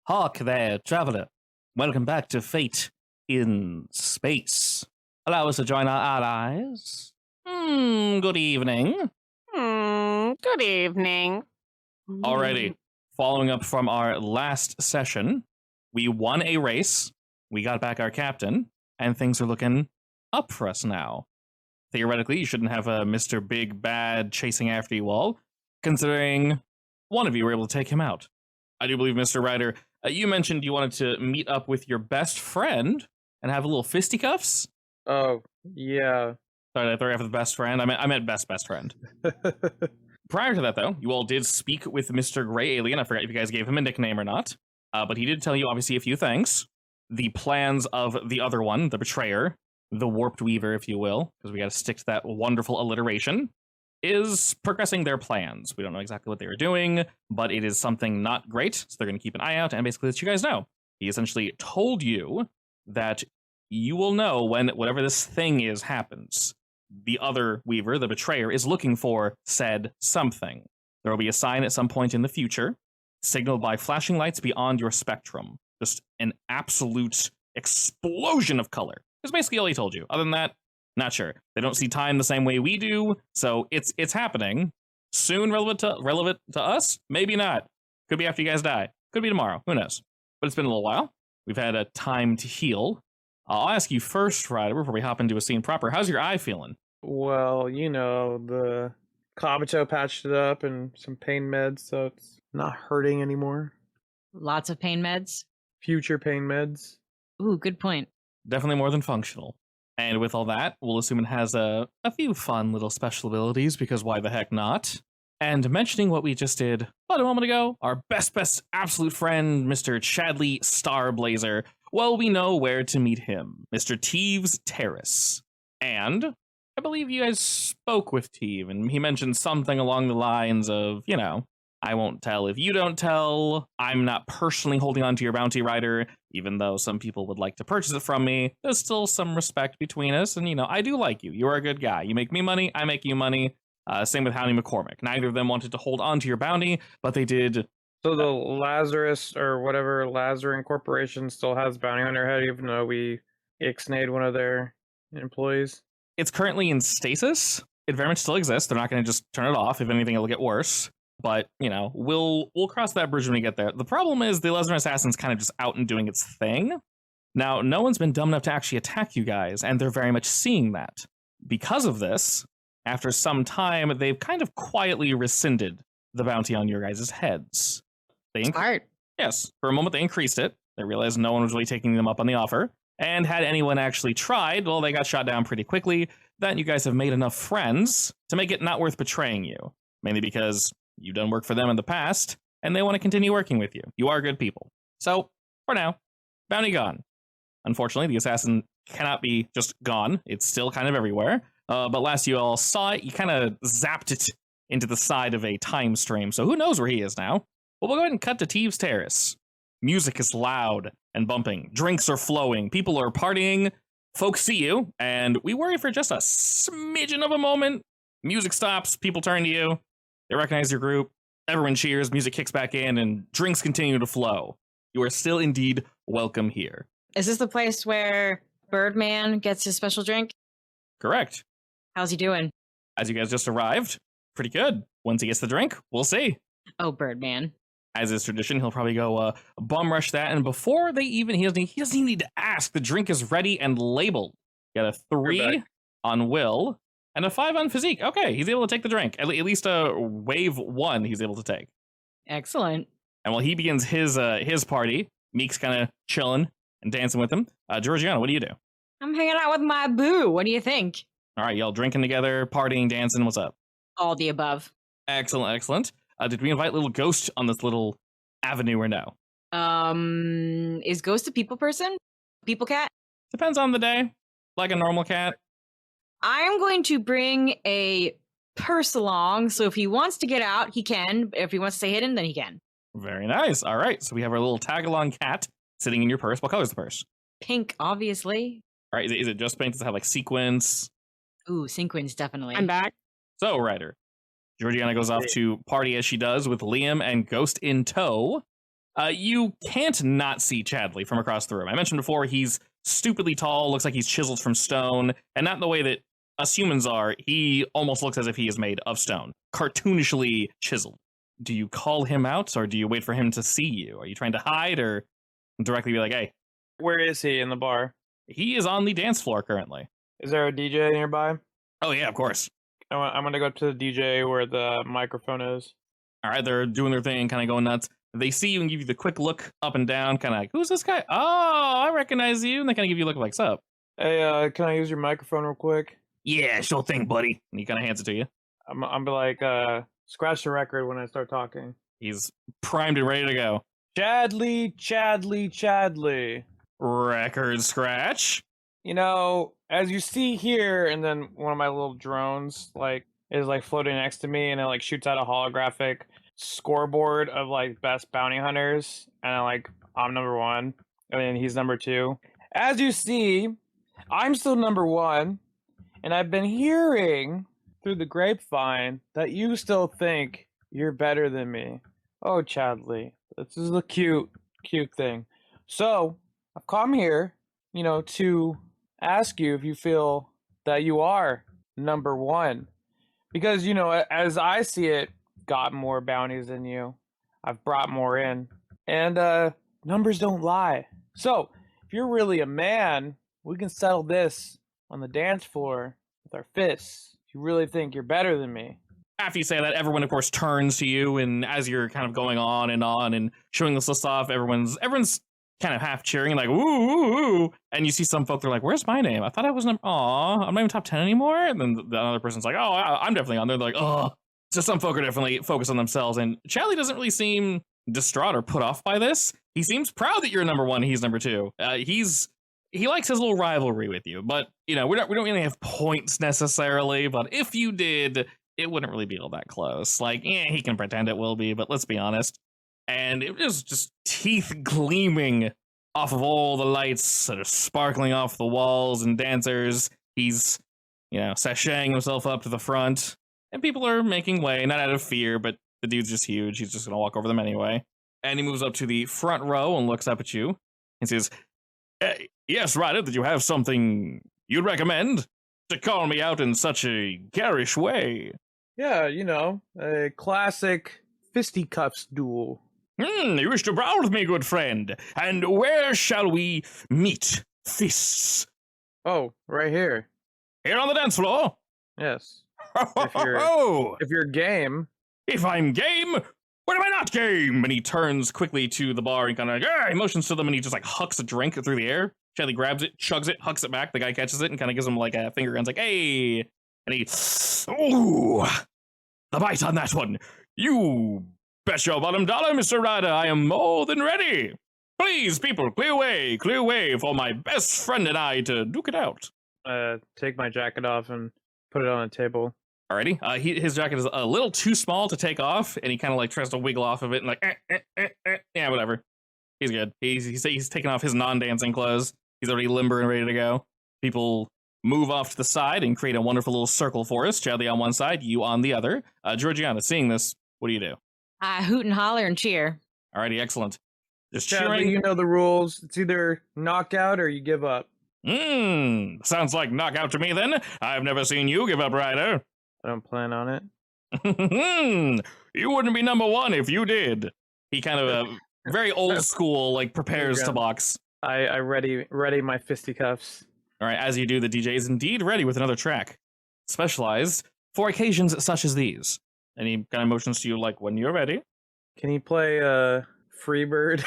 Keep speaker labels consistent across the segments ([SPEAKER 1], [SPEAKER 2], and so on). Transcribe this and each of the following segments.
[SPEAKER 1] Hark there, traveler. Welcome back to Fate in Space. Allow us to join our allies. Good evening.
[SPEAKER 2] Good evening.
[SPEAKER 1] Alrighty, following up from our last session, we won a race, we got back our captain, and things are looking up for us now. Theoretically, you shouldn't have a Mr. Big Bad chasing after you all, considering one of you were able to take him out. I do believe, Mr. Ryder, you mentioned you wanted to meet up with your best friend and have a little fisticuffs?
[SPEAKER 3] Oh, yeah.
[SPEAKER 1] Sorry, I thought after the best friend. I meant best friend. Prior to that, though, you all did speak with Mr. Gray Alien. I forgot if you guys gave him a nickname or not. But he did tell you, obviously, a few things. The plans of the other one, the Betrayer, the Warped Weaver, if you will, because we got to stick to that wonderful alliteration, is progressing their plans. We don't know exactly what they were doing, but it is something not great, so they're going to keep an eye out and basically let you guys know. He essentially told you that you will know when whatever this thing is happens. The other Weaver, the Betrayer, is looking for said something. There will be a sign at some point in the future, signaled by flashing lights beyond your spectrum. Just an absolute explosion of color. That's basically all he told you. Other than that, not sure. They don't see time the same way we do, so it's happening. Soon relevant to us? Maybe not. Could be after you guys die. Could be tomorrow. Who knows? But it's been a little while. We've had a time to heal. I'll ask you first, Ryder, before we hop into a scene proper. How's your eye feeling?
[SPEAKER 3] Well, you know, the Kabuto patched it up and some pain meds, so it's not hurting anymore.
[SPEAKER 2] Lots of pain meds.
[SPEAKER 3] Future pain meds.
[SPEAKER 2] Ooh, good point.
[SPEAKER 1] Definitely more than functional. And with all that, we'll assume it has a few fun little special abilities, because why the heck not? And mentioning what we just did about a moment ago, our best absolute friend, Mr. Chadley Starblazer, well, we know where to meet him. Mr. Teeves Terrace. And I believe you guys spoke with Teeve, and he mentioned something along the lines of, you know, I won't tell if you don't tell. I'm not personally holding on to your bounty, Rider, even though some people would like to purchase it from me. There's still some respect between us, and, you know, I do like you. You're a good guy. You make me money, I make you money. Same with Houndy McCormick. Neither of them wanted to hold on to your bounty, but they did.
[SPEAKER 3] So the Lazarus or whatever Lazarin Corporation still has bounty on their head, even though we ixnayed one of their employees.
[SPEAKER 1] It's currently in stasis. It very much still exists. They're not going to just turn it off. If anything, it'll get worse. But, you know, we'll cross that bridge when we get there. The problem is the Lazarin Assassin's kind of just out and doing its thing. Now, no one's been dumb enough to actually attack you guys, and they're very much seeing that. Because of this, after some time, they've kind of quietly rescinded the bounty on your guys' heads.
[SPEAKER 2] Smart.
[SPEAKER 1] Yes, for a moment they increased it. They realized no one was really taking them up on the offer. And had anyone actually tried, well, they got shot down pretty quickly. That you guys have made enough friends to make it not worth betraying you. Mainly because you've done work for them in the past, and they want to continue working with you. You are good people. So, for now, bounty gone. Unfortunately, the assassin cannot be just gone. It's still kind of everywhere. But last you all saw it, you kind of zapped it into the side of a time stream. So who knows where he is now? Well, we'll go ahead and cut to Teeves Terrace. Music is loud and bumping. Drinks are flowing. People are partying. Folks see you, and we worry for just a smidgen of a moment. Music stops. People turn to you. They recognize your group. Everyone cheers. Music kicks back in, and drinks continue to flow. You are still indeed welcome here.
[SPEAKER 2] Is this the place where Birdman gets his special drink?
[SPEAKER 1] Correct.
[SPEAKER 2] How's he doing?
[SPEAKER 1] As you guys just arrived, pretty good. Once he gets the drink, we'll see.
[SPEAKER 2] Oh, Birdman.
[SPEAKER 1] As is tradition, he'll probably go bum rush that, and before they even, he doesn't even need to ask. The drink is ready and labeled. Got a 3 on will and a 5 on physique. Okay, he's able to take the drink. At least a wave 1 he's able to take.
[SPEAKER 2] Excellent.
[SPEAKER 1] And while he begins his party, Meek's kind of chilling and dancing with him. Georgiana, what do you do?
[SPEAKER 2] I'm hanging out with my boo. What do you think?
[SPEAKER 1] All right, y'all drinking together, partying, dancing. What's up?
[SPEAKER 2] All the above.
[SPEAKER 1] Excellent, excellent. Did we invite little Ghost on this little avenue or no?
[SPEAKER 2] Is Ghost a people person? People cat?
[SPEAKER 1] Depends on the day. Like a normal cat.
[SPEAKER 2] I'm going to bring a purse along, so if he wants to get out, he can. If he wants to stay hidden, then he can.
[SPEAKER 1] Very nice. All right, so we have our little tag-along cat sitting in your purse. What color is the purse?
[SPEAKER 2] Pink, obviously.
[SPEAKER 1] All right, is it just pink? Does it have like sequins?
[SPEAKER 2] Ooh, sequins, definitely.
[SPEAKER 4] I'm back.
[SPEAKER 1] So, Ryder, Georgiana goes off to party as she does with Liam and Ghost in tow. You can't not see Chadley from across the room. I mentioned before, he's stupidly tall, looks like he's chiseled from stone, and not in the way that us humans are. He almost looks as if he is made of stone, cartoonishly chiseled. Do you call him out, or do you wait for him to see you? Are you trying to hide, or directly be like, hey?
[SPEAKER 3] Where is he in the bar?
[SPEAKER 1] He is on the dance floor currently.
[SPEAKER 3] Is there a DJ nearby?
[SPEAKER 1] Oh, yeah, of course.
[SPEAKER 3] I'm going to go to the DJ where the microphone is.
[SPEAKER 1] All right, they're doing their thing, kind of going nuts. They see you and give you the quick look up and down, kind of like, who's this guy? Oh, I recognize you. And they kind of give you a look like, sup?
[SPEAKER 3] Hey, can I use your microphone real quick?
[SPEAKER 1] Yeah, sure thing, buddy. And he kind of hands it to you.
[SPEAKER 3] I'm be like, scratch the record when I start talking.
[SPEAKER 1] He's primed and ready to go.
[SPEAKER 3] Chadley.
[SPEAKER 1] Record scratch.
[SPEAKER 3] You know, as you see here, and then one of my little drones, is floating next to me, and it, shoots out a holographic scoreboard of, best bounty hunters, and, I'm number 1, and then he's number 2. As you see, I'm still number 1, and I've been hearing through the grapevine that you still think you're better than me. Oh, Chadley, this is a cute thing. So, I've come here, to ask you if you feel that you are number 1. Because, as I see it, got more bounties than you. I've brought more in. And numbers don't lie. So, if you're really a man, we can settle this on the dance floor with our fists. If you really think you're better than me.
[SPEAKER 1] After you say that, everyone, of course, turns to you, and as you're kind of going on and showing this list off, everyone's kind of half cheering, like, ooh, ooh, ooh. And you see some folk, they're like, where's my name? I thought I was I'm not even top 10 anymore. And then the other person's like, oh, I'm definitely on there. They're like, oh. So some folk are definitely focused on themselves, and Charlie doesn't really seem distraught or put off by this. He seems proud that you're number 1, he's number 2. He likes his little rivalry with you, but, we don't really have points necessarily, but if you did, it wouldn't really be all that close. He can pretend it will be, but let's be honest. And it was just teeth gleaming off of all the lights that are sparkling off the walls and dancers. He's, sashaying himself up to the front, and people are making way, not out of fear, but the dude's just huge. He's just going to walk over them anyway. And he moves up to the front row and looks up at you and says, yes, Ryder, did you have something you'd recommend to call me out in such a garish way?
[SPEAKER 3] Yeah, a classic fisticuffs duel.
[SPEAKER 1] You wish to brawl with me, good friend. And where shall we meet fists?
[SPEAKER 3] Oh, right here.
[SPEAKER 1] Here on the dance floor?
[SPEAKER 3] Yes.
[SPEAKER 1] If
[SPEAKER 3] If you're game.
[SPEAKER 1] If I'm game, when am I not game? And he turns quickly to the bar and kind of he motions to them, and he just hucks a drink through the air. Charlie grabs it, chugs it, hucks it back. The guy catches it and kind of gives him a finger guns, hey. And he, ooh, the bite on that one. You bet your bottom dollar, Mr. Ryder, I am more than ready. Please, people, clear way for my best friend and I to duke it out.
[SPEAKER 3] Take my jacket off and put it on a table.
[SPEAKER 1] Alrighty. His jacket is a little too small to take off, and he kind of tries to wiggle off of it and yeah, whatever. He's good. He's taking off his non-dancing clothes. He's already limber and ready to go. People move off to the side and create a wonderful little circle for us. Chadley on one side, you on the other. Georgiana, seeing this, what do?
[SPEAKER 2] I hoot and holler and cheer.
[SPEAKER 1] Alrighty, excellent. Just
[SPEAKER 3] Chadley,
[SPEAKER 1] cheering.
[SPEAKER 3] you know the rules. It's either knockout or you give up.
[SPEAKER 1] Sounds like knockout to me then. I've never seen you give up, Ryder.
[SPEAKER 3] I don't plan on it.
[SPEAKER 1] You wouldn't be number 1 if you did. He kind of very old school, prepares to box.
[SPEAKER 3] I ready my fisticuffs.
[SPEAKER 1] All right, as you do, the DJ is indeed ready with another track, specialized for occasions such as these. And he kind of motions to you when you're ready.
[SPEAKER 3] Can he play Freebird?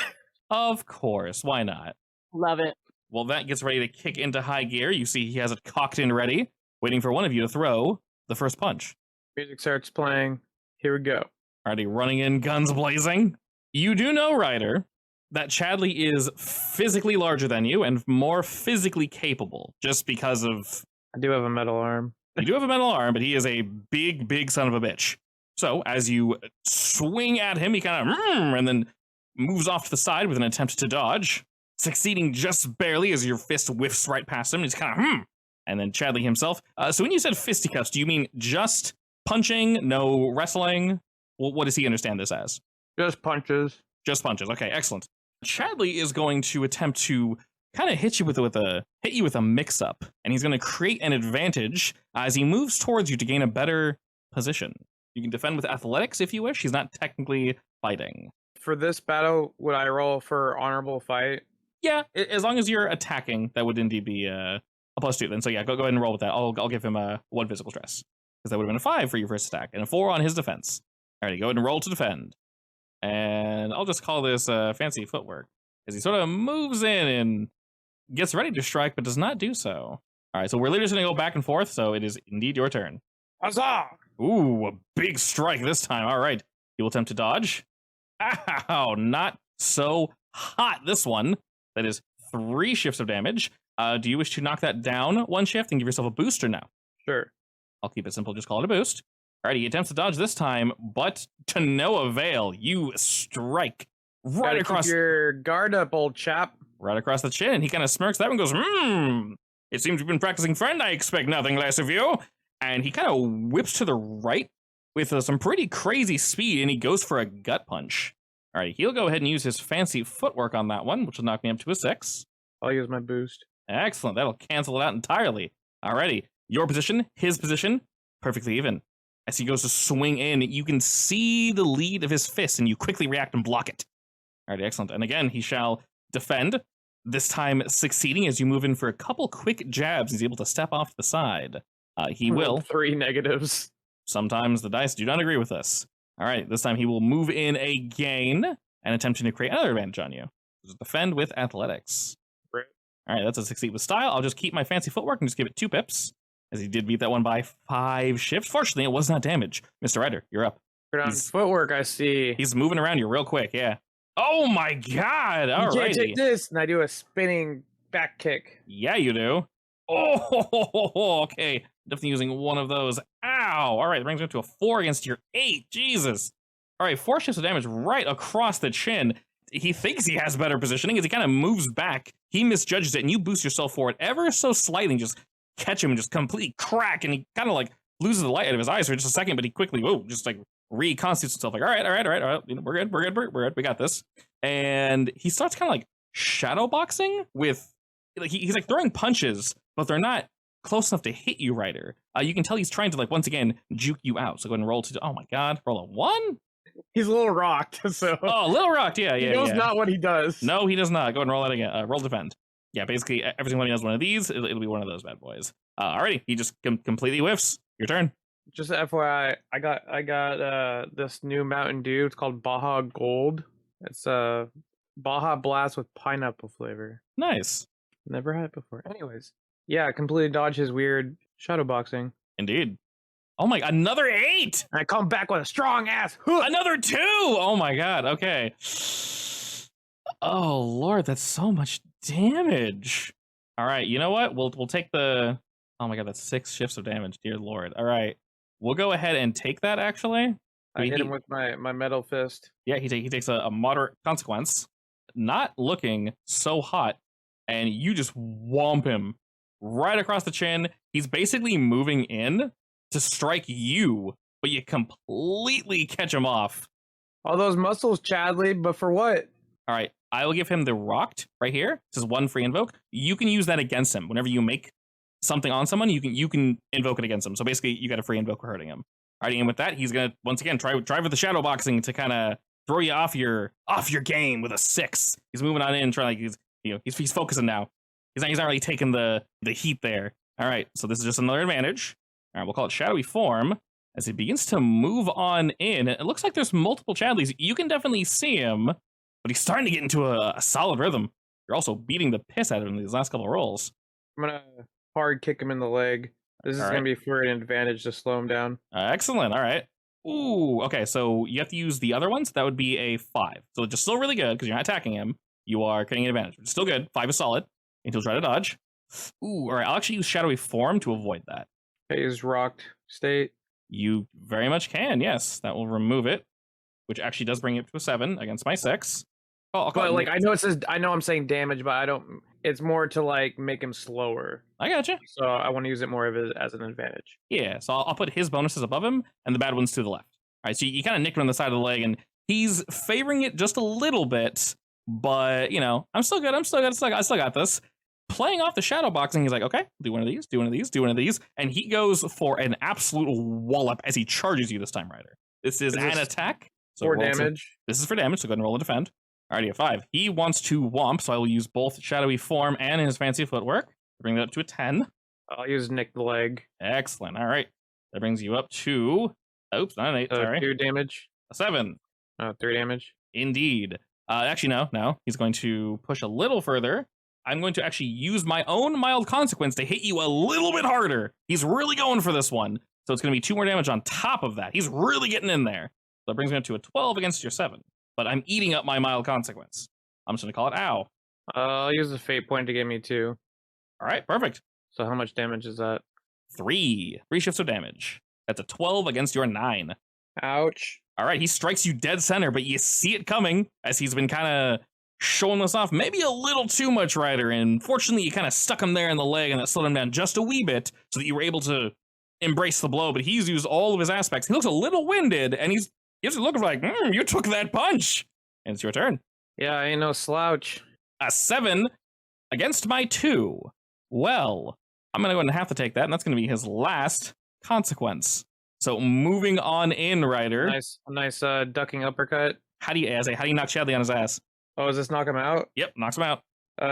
[SPEAKER 1] Of course, why not?
[SPEAKER 2] Love it.
[SPEAKER 1] Well, that gets ready to kick into high gear. You see he has it cocked and ready, waiting for one of you to throw the first punch.
[SPEAKER 3] Music starts playing. Here we go.
[SPEAKER 1] Already running in, guns blazing. You do know, Ryder, that Chadley is physically larger than you and more physically capable, just because of...
[SPEAKER 3] I do have a metal arm.
[SPEAKER 1] You do have a metal arm, but he is a big son of a bitch. So, as you swing at him, he kind of... and then moves off to the side with an attempt to dodge, succeeding just barely as your fist whiffs right past him. He's kind of... And then Chadley himself. So when you said fisticuffs, do you mean just punching, no wrestling? What does he understand this as?
[SPEAKER 3] Just punches.
[SPEAKER 1] Just punches. Okay, excellent. Chadley is going to attempt to kind of hit you with a mix-up, and he's going to create an advantage as he moves towards you to gain a better position. You can defend with athletics if you wish. He's not technically fighting.
[SPEAKER 3] For this battle, would I roll for honorable fight?
[SPEAKER 1] Yeah, as long as you're attacking, that would indeed be a +2 then. So yeah, go ahead and roll with that. I'll give him a 1 physical stress, because that would have been a 5 for your first attack, and a 4 on his defense. Alrighty, go ahead and roll to defend. And I'll just call this fancy footwork, as he sort of moves in and gets ready to strike, but does not do so. Alright, so we're literally just going to go back and forth, so it is indeed your turn.
[SPEAKER 3] Huzzah!
[SPEAKER 1] Ooh, a big strike this time. Alright, he will attempt to dodge. Ow, not so hot this one. That is 3 shifts of damage. Do you wish to knock that down 1 shift and give yourself a boost or no?
[SPEAKER 3] Sure.
[SPEAKER 1] I'll keep it simple, just call it a boost. Alrighty, he attempts to dodge this time, but to no avail. You strike right
[SPEAKER 3] Gotta
[SPEAKER 1] across
[SPEAKER 3] keep your guard up, old chap.
[SPEAKER 1] right across the chin. He kind of smirks that one, goes, it seems you've been practicing, friend. I expect nothing less of you. And he kind of whips to the right with some pretty crazy speed, and he goes for a gut punch. Alright, he'll go ahead and use his fancy footwork on that one, which will knock me up to a 6.
[SPEAKER 3] I'll use my boost.
[SPEAKER 1] Excellent, that'll cancel it out entirely. Alrighty, your position, his position, perfectly even. As he goes to swing in, you can see the lead of his fist, and you quickly react and block it. Alright, excellent. And again, he shall defend, this time succeeding as you move in for a couple quick jabs. He's able to step off to the side. He will.
[SPEAKER 3] 3 negatives.
[SPEAKER 1] Sometimes the dice do not agree with us. Alright, this time he will move in again and attempting to create another advantage on you. Just defend with athletics.
[SPEAKER 3] Right.
[SPEAKER 1] Alright, that's a succeed with style. I'll just keep my fancy footwork and just give it 2 pips, as he did beat that one by 5 shifts. Fortunately, it was not damage. Mr. Ryder, you're up.
[SPEAKER 3] Good on footwork, I see.
[SPEAKER 1] He's moving around you real quick, yeah. Oh my god! All
[SPEAKER 3] you
[SPEAKER 1] right.
[SPEAKER 3] can't take this, and I do a spinning back kick.
[SPEAKER 1] Yeah, you do. Oh, okay. Definitely using one of those. Ow! All right, that brings me up to a 4 against your 8. Jesus. All right, 4 shifts of damage right across the chin. He thinks he has better positioning as he kind of moves back. He misjudges it, and you boost yourself forward ever so slightly and just catch him and just completely crack, and he kind of like loses the light out of his eyes for just a second, but he quickly, just like reconstitutes himself like, all right, you know, we're good, we got this. And he starts kind of like shadow boxing with, like, he's like throwing punches, but they're not close enough to hit you, Ryder. You can tell he's trying to, like, once again, juke you out. So go ahead and roll to, oh my god, roll a 1?
[SPEAKER 3] He's a little rocked, so.
[SPEAKER 1] Oh, a little rocked, yeah.
[SPEAKER 3] He knows not what he does.
[SPEAKER 1] No, he does not. Go ahead and roll that again. Roll defend. Yeah, basically, every single time he does one of these, it'll be one of those bad boys. Alrighty, he just completely whiffs. Your turn.
[SPEAKER 3] Just FYI, I got this new Mountain Dew. It's called Baja Gold. It's a Baja Blast with pineapple flavor.
[SPEAKER 1] Nice.
[SPEAKER 3] Never had it before. Anyways, yeah, completely dodge his weird shadow boxing.
[SPEAKER 1] Indeed. Oh my, another 8!
[SPEAKER 3] And I come back with a strong ass hook.
[SPEAKER 1] Another 2! Oh my god, okay. Oh lord, that's so much damage. Alright, you know what? We'll take the... Oh my god, that's 6 shifts of damage, dear lord. Alright, we'll go ahead and take that, actually.
[SPEAKER 3] I hit him with my metal fist.
[SPEAKER 1] Yeah, he takes a moderate consequence. Not looking so hot, and you just whomp him right across the chin. He's basically moving in to strike you, but you completely catch him off.
[SPEAKER 3] All those muscles, Chadley, but for what?
[SPEAKER 1] All right, I will give him the rocked right here. This is 1 free invoke. You can use that against him. Whenever you make something on someone, you can invoke it against him. So basically, you got a free invoke for hurting him. All right, and with that, he's gonna once again try with the shadow boxing to kind of throw you off your game with a 6. He's moving on in, trying, like, he's focusing now. He's not really taking the heat there. All right, so this is just another advantage. All right, we'll call it shadowy form as he begins to move on in. It looks like there's multiple Chadleys. You can definitely see him, but he's starting to get into a solid rhythm. You're also beating the piss out of him in these last couple of rolls.
[SPEAKER 3] I'm gonna hard kick him in the leg. This is gonna be for an advantage to slow him down.
[SPEAKER 1] Excellent. All right. Ooh. Okay. So you have to use the other ones. That would be a 5. So it's just still really good because you're not attacking him. You are getting an advantage. It's still good. 5 is solid. And he'll try to dodge. Ooh. All right. I'll actually use shadowy form to avoid that.
[SPEAKER 3] Okay, he's rocked state.
[SPEAKER 1] You very much can. Yes, that will remove it, which actually does bring it to a 7 against my 6. Oh,
[SPEAKER 3] but like I know it says, I know I'm saying damage, but I don't. It's more to like make him slower.
[SPEAKER 1] I gotcha.
[SPEAKER 3] So I want to use it more of it as an advantage.
[SPEAKER 1] Yeah. So I'll put his bonuses above him and the bad ones to the left. All right. So you kind of nick him on the side of the leg, and He's favoring it just a little bit, but, you know, I'm still good. I still got this. Playing off the shadow boxing, he's like, okay, do one of these, do one of these, do one of these. And he goes for an absolute wallop as he charges you this time, Ryder. This is an attack. So
[SPEAKER 3] 4 damage.
[SPEAKER 1] This is for damage, so go ahead and roll a defend. Alrighty, a 5. He wants to womp, so I will use both shadowy form and his fancy footwork. Bring that up to a 10.
[SPEAKER 3] I'll use nick the leg.
[SPEAKER 1] Excellent. All right. That brings you up to... Oops, not an 8, sorry.
[SPEAKER 3] 2 damage.
[SPEAKER 1] A 7.
[SPEAKER 3] 3 damage.
[SPEAKER 1] Indeed. Actually, no. He's going to push a little further. I'm going to actually use my own mild consequence to hit you a little bit harder. He's really going for this one. So it's going to be 2 more damage on top of that. He's really getting in there. So that brings me up to a 12 against your 7. But I'm eating up my mild consequence. I'm just going to call it ow.
[SPEAKER 3] I'll use the fate point to give me 2.
[SPEAKER 1] All right, perfect.
[SPEAKER 3] So how much damage is that?
[SPEAKER 1] 3 shifts of damage. That's a 12 against your 9.
[SPEAKER 3] Ouch.
[SPEAKER 1] All right, he strikes you dead center, but you see it coming as he's been kind of showing this off maybe a little too much, Ryder. And fortunately, you kind of stuck him there in the leg and that slowed him down just a wee bit so that you were able to embrace the blow. But he's used all of his aspects. He looks a little winded, and he gives a look of like, you took that punch. And it's your turn.
[SPEAKER 3] Yeah, I ain't no slouch.
[SPEAKER 1] A 7 against my 2. Well, I'm going to go ahead and have to take that, and that's going to be his last consequence. So moving on in, Ryder.
[SPEAKER 3] Nice ducking uppercut.
[SPEAKER 1] How do you knock Chadley on his ass?
[SPEAKER 3] Oh, does this knock him out?
[SPEAKER 1] Yep, knocks him out.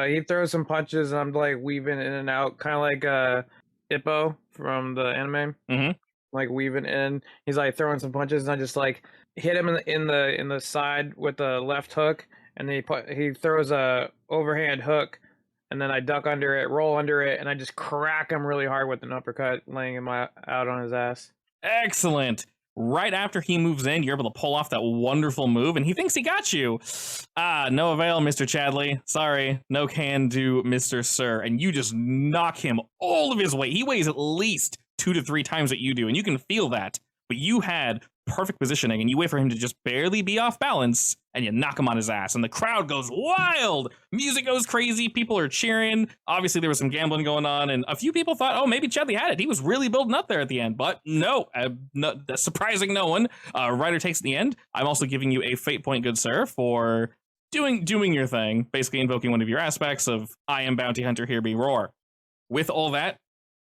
[SPEAKER 3] He throws some punches, and I'm like weaving in and out, kind of like Ippo from the anime.
[SPEAKER 1] Mm-hmm.
[SPEAKER 3] Like weaving in. He's like throwing some punches, and I just like hit him in the side with the left hook, and then he throws a overhand hook, and then I duck under it, roll under it, and I just crack him really hard with an uppercut, laying him out on his ass.
[SPEAKER 1] Excellent. Right after he moves in, you're able to pull off that wonderful move, and he thinks he got you. No avail, Mr. Chadley. Sorry, no can do, Mr. Sir. And you just knock him all of his weight. He weighs at least 2 to 3 times what you do, and you can feel that. But you had perfect positioning, and you wait for him to just barely be off balance, and you knock him on his ass, and the crowd goes wild. Music goes crazy. People are cheering. Obviously, there was some gambling going on, and a few people thought, oh, maybe Chadley had it. He was really building up there at the end, but no, surprising no one. Ryder takes the end. I'm also giving you a fate point, good sir, for doing your thing, basically invoking one of your aspects of I am bounty hunter, here be roar. With all that,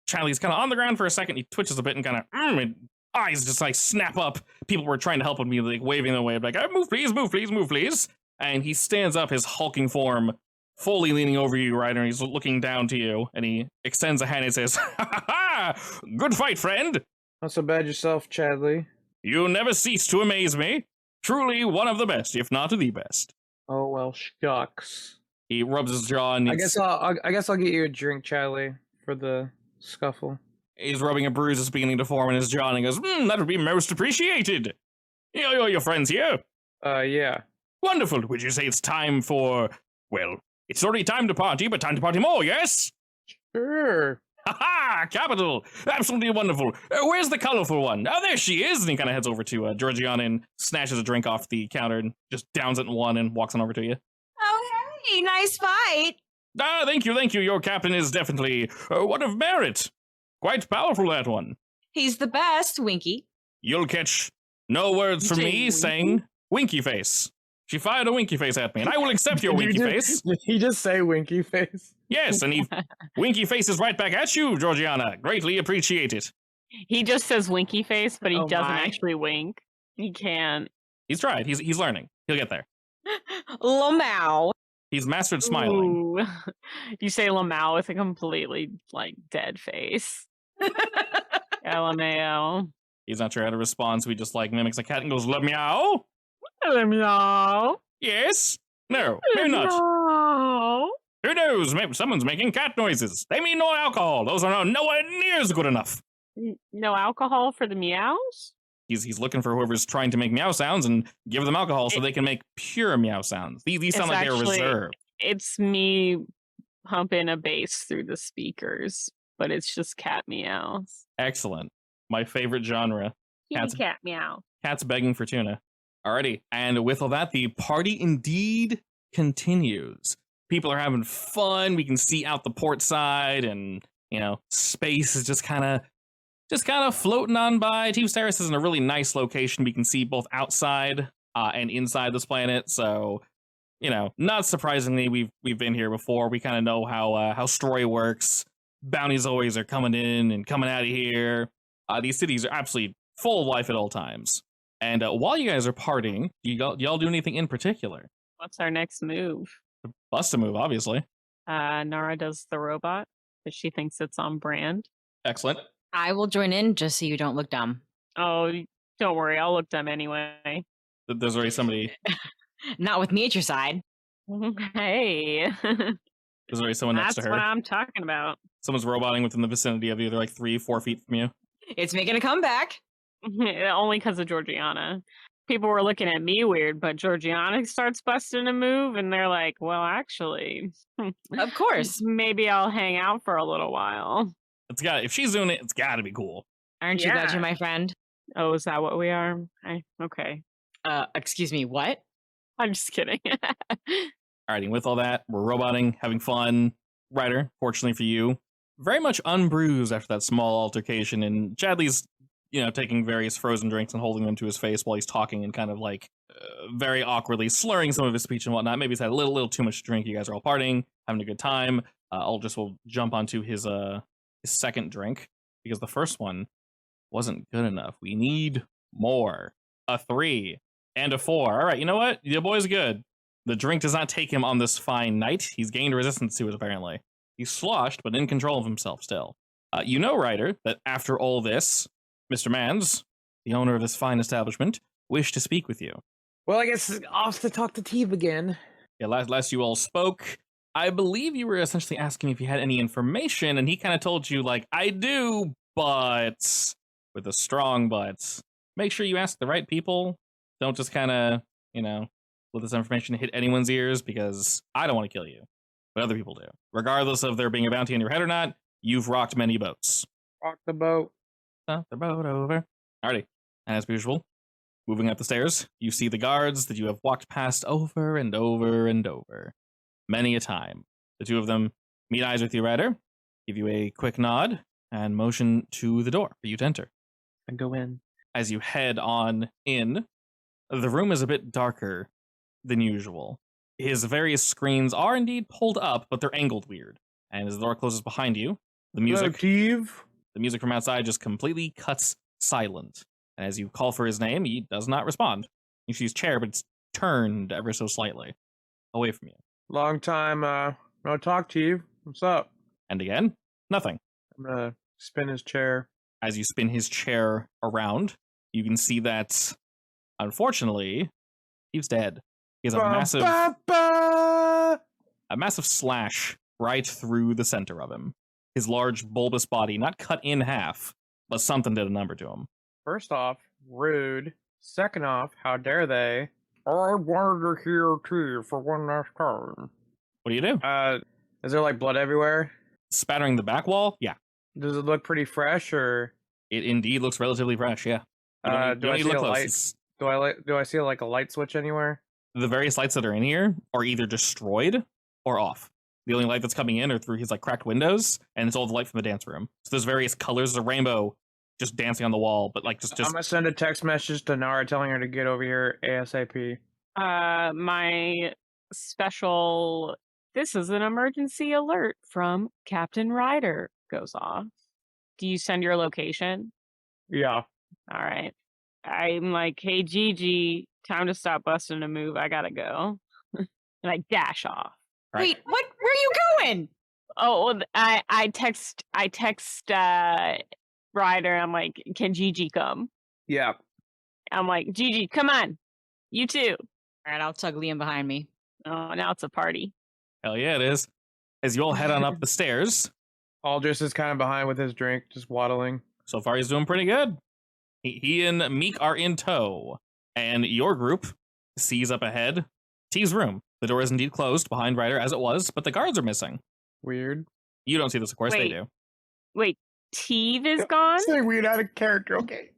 [SPEAKER 1] Chadley's kind of on the ground for a second. He twitches a bit and kind of eyes just like snap up. People were trying to help him, like waving away, like, move please, move please, move please. And he stands up, his hulking form, fully leaning over you, Ryder, and he's looking down to you, and he extends a hand and says, ha, good fight, friend.
[SPEAKER 3] Not so bad yourself, Chadley.
[SPEAKER 1] You never cease to amaze me. Truly one of the best, if not the best.
[SPEAKER 3] Oh, well, shucks.
[SPEAKER 1] He rubs his jaw and
[SPEAKER 3] I guess I'll get you a drink, Chadley, for the scuffle.
[SPEAKER 1] He's rubbing a bruise that's beginning to form in his jaw, and he goes, that would be most appreciated. Your friends here?
[SPEAKER 3] Yeah.
[SPEAKER 1] Wonderful. Would you say it's time for, well, it's already time to party, but time to party more, yes?
[SPEAKER 3] Sure.
[SPEAKER 1] Ha-ha! Capital! Absolutely wonderful. Where's the colorful one? Oh, there she is! And he kind of heads over to Georgiana and snatches a drink off the counter and just downs it in one and walks on over to you.
[SPEAKER 2] Oh, hey, nice fight.
[SPEAKER 1] Thank you. Your captain is definitely one of merit. Quite powerful, that one.
[SPEAKER 2] He's the best, Winky.
[SPEAKER 1] You'll catch no words from me saying winky face. She fired a winky face at me, and I will accept your winky face.
[SPEAKER 3] Did he just say winky face?
[SPEAKER 1] Yes, and he winky faces right back at you, Georgiana. Greatly appreciate it.
[SPEAKER 4] He just says winky face, but he doesn't actually wink. He can't.
[SPEAKER 1] He's tried. He's learning. He'll get there.
[SPEAKER 2] Lamau.
[SPEAKER 1] He's mastered smiling.
[SPEAKER 4] Ooh. You say Lamau with a completely, dead face. LMAO.
[SPEAKER 1] He's not sure how to respond, so he just, mimics a cat and goes, meow?
[SPEAKER 4] Meow.
[SPEAKER 1] Yes? No, maybe not.
[SPEAKER 4] Meow.
[SPEAKER 1] Who knows? Maybe someone's making cat noises. They mean no alcohol. Those are nowhere near as good enough.
[SPEAKER 4] No alcohol for the meows?
[SPEAKER 1] He's looking for whoever's trying to make meow sounds and give them alcohol so they can make pure meow sounds. These sound like they're reserved.
[SPEAKER 4] It's me humping a bass through the speakers, but it's just cat meows.
[SPEAKER 1] Excellent. My favorite genre.
[SPEAKER 4] Cat meow.
[SPEAKER 1] Cats begging for tuna. Alrighty. And with all that, the party indeed continues. People are having fun. We can see out the port side, and space is just kind of floating on by. Team Terrace is in a really nice location. We can see both outside and inside this planet. So, not surprisingly, we've been here before. We kind of know how story works. Bounties always are coming in and coming out of here. These cities are absolutely full of life at all times. And while you guys are partying, y'all do anything in particular?
[SPEAKER 4] What's our next move?
[SPEAKER 1] Bust a move, obviously.
[SPEAKER 4] Nara does the robot, but she thinks it's on brand.
[SPEAKER 1] Excellent.
[SPEAKER 2] I will join in just so you don't look dumb.
[SPEAKER 4] Oh, don't worry, I'll look dumb anyway.
[SPEAKER 1] There's already somebody.
[SPEAKER 2] Not with me at your side.
[SPEAKER 4] Hey.
[SPEAKER 1] There's already someone next to her.
[SPEAKER 4] That's what I'm talking about.
[SPEAKER 1] Someone's roboting within the vicinity of you. They're like 3-4 feet from you.
[SPEAKER 2] It's making a comeback.
[SPEAKER 4] Only because of Georgiana. People were looking at me weird, but Georgiana starts busting a move, and they're like, well, actually,
[SPEAKER 2] Of course.
[SPEAKER 4] maybe I'll hang out for a little while.
[SPEAKER 1] If she's doing it, it's got to be cool.
[SPEAKER 2] Aren't you glad
[SPEAKER 4] Yeah.
[SPEAKER 2] you're my friend?
[SPEAKER 4] Oh, is that what we are? Okay.
[SPEAKER 2] Excuse me, what?
[SPEAKER 4] I'm just kidding.
[SPEAKER 1] Alrighty, and with all that, we're roboting, having fun. Ryder, fortunately for you, very much unbruised after that small altercation, and Chadley's, taking various frozen drinks and holding them to his face while he's talking and kind of like very awkwardly slurring some of his speech and whatnot. Maybe he's had a little too much to drink. You guys are all partying, having a good time. Aldris will jump onto his second drink because the first one wasn't good enough. We need more. A 3 and a 4. All right, you know what? The boy's good. The drink does not take him on this fine night. He's gained resistance to it, apparently. He's sloshed, but in control of himself still. Ryder, that after all this, Mr. Mans, the owner of this fine establishment, wished to speak with you.
[SPEAKER 3] Well, I guess off to talk to Teve again.
[SPEAKER 1] Yeah, last you all spoke, I believe you were essentially asking if you had any information, and he kind of told you, like, I do, but, with a strong but. Make sure you ask the right people. Don't just kind of, let this information hit anyone's ears, because I don't want to kill you, but other people do. Regardless of there being a bounty on your head or not, you've rocked many boats.
[SPEAKER 3] Rock the boat.
[SPEAKER 1] Stop the boat over. Alrighty, and as usual, moving up the stairs, you see the guards that you have walked past over and over and over. Many a time. The two of them meet eyes with you, Ryder, give you a quick nod, and motion to the door for you to enter.
[SPEAKER 3] And go in.
[SPEAKER 1] As you head on in, the room is a bit darker than usual. His various screens are indeed pulled up, but they're angled weird. And as the door closes behind you, the music from outside just completely cuts silent. And as you call for his name, he does not respond. You see his chair, but it's turned ever so slightly away from you.
[SPEAKER 3] Long time, no talk, Teve. What's up?
[SPEAKER 1] And again, nothing.
[SPEAKER 3] I'm gonna spin his chair.
[SPEAKER 1] As you spin his chair around, you can see that, unfortunately, he's dead. He has a massive slash right through the center of him. His large, bulbous body, not cut in half, but something did a number to him.
[SPEAKER 3] First off, rude. Second off, how dare they? I wanted to hear Teve for one last time.
[SPEAKER 1] What do you do?
[SPEAKER 3] Is there like blood everywhere?
[SPEAKER 1] Spattering the back wall? Yeah.
[SPEAKER 3] Does it look pretty fresh, or
[SPEAKER 1] It indeed looks relatively fresh, yeah. You
[SPEAKER 3] do I
[SPEAKER 1] need
[SPEAKER 3] see
[SPEAKER 1] to
[SPEAKER 3] a
[SPEAKER 1] look
[SPEAKER 3] light?
[SPEAKER 1] close.
[SPEAKER 3] Do I see like a light switch anywhere?
[SPEAKER 1] The various lights that are in here are either destroyed or off. The only light that's coming in are through his cracked windows, and it's all the light from the dance room. So there's various colors of rainbow just dancing on the wall, but just
[SPEAKER 3] I'm gonna send a text message to Nara telling her to get over here ASAP.
[SPEAKER 4] My special, this is an emergency alert from Captain Ryder goes off. Do you send your location?
[SPEAKER 3] Yeah.
[SPEAKER 4] All right. I'm like, hey, Gigi, time to stop busting a move. I gotta go. And I dash off.
[SPEAKER 1] Right.
[SPEAKER 2] Wait, what? Where are you going?
[SPEAKER 4] Oh, well, I text Ryder. I'm like, can Gigi come?
[SPEAKER 3] Yeah.
[SPEAKER 4] I'm like, Gigi, come on. You too.
[SPEAKER 2] All right, I'll tug Liam behind me.
[SPEAKER 4] Oh, now it's a party.
[SPEAKER 1] Hell yeah, it is. As you all head on up the stairs,
[SPEAKER 3] Aldris is kind of behind with his drink, just waddling.
[SPEAKER 1] so far he's doing pretty good. He and Meek are in tow, and your group sees up ahead T's room. The door is indeed closed behind Ryder as it was, but the guards are missing.
[SPEAKER 3] Weird.
[SPEAKER 1] You don't see this, of course, they
[SPEAKER 4] Wait.
[SPEAKER 1] do.
[SPEAKER 4] Wait, Teve is gone?
[SPEAKER 3] Saying weird out of character, okay.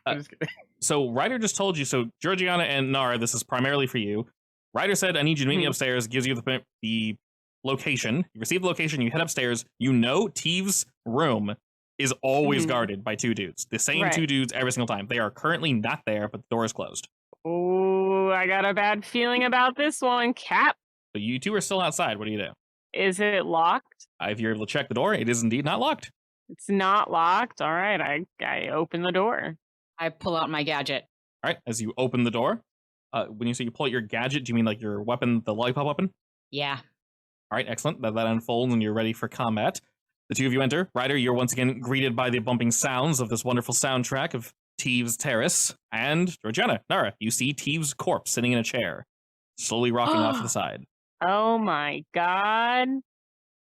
[SPEAKER 3] I'm just kidding.
[SPEAKER 1] So Ryder just told you, so Georgiana and Nara, this is primarily for you. Ryder said, I need you to meet me upstairs, gives you the location. You receive the location, you head upstairs. You know Teve's room is always guarded by two dudes. The same
[SPEAKER 4] Right.
[SPEAKER 1] two dudes every single time. They are currently not there, but the door is closed.
[SPEAKER 4] Oh, I got a bad feeling about this one. Cap,
[SPEAKER 1] But you two are still outside. What do you do?
[SPEAKER 4] is it locked?
[SPEAKER 1] If you're able to check the door, it is indeed not locked.
[SPEAKER 4] It's not locked. All right, I open the door.
[SPEAKER 2] I pull out my gadget.
[SPEAKER 1] All right, as you open the door, when you say you pull out your gadget, do you mean like your weapon, the lollipop weapon?
[SPEAKER 2] Yeah.
[SPEAKER 1] All right, excellent. That unfolds and you're ready for combat. The two of you enter. Ryder, you're once again greeted by the bumping sounds of this wonderful soundtrack of Teeves' Terrace. And Georgiana, Nara, you see Teeves' corpse sitting in a chair, slowly rocking off to the side.
[SPEAKER 4] Oh my god.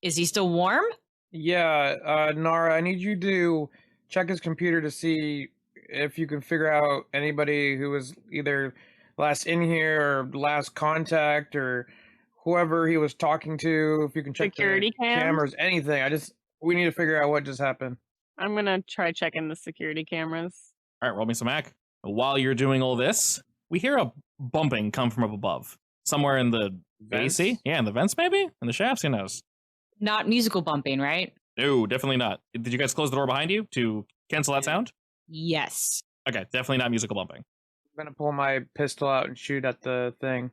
[SPEAKER 2] Is he still warm?
[SPEAKER 3] Yeah, Nara, I need you to check his computer to see if you can figure out anybody who was either last in here or last contact or whoever he was talking to. If you can check
[SPEAKER 4] Security
[SPEAKER 3] the
[SPEAKER 4] cams?
[SPEAKER 3] cameras, anything. We need to figure out what just happened.
[SPEAKER 4] I'm gonna try checking the security cameras.
[SPEAKER 1] All right, roll me some ac. While you're doing all this, we hear a bumping come from up above. Somewhere in the
[SPEAKER 3] Vents?
[SPEAKER 1] AC? Yeah, in the vents maybe? In the shafts? Who knows?
[SPEAKER 2] Not musical bumping, right?
[SPEAKER 1] No, definitely not. Did you guys close the door behind you to cancel that sound?
[SPEAKER 2] Yes.
[SPEAKER 1] Okay, definitely not musical bumping.
[SPEAKER 3] I'm gonna pull my pistol out and shoot at the thing.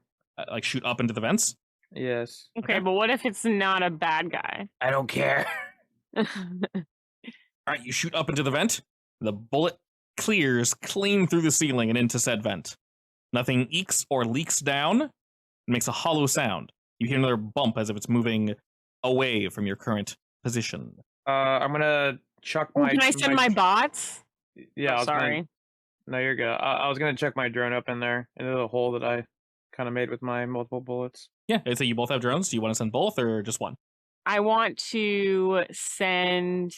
[SPEAKER 1] Like shoot up into the vents?
[SPEAKER 3] Yes.
[SPEAKER 4] Okay,
[SPEAKER 1] Okay.
[SPEAKER 4] but what if it's not a bad guy?
[SPEAKER 3] I don't care.
[SPEAKER 1] All right, you shoot up into the vent. The bullet clears clean through the ceiling and into said vent. Nothing eeks or leaks down. It makes a hollow sound. You hear another bump as if it's moving away from your current position.
[SPEAKER 3] I'm gonna chuck
[SPEAKER 4] Oh,
[SPEAKER 3] my.
[SPEAKER 4] can I send my bots?
[SPEAKER 3] Yeah, I
[SPEAKER 4] Oh,
[SPEAKER 3] was gonna-
[SPEAKER 4] sorry.
[SPEAKER 3] No, you're good. I was gonna check my drone up in there into the hole that I kind of made with my multiple bullets.
[SPEAKER 1] Yeah, so you both have drones. Do you want to send both or just one?
[SPEAKER 4] I want to send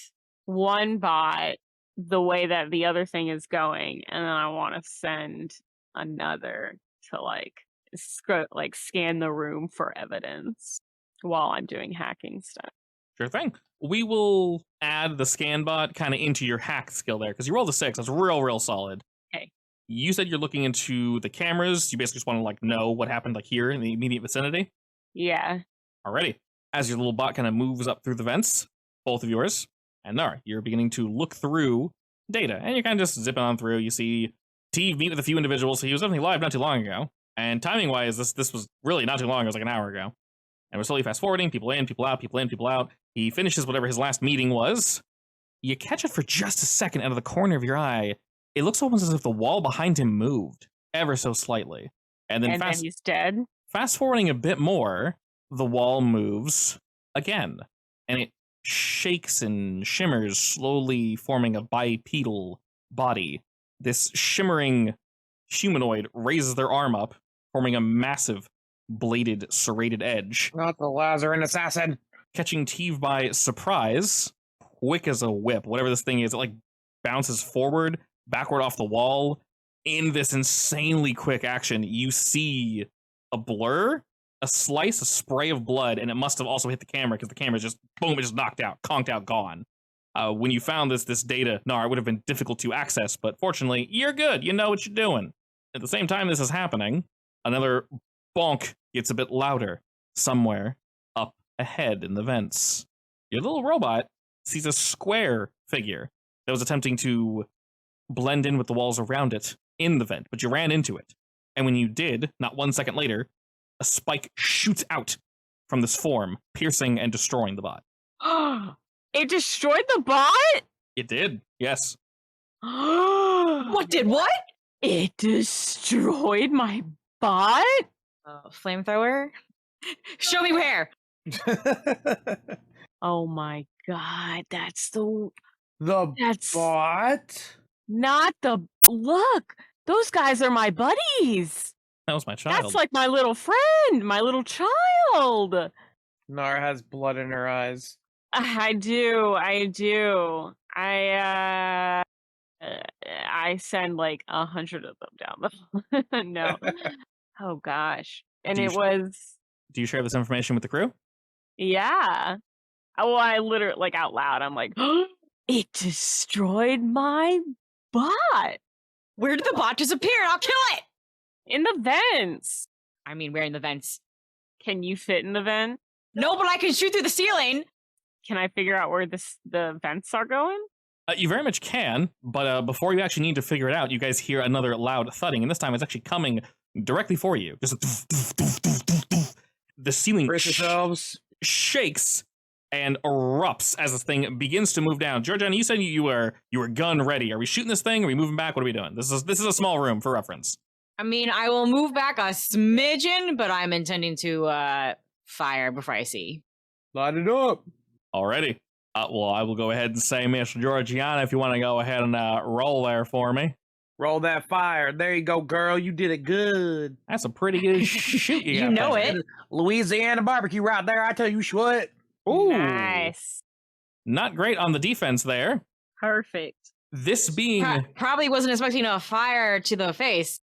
[SPEAKER 4] one bot the way that the other thing is going, and then I want to send another to scan the room for evidence while I'm doing hacking stuff.
[SPEAKER 1] Sure thing. We will add the scan bot kind of into your hack skill there because you rolled a 6. That's real solid.
[SPEAKER 4] Okay.
[SPEAKER 1] You said you're looking into the cameras. You basically just want to like know what happened like here in the immediate vicinity.
[SPEAKER 4] Yeah.
[SPEAKER 1] Alrighty. As your little bot kind of moves up through the vents, both of yours, and Nar, you're beginning to look through data, and you're kind of just zipping on through. You see Teve meet with a few individuals. He was definitely live not too long ago, and timing-wise, this was really not too long. It was like an hour ago. And we're slowly fast-forwarding, people in, people out, people in, people out. He finishes whatever his last meeting was. You catch it for just a second out of the corner of your eye. It looks almost as if the wall behind him moved, ever so slightly. And then
[SPEAKER 4] then he's dead.
[SPEAKER 1] fast-forwarding a bit more, the wall moves again. And it shakes and shimmers, slowly forming a bipedal body. This shimmering humanoid raises their arm up, forming a massive bladed, serrated edge,
[SPEAKER 3] Not the Lazarin assassin.
[SPEAKER 1] catching Teve by surprise, quick as a whip. Whatever this thing is, it like bounces forward, backward off the wall. In this insanely quick action, you see a blur, a slice, a spray of blood, and it must have also hit the camera because the camera just, boom, it just knocked out, conked out, gone. When you found this data, it would have been difficult to access, but fortunately, you're good. You know what you're doing. At the same time this is happening, another bonk gets a bit louder somewhere up ahead in the vents. Your little robot sees a square figure that was attempting to blend in with the walls around it in the vent, but you ran into it. And when you did, not 1 second later, a spike shoots out from this form, piercing and destroying the bot.
[SPEAKER 4] It destroyed the bot?
[SPEAKER 1] It did, yes.
[SPEAKER 2] What did what?
[SPEAKER 4] It destroyed my bot?
[SPEAKER 2] Flamethrower? Show me where.
[SPEAKER 4] Oh my god, that's
[SPEAKER 3] the
[SPEAKER 4] that's
[SPEAKER 3] bot?
[SPEAKER 4] not the look. Those guys are my buddies.
[SPEAKER 1] That was my child.
[SPEAKER 4] That's like my little friend, my little child.
[SPEAKER 3] Nara has blood in her eyes.
[SPEAKER 4] I do. I send like 100 of them down the no. Oh gosh. And
[SPEAKER 1] Do you
[SPEAKER 4] it
[SPEAKER 1] sh-
[SPEAKER 4] was
[SPEAKER 1] Do you share this information with the crew?
[SPEAKER 4] yeah. Oh, I literally like out loud. I'm like, it destroyed my bot
[SPEAKER 2] Where did the bot disappear? I'll kill it.
[SPEAKER 4] in the vents.
[SPEAKER 2] I mean, we're in the vents.
[SPEAKER 4] Can you fit in the vent?
[SPEAKER 2] No, but I can shoot through the ceiling.
[SPEAKER 4] Can I figure out where the vents are going?
[SPEAKER 1] You very much can, but before you actually need to figure it out, you guys hear another loud thudding, and this time it's actually coming directly for you. Just the ceiling
[SPEAKER 3] Brace yourselves.
[SPEAKER 1] shakes and erupts as this thing begins to move down. Georgiana, you said you were gun ready. Are we shooting this thing? Are we moving back? What are we doing? This is a small room for reference.
[SPEAKER 2] I mean, I will move back a smidgen, but I'm intending to fire before I see.
[SPEAKER 3] Light it up.
[SPEAKER 1] Alrighty. Well, I will go ahead and say, Miss Georgiana, if you want to go ahead and roll there for me.
[SPEAKER 3] Roll that fire. There you go, girl. You did it good.
[SPEAKER 1] That's a pretty good shoot.
[SPEAKER 2] You know it.
[SPEAKER 3] Louisiana barbecue right there. I tell you what.
[SPEAKER 1] Ooh.
[SPEAKER 4] Nice.
[SPEAKER 1] Not great on the defense there.
[SPEAKER 4] Perfect.
[SPEAKER 1] This being...
[SPEAKER 2] Probably wasn't expecting a fire to the face.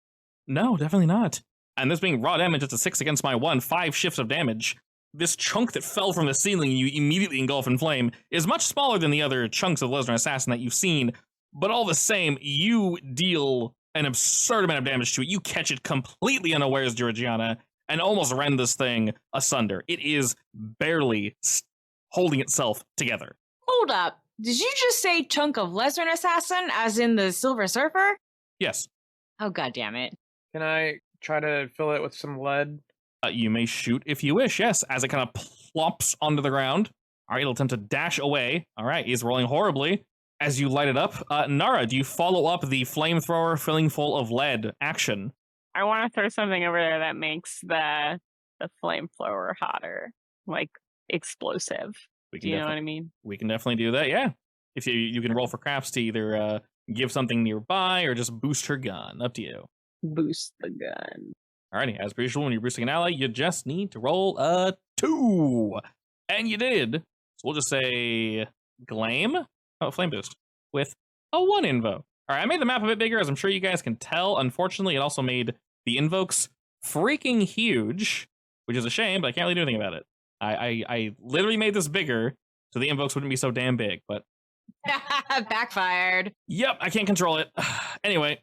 [SPEAKER 1] No, definitely not. And this being raw damage, it's a 6 against my 1, 5 shifts of damage. This chunk that fell from the ceiling you immediately engulf in flame is much smaller than the other chunks of Lesnar Assassin that you've seen, but all the same, you deal an absurd amount of damage to it. You catch it completely unawares, Georgiana, and almost rend this thing asunder. It is barely holding itself together.
[SPEAKER 2] Hold up. Did you just say chunk of Lesnar Assassin, as in the Silver Surfer?
[SPEAKER 1] Yes.
[SPEAKER 2] Oh, god damn it.
[SPEAKER 3] Can I try to fill it with some lead?
[SPEAKER 1] You may shoot if you wish, yes, as it kind of plops onto the ground. All right, it'll attempt to dash away. All right, he's rolling horribly. As you light it up, Nara, do you follow up the flamethrower filling full of lead action?
[SPEAKER 4] I want to throw something over there that makes the flamethrower hotter, like explosive. Do you know what I mean?
[SPEAKER 1] We can definitely do that, yeah. If you can roll for crafts to either give something nearby or just boost her gun. Up to you.
[SPEAKER 4] Boost the gun.
[SPEAKER 1] Alrighty, as per usual, when you're boosting an ally, you just need to roll a 2. And you did. So we'll just say Glame. Oh, Flame Boost. With a 1 invo. Alright, I made the map a bit bigger, as I'm sure you guys can tell. Unfortunately, it also made the invokes freaking huge, which is a shame, but I can't really do anything about it. I literally made this bigger so the invokes wouldn't be so damn big, but...
[SPEAKER 2] Backfired.
[SPEAKER 1] Yep, I can't control it. Anyway,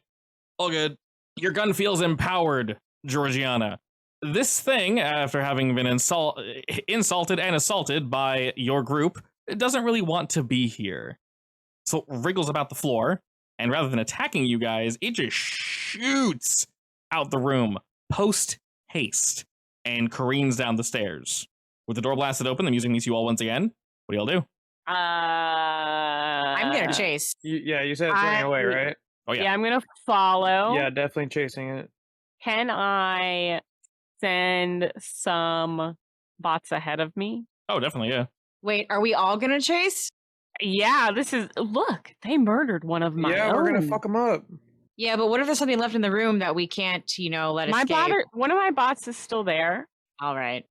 [SPEAKER 1] all good. Your gun feels empowered, Georgiana. This thing, after having been insulted and assaulted by your group, it doesn't really want to be here. So it wriggles about the floor, and rather than attacking you guys, it just shoots out the room, post-haste, and careens down the stairs. With the door blasted open, the music meets you all once again. What do y'all do?
[SPEAKER 2] I'm gonna chase.
[SPEAKER 3] You said it's running away, right?
[SPEAKER 1] Oh, yeah.
[SPEAKER 4] Yeah, I'm gonna follow.
[SPEAKER 3] Yeah, definitely chasing it.
[SPEAKER 4] Can I send some bots ahead of me?
[SPEAKER 1] Oh, definitely, yeah.
[SPEAKER 2] Wait, are we all gonna chase?
[SPEAKER 4] Yeah, look, they murdered one of my own.
[SPEAKER 3] We're gonna fuck them up.
[SPEAKER 2] Yeah, but what if there's something left in the room that we can't, let escape?
[SPEAKER 4] One of my bots is still there.
[SPEAKER 2] All right.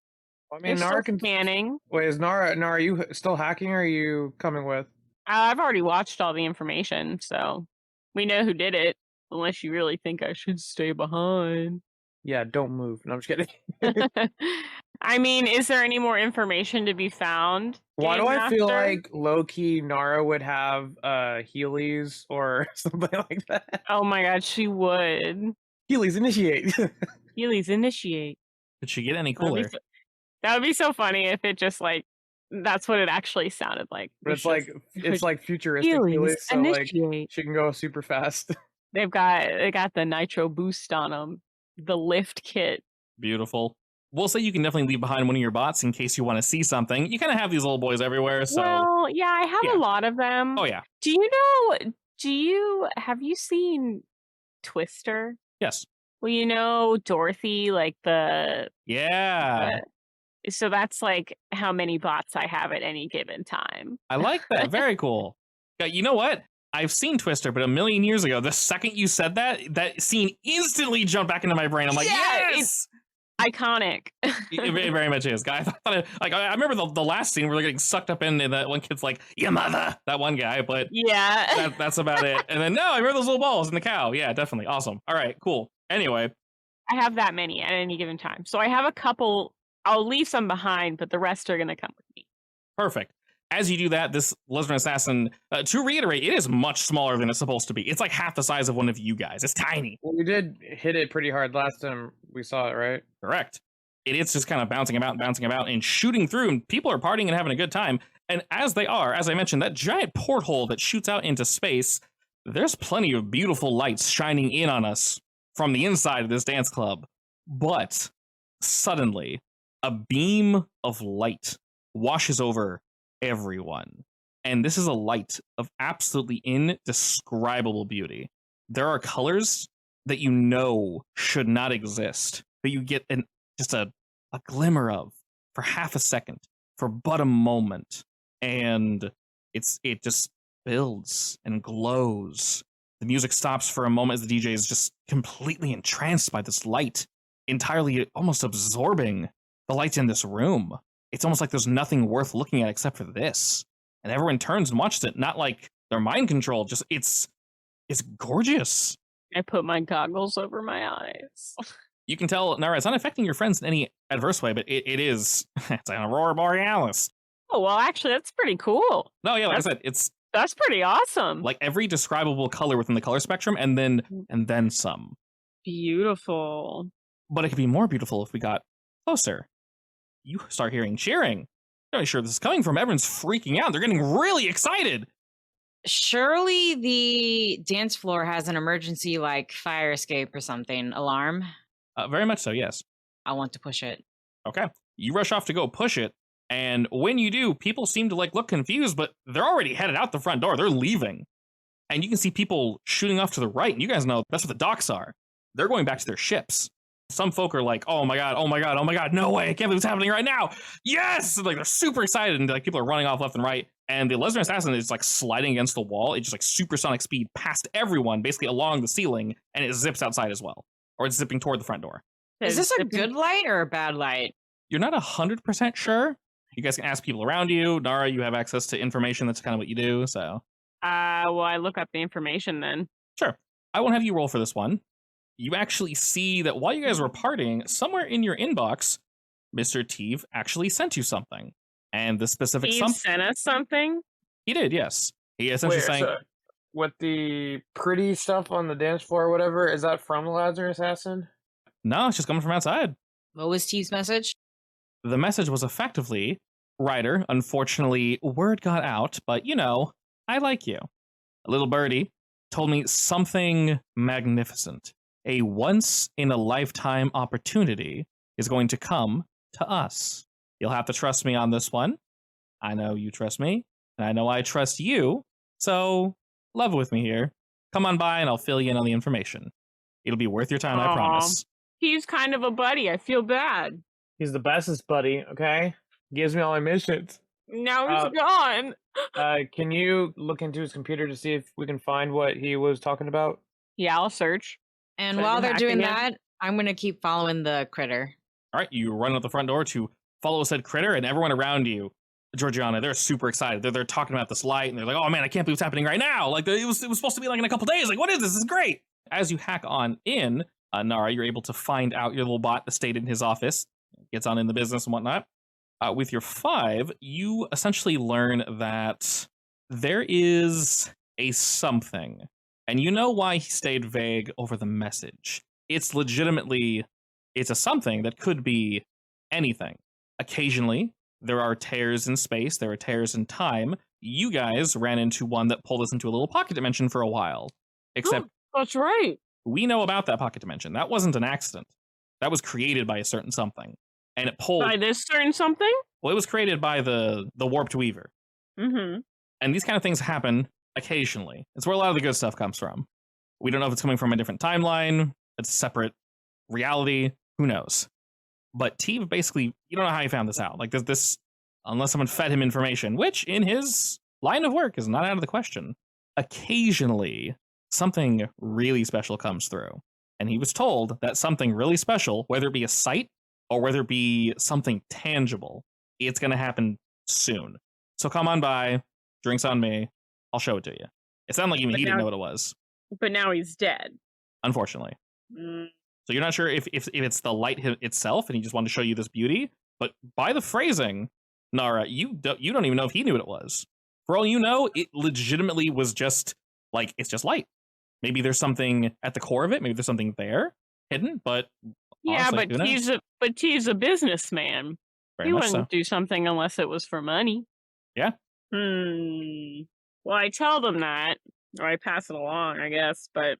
[SPEAKER 3] I mean,
[SPEAKER 4] They're
[SPEAKER 3] Nara
[SPEAKER 4] still scanning.
[SPEAKER 3] Wait, is Nara, are you still hacking or are you coming with?
[SPEAKER 4] I've already watched all the information, so we know who did it. Unless you really think I should stay behind.
[SPEAKER 3] Yeah, don't move. No, I'm just kidding.
[SPEAKER 4] I mean, is there any more information to be found?
[SPEAKER 3] Why do I feel
[SPEAKER 4] Master?
[SPEAKER 3] like low-key Nara would have Heelys or something like that?
[SPEAKER 4] Oh my god, she would.
[SPEAKER 3] Heelys, initiate.
[SPEAKER 4] Heelys, initiate.
[SPEAKER 1] Could she get any cooler?
[SPEAKER 4] That would be so funny if it just that's what it actually sounded like.
[SPEAKER 3] But it's like futuristic Heelys, so
[SPEAKER 4] initiate.
[SPEAKER 3] she can go super fast.
[SPEAKER 4] They got the nitro boost on them, the lift kit.
[SPEAKER 1] Beautiful. We'll say you can definitely leave behind one of your bots in case you want to see something. You kind of have these little boys everywhere, so...
[SPEAKER 4] Well, yeah, I have a lot of them.
[SPEAKER 1] Oh, yeah.
[SPEAKER 4] Have you seen Twister?
[SPEAKER 1] Yes.
[SPEAKER 4] Well, Dorothy, like the...
[SPEAKER 1] Yeah.
[SPEAKER 4] So that's like how many bots I have at any given time.
[SPEAKER 1] I like that. Very cool. You know what? I've seen Twister, but a million years ago, the second you said that scene instantly jumped back into my brain. I'm like, yes!
[SPEAKER 4] It's iconic.
[SPEAKER 1] It very much is. I thought I remember the last scene where they're getting sucked up in, and that one kid's like, your mother, that one guy, but
[SPEAKER 4] yeah,
[SPEAKER 1] that's about it. And then, no, I remember those little balls and the cow. Yeah, definitely. Awesome. All right, cool. Anyway.
[SPEAKER 4] I have that many at any given time. So I have a couple. I'll leave some behind, but the rest are going to come with me.
[SPEAKER 1] Perfect. As you do that, this Lesnar Assassin, to reiterate, it is much smaller than it's supposed to be. It's like half the size of one of you guys. It's tiny.
[SPEAKER 3] Well, we did hit it pretty hard last time we saw it, right?
[SPEAKER 1] Correct. It's just kind of bouncing about and shooting through, and people are partying and having a good time. And as they are, as I mentioned, that giant porthole that shoots out into space, there's plenty of beautiful lights shining in on us from the inside of this dance club. But suddenly, a beam of light washes over everyone. And this is a light of absolutely indescribable beauty. There are colors that you know should not exist, but you get just a glimmer of for half a second, for but a moment. And it just builds and glows. The music stops for a moment as the DJ is just completely entranced by this light, entirely almost absorbing the lights in this room. It's almost like there's nothing worth looking at except for this. And everyone turns and watches it, not like they're mind controlled, just it's gorgeous.
[SPEAKER 4] I put my goggles over my eyes.
[SPEAKER 1] You can tell, Nara, it's not affecting your friends in any adverse way, but it is. It's an aurora borealis.
[SPEAKER 4] Oh, well, actually, that's pretty cool.
[SPEAKER 1] No, yeah, like I said,
[SPEAKER 4] That's pretty awesome.
[SPEAKER 1] like every describable color within the color spectrum, and then some.
[SPEAKER 4] Beautiful.
[SPEAKER 1] But it could be more beautiful if we got closer. You start hearing cheering. I'm not really sure this is coming from. Everyone's freaking out. They're getting really excited.
[SPEAKER 2] Surely the dance floor has an emergency, like fire escape or something, alarm.
[SPEAKER 1] Very much so, yes.
[SPEAKER 2] I want to push it.
[SPEAKER 1] Okay. You rush off to go push it, and when you do, people seem to look confused, but they're already headed out the front door. They're leaving. And you can see people shooting off to the right, and you guys know that's what the docks are. They're going back to their ships. Some folk are like, oh my god, oh my god, oh my god, no way, I can't believe it's happening right now. Yes! And, they're super excited, and people are running off left and right, and the lesbian assassin is sliding against the wall. It's just supersonic speed past everyone, basically along the ceiling, and it zips outside as well. Or it's zipping toward the front door.
[SPEAKER 2] Is this a good light or a bad light?
[SPEAKER 1] You're not 100% sure. You guys can ask people around you. Nara, you have access to information. That's kind of what you do, so.
[SPEAKER 4] Well, I look up the information then.
[SPEAKER 1] Sure. I won't have you roll for this one. You actually see that while you guys were partying, somewhere in your inbox, Mr. Teeve actually sent you something. And the specific
[SPEAKER 4] He sent us something?
[SPEAKER 1] He did, yes. He essentially saying...
[SPEAKER 3] So, with the pretty stuff on the dance floor or whatever, is that from the Lazarus Assassin?
[SPEAKER 1] No, it's just coming from outside.
[SPEAKER 2] What was Teve's message?
[SPEAKER 1] The message was effectively, Ryder, unfortunately, word got out, but I like you. A little birdie told me something magnificent. A once-in-a-lifetime opportunity is going to come to us. You'll have to trust me on this one. I know you trust me, and I know I trust you, so love with me here. Come on by, and I'll fill you in on the information. It'll be worth your time, I promise.
[SPEAKER 4] He's kind of a buddy. I feel bad.
[SPEAKER 3] He's the bestest buddy, okay? Gives me all my missions.
[SPEAKER 4] Now he's gone.
[SPEAKER 3] Can you look into his computer to see if we can find what he was talking about?
[SPEAKER 4] Yeah, I'll search.
[SPEAKER 2] And
[SPEAKER 4] So
[SPEAKER 2] while
[SPEAKER 4] you're
[SPEAKER 2] they're doing
[SPEAKER 4] hacking
[SPEAKER 2] that, I'm going to keep following the critter.
[SPEAKER 1] All right, you run out the front door to follow said critter, and everyone around you, Georgiana, they're super excited. They're talking about this light, and they're like, "Oh man, I can't believe it's happening right now! Like it was supposed to be in a couple days. Like what is this? This is great!" As you hack on in, Nara, you're able to find out your little bot that stayed in his office, gets on in the business and whatnot. With your 5, you essentially learn that there is a something, and you know why he stayed vague over the message. It's legitimately, it's a something that could be anything. Occasionally, there are tears in space, there are tears in time. You guys ran into one that pulled us into a little pocket dimension for a while. Except,
[SPEAKER 4] That's right.
[SPEAKER 1] we know about that pocket dimension. That wasn't an accident. That was created by a certain something. And it pulled...
[SPEAKER 4] By this certain something?
[SPEAKER 1] Well, it was created by the Warped Weaver.
[SPEAKER 4] Mm-hmm.
[SPEAKER 1] And these kind of things happen occasionally. It's where a lot of the good stuff comes from. We don't know if it's coming from a different timeline, it's a separate reality, who knows. But Teeve basically, you don't know how he found this out. This, unless someone fed him information, which in his line of work is not out of the question. Occasionally, something really special comes through. And he was told that something really special, whether it be a sight or whether it be something tangible, it's going to happen soon. So come on by, drinks on me, I'll show it to you. It sounded like even he didn't know what it was.
[SPEAKER 4] But now he's dead.
[SPEAKER 1] Unfortunately.
[SPEAKER 4] Mm.
[SPEAKER 1] So you're not sure if it's the light itself and he just wanted to show you this beauty, but by the phrasing, Nara, you don't even know if he knew what it was. For all you know, it legitimately was just it's just light. Maybe there's something at the core of it. Maybe there's something there hidden, but
[SPEAKER 4] yeah,
[SPEAKER 1] honestly,
[SPEAKER 4] but he's a businessman.
[SPEAKER 1] Very
[SPEAKER 4] He
[SPEAKER 1] much
[SPEAKER 4] wouldn't
[SPEAKER 1] so.
[SPEAKER 4] do something unless it was for money. Well, I tell them that, or I pass it along, I guess, but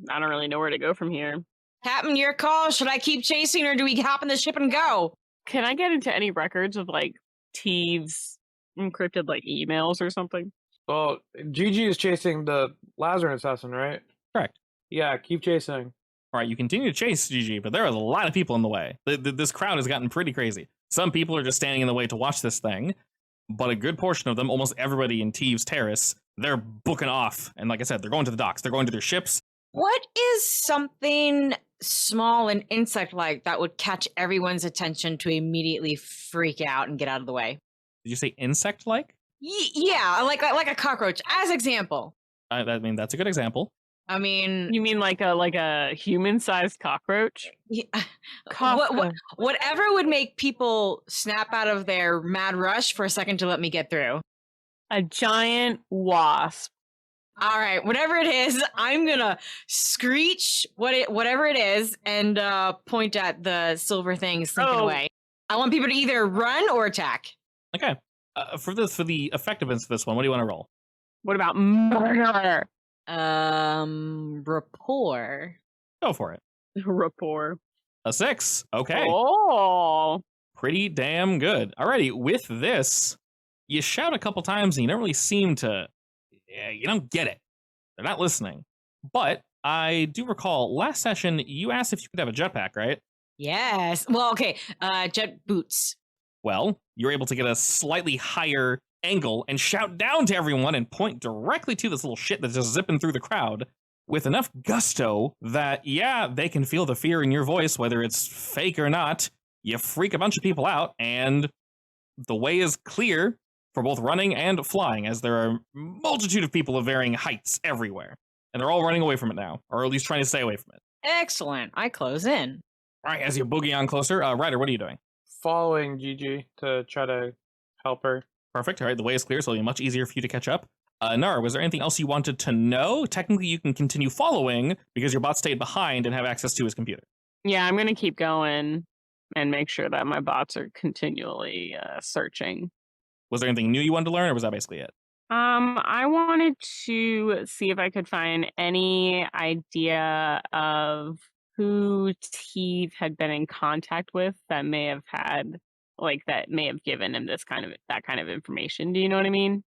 [SPEAKER 4] I don't really know where to go from here.
[SPEAKER 2] Captain, your call. Should I keep chasing or do we hop in the ship and go?
[SPEAKER 4] Can I get into any records of like Teeves' encrypted like emails or something?
[SPEAKER 3] Well, Gigi is chasing the Lazarus assassin, right?
[SPEAKER 1] Correct.
[SPEAKER 3] Yeah, keep chasing.
[SPEAKER 1] All right, you continue to chase GG, but there are a lot of people in the way. This crowd has gotten pretty crazy. Some people are just standing in the way to watch this thing, but a good portion of them, almost everybody in Teeves Terrace, they're booking off. And like I said, they're going to the docks. They're going to their ships.
[SPEAKER 2] What is something small and insect-like that would catch everyone's attention to immediately freak out and get out of the way?
[SPEAKER 1] Did you say insect-like?
[SPEAKER 2] Yeah, like a cockroach, as example.
[SPEAKER 1] I mean, that's a good example.
[SPEAKER 2] I mean,
[SPEAKER 4] You mean like a human-sized cockroach?
[SPEAKER 2] yeah,
[SPEAKER 4] Kafka.
[SPEAKER 2] whatever would make people snap out of their mad rush for a second to let me get through.
[SPEAKER 4] A giant wasp.
[SPEAKER 2] All right, whatever it is, I'm gonna screech whatever it is and point at the silver thing slinking
[SPEAKER 4] Oh.
[SPEAKER 2] away. I want people to either run or attack.
[SPEAKER 1] Okay. For the effectiveness of this one, what do you want to roll?
[SPEAKER 4] What about murder?
[SPEAKER 2] Rapport.
[SPEAKER 1] Go for it.
[SPEAKER 4] Rapport.
[SPEAKER 1] A 6. Okay.
[SPEAKER 4] Oh.
[SPEAKER 1] Pretty damn good. Alrighty, with this, you shout a couple times and you don't really seem to... you don't get it. They're not listening. But I do recall last session, you asked if you could have a jetpack, right?
[SPEAKER 2] Yes. Well, okay. Jet boots.
[SPEAKER 1] Well, you're able to get a slightly higher angle and shout down to everyone and point directly to this little shit that's just zipping through the crowd with enough gusto that, yeah, they can feel the fear in your voice, whether it's fake or not. You freak a bunch of people out, and the way is clear for both running and flying, as there are a multitude of people of varying heights everywhere. And they're all running away from it now, or at least trying to stay away from it.
[SPEAKER 2] Excellent. I close in.
[SPEAKER 1] All right, as you boogie on closer, Ryder, what are you doing?
[SPEAKER 3] Following Gigi to try to help her.
[SPEAKER 1] Perfect. All right, the way is clear, so it'll be much easier for you to catch up. Nara, was there anything else you wanted to know? Technically, you can continue following because your bot stayed behind and have access to his computer.
[SPEAKER 4] Yeah, I'm gonna keep going and make sure that my bots are continually searching.
[SPEAKER 1] Was there anything new you wanted to learn, or was that basically it?
[SPEAKER 4] I wanted to see if I could find any idea of who Steve had been in contact with that may have had, like, that may have given him that kind of information. Do you know what I mean?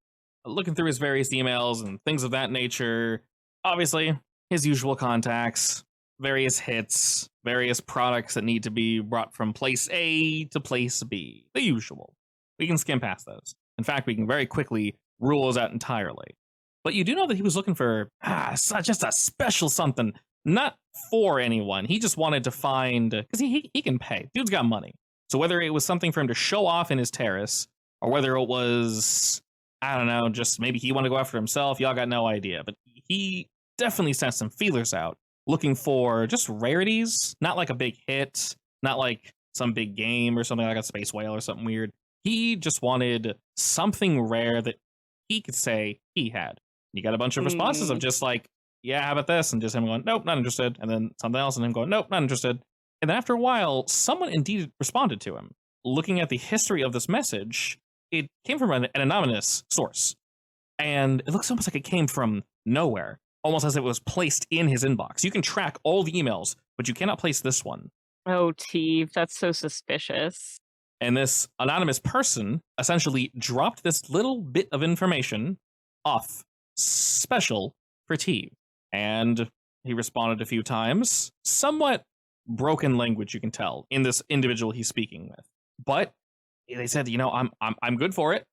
[SPEAKER 1] Looking through his various emails and things of that nature, obviously, his usual contacts, various hits, various products that need to be brought from place A to place B. The usual. We can skim past those. In fact, we can very quickly rule those out entirely. But you do know that he was looking for just a special something, not for anyone. He just wanted to find, because he can pay. Dude's got money. So whether it was something for him to show off in his terrace, or whether it was, I don't know, just maybe he wanted to go after himself, y'all got no idea. But he definitely sent some feelers out, looking for just rarities, not like a big hit, not like some big game or something like a space whale or something weird. He just wanted something rare that he could say he had. You got a bunch of responses of just like, yeah, how about this? And just him going, nope, not interested. And then something else and him going, nope, not interested. And then after a while, someone indeed responded to him. Looking at the history of this message, it came from an anonymous source. And it looks almost like it came from nowhere, almost as it was placed in his inbox. You can track all the emails, but you cannot place this one.
[SPEAKER 4] Oh, Teeve, that's so suspicious.
[SPEAKER 1] And this anonymous person essentially dropped this little bit of information off special for Teeve. And he responded a few times, somewhat broken language, you can tell, in this individual he's speaking with. But they said, you know, I'm good for it.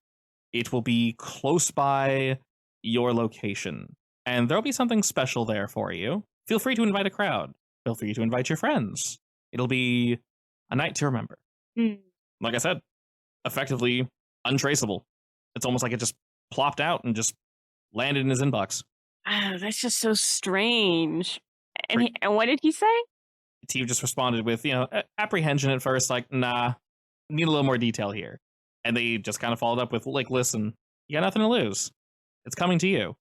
[SPEAKER 1] It will be close by your location, and there'll be something special there for you. Feel free to invite a crowd. Feel free to invite your friends. It'll be a night to remember. Like I said, effectively untraceable. It's almost like it just plopped out and just landed in his inbox.
[SPEAKER 4] Oh, that's just so strange. And what did he say?
[SPEAKER 1] Steve just responded with, apprehension at first, like, nah, need a little more detail here. And they just kind of followed up with, like, listen, you got nothing to lose. It's coming to you.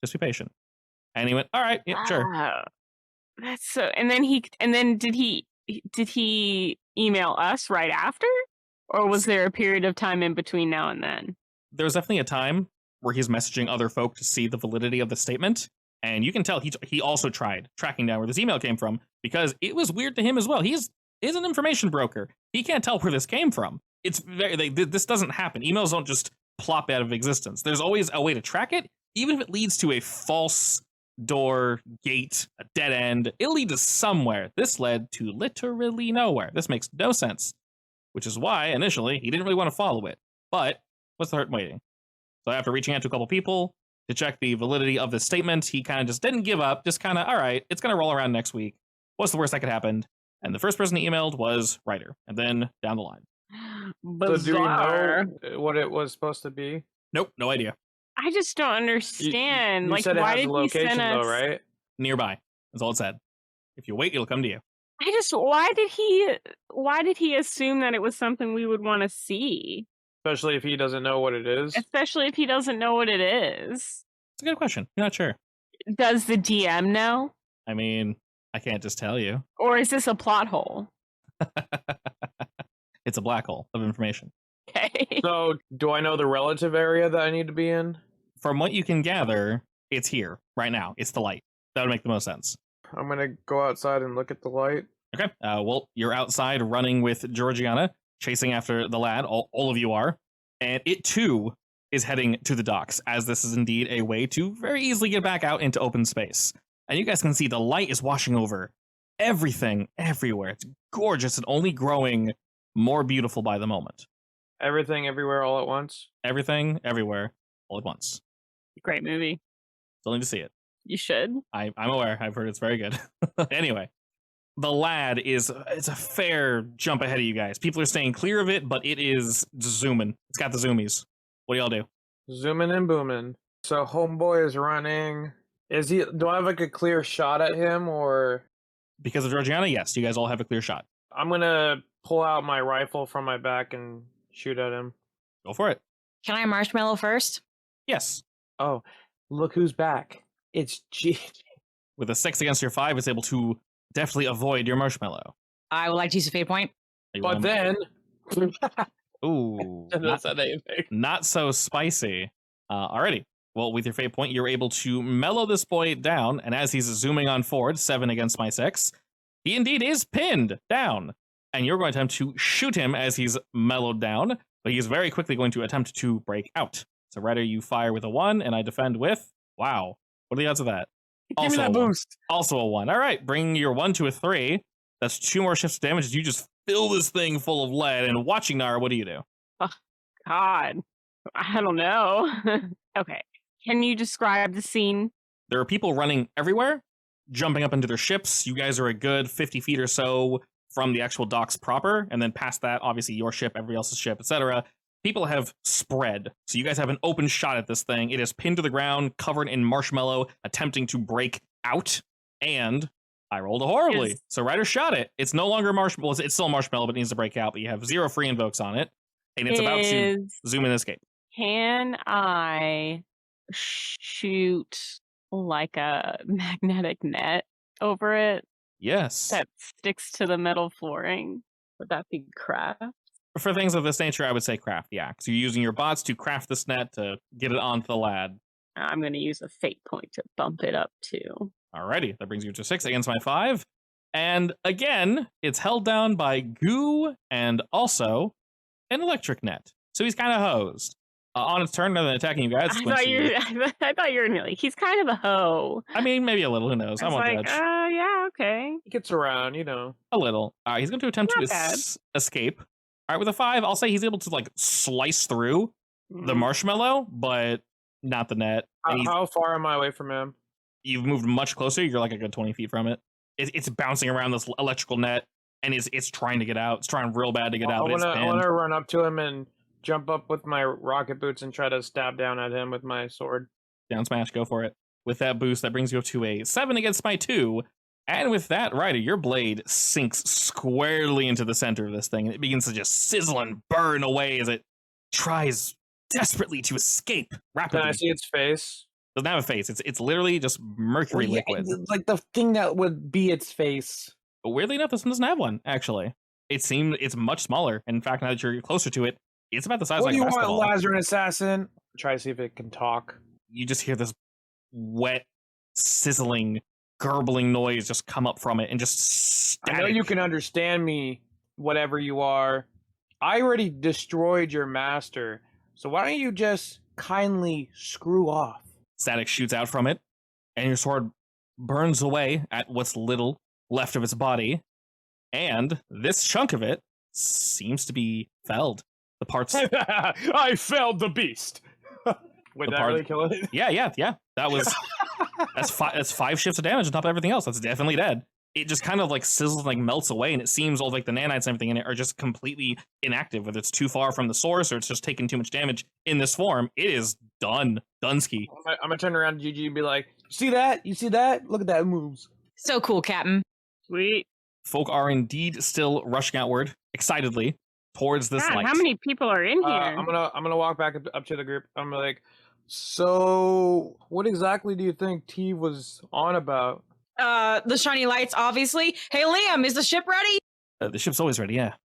[SPEAKER 1] Just be patient. And he went, all right, yeah, sure.
[SPEAKER 4] That's so. And then did he email us right after, or was there a period of time in between now and then?
[SPEAKER 1] there's definitely a time where he's messaging other folk to see the validity of the statement. And you can tell he also tried tracking down where this email came from because it was weird to him as well. He's an information broker. He can't tell where this came from. It's this doesn't happen. Emails don't just plop out of existence. There's always a way to track it, even if it leads to a false door, gate, a dead end. It'll lead to somewhere. This led to literally nowhere. This makes no sense, which is why initially he didn't really want to follow it. But what's the hurt in waiting? So after reaching out to a couple people to check the validity of the statement, he kind of just didn't give up, just kind of, all right, it's going to roll around next week. What's the worst that could happen? And the first person he emailed was Ryder, and then down the line.
[SPEAKER 3] So do we know what it was supposed to be?
[SPEAKER 1] Nope, no idea.
[SPEAKER 4] I just don't understand.
[SPEAKER 3] You
[SPEAKER 4] Like,
[SPEAKER 3] said it
[SPEAKER 4] why
[SPEAKER 3] has
[SPEAKER 4] did
[SPEAKER 3] a location,
[SPEAKER 4] he send us?
[SPEAKER 3] though, right?
[SPEAKER 1] Nearby. That's all it said. If you wait, it'll come to you.
[SPEAKER 4] Why did he assume that it was something we would want to see?
[SPEAKER 3] Especially if he doesn't know what it is.
[SPEAKER 4] Especially if he doesn't know what it is.
[SPEAKER 1] It's a good question. You're not sure.
[SPEAKER 4] Does the DM know?
[SPEAKER 1] I mean, I can't just tell you.
[SPEAKER 4] Or is this a plot hole?
[SPEAKER 1] It's a black hole of information.
[SPEAKER 4] Okay.
[SPEAKER 3] So, do I know the relative area that I need to be in?
[SPEAKER 1] From what you can gather, it's here, right now. It's the light. That would make the most sense.
[SPEAKER 3] I'm gonna go outside and look at the light.
[SPEAKER 1] Okay. Well, you're outside running with Georgiana, chasing after the lad. All of you are. And it, too, is heading to the docks, as this is indeed a way to very easily get back out into open space. And you guys can see the light is washing over everything, everywhere. It's gorgeous and only growing more beautiful by the moment.
[SPEAKER 3] Everything, everywhere, all at once.
[SPEAKER 1] Everything, everywhere, all at once.
[SPEAKER 4] Great movie.
[SPEAKER 1] Still need to see it.
[SPEAKER 4] You should.
[SPEAKER 1] I'm aware. I've heard it's very good. Anyway, the lad it's a fair jump ahead of you guys. People are staying clear of it, but it is zooming. It's got the zoomies. What do y'all do?
[SPEAKER 3] Zooming and booming. So homeboy is running. Do I have like a clear shot at him, or?
[SPEAKER 1] Because of Georgiana, yes. You guys all have a clear shot.
[SPEAKER 3] I'm gonna pull out my rifle from my back and shoot at him.
[SPEAKER 1] Go for it.
[SPEAKER 2] Can I marshmallow first?
[SPEAKER 1] Yes.
[SPEAKER 3] Oh, look who's back. It's G.
[SPEAKER 1] With a 6 against your 5, it's able to definitely avoid your marshmallow.
[SPEAKER 2] I would like to use a fate point.
[SPEAKER 3] But then,
[SPEAKER 1] ooh,
[SPEAKER 3] that's not anything.
[SPEAKER 1] not so spicy. Alrighty. Well, with your fate point, you're able to mellow this boy down, and as he's zooming on forward, 7 against my 6, he indeed is pinned down. And you're going to attempt to shoot him as he's mellowed down, but he's very quickly going to attempt to break out. So Ryder, you fire with a 1, and I defend with, wow, what are the odds of that?
[SPEAKER 3] Give me that boost.
[SPEAKER 1] Also a 1. All right, bring your 1 to a 3. That's 2 more shifts of damage as you just fill this thing full of lead. And watching Nara, what do you do?
[SPEAKER 4] Oh, God. I don't know. Okay. Can you describe the scene?
[SPEAKER 1] There are people running everywhere, jumping up into their ships. You guys are a good 50 feet or so from the actual docks proper, and then past that, obviously your ship, everybody else's ship, etc. People have spread, so you guys have an open shot at this thing. It is pinned to the ground, covered in marshmallow, attempting to break out, and I rolled a horribly.
[SPEAKER 4] Yes.
[SPEAKER 1] So Ryder shot it. It's no longer marshmallow. It's still marshmallow, but it needs to break out, but you have 0 free invokes on it, and it's about to zoom and escape.
[SPEAKER 4] Can I shoot like a magnetic net over it
[SPEAKER 1] Yes.
[SPEAKER 4] that sticks to the metal flooring? Would that be craft?
[SPEAKER 1] For things of this nature, I would say craft, yeah. So you're using your bots to craft this net to get it onto the lad.
[SPEAKER 4] I'm going to use a fate point to bump it up too.
[SPEAKER 1] Alrighty, that brings you to 6 against my 5. And again, it's held down by goo and also an electric net. So he's kind of hosed. On its turn, rather than attacking you guys,
[SPEAKER 4] I thought you were like, he's kind of a hoe.
[SPEAKER 1] I mean, maybe a little, who knows? I won't judge.
[SPEAKER 4] Yeah, okay.
[SPEAKER 3] He gets around, you know.
[SPEAKER 1] A little. He's going to attempt
[SPEAKER 4] Not
[SPEAKER 1] to
[SPEAKER 4] bad.
[SPEAKER 1] escape. All right, with a 5, I'll say he's able to like slice through the
[SPEAKER 4] Mhm.
[SPEAKER 1] marshmallow, but not the net. And
[SPEAKER 3] How far am I away from him?
[SPEAKER 1] you've moved much closer. You're like a good 20 feet from it. It's bouncing around this electrical net, and it's trying to get out. It's trying real bad to get out.
[SPEAKER 3] I
[SPEAKER 1] But it's
[SPEAKER 3] want
[SPEAKER 1] pinned.
[SPEAKER 3] to run up to him and jump up with my rocket boots and try to stab down at him with my sword.
[SPEAKER 1] Down smash, go for it. With that boost, that brings you up to a 7 against my 2. And with that, Ryder, your blade sinks squarely into the center of this thing, and it begins to just sizzle and burn away as it tries desperately to escape rapidly.
[SPEAKER 3] Can I see its face?
[SPEAKER 1] Doesn't have a face. It's literally just mercury liquid.
[SPEAKER 3] Like the thing that would be its face.
[SPEAKER 1] But weirdly enough, this one doesn't have one, actually. It seemed it's much smaller. In fact, now that you're closer to it, It's about the size
[SPEAKER 3] What
[SPEAKER 1] like
[SPEAKER 3] do
[SPEAKER 1] a
[SPEAKER 3] you want,
[SPEAKER 1] basketball.
[SPEAKER 3] Lazarus Assassin? Try to see if it can talk.
[SPEAKER 1] You just hear this wet, sizzling, gurgling noise just come up from it and just static.
[SPEAKER 3] I know you can understand me, whatever you are. I already destroyed your master, so why don't you just kindly screw off?
[SPEAKER 1] Static shoots out from it, and your sword burns away at what's little left of its body, and this chunk of it seems to be felled. The parts...
[SPEAKER 3] I felled the beast! Wait, did I really kill it?
[SPEAKER 1] Yeah. That was... that's 5 shifts of damage on top of everything else. That's definitely dead. It just kind of like sizzles and like melts away, and it seems all like the nanites and everything in it are just completely inactive, whether it's too far from the source or it's just taking too much damage in this form. It is done. Dunsky.
[SPEAKER 3] I'm gonna turn around to GG and be like, see that? You see that? Look at that, it moves.
[SPEAKER 2] So cool, Captain.
[SPEAKER 4] Sweet.
[SPEAKER 1] Folk are indeed still rushing outward, excitedly, towards this
[SPEAKER 4] God,
[SPEAKER 1] light.
[SPEAKER 4] how many people are in here?
[SPEAKER 3] I'm gonna walk back up to the group. I'm like, so what exactly do you think T was on about?
[SPEAKER 2] The shiny lights, obviously. Hey, Liam, is the ship ready?
[SPEAKER 1] The ship's always ready, yeah.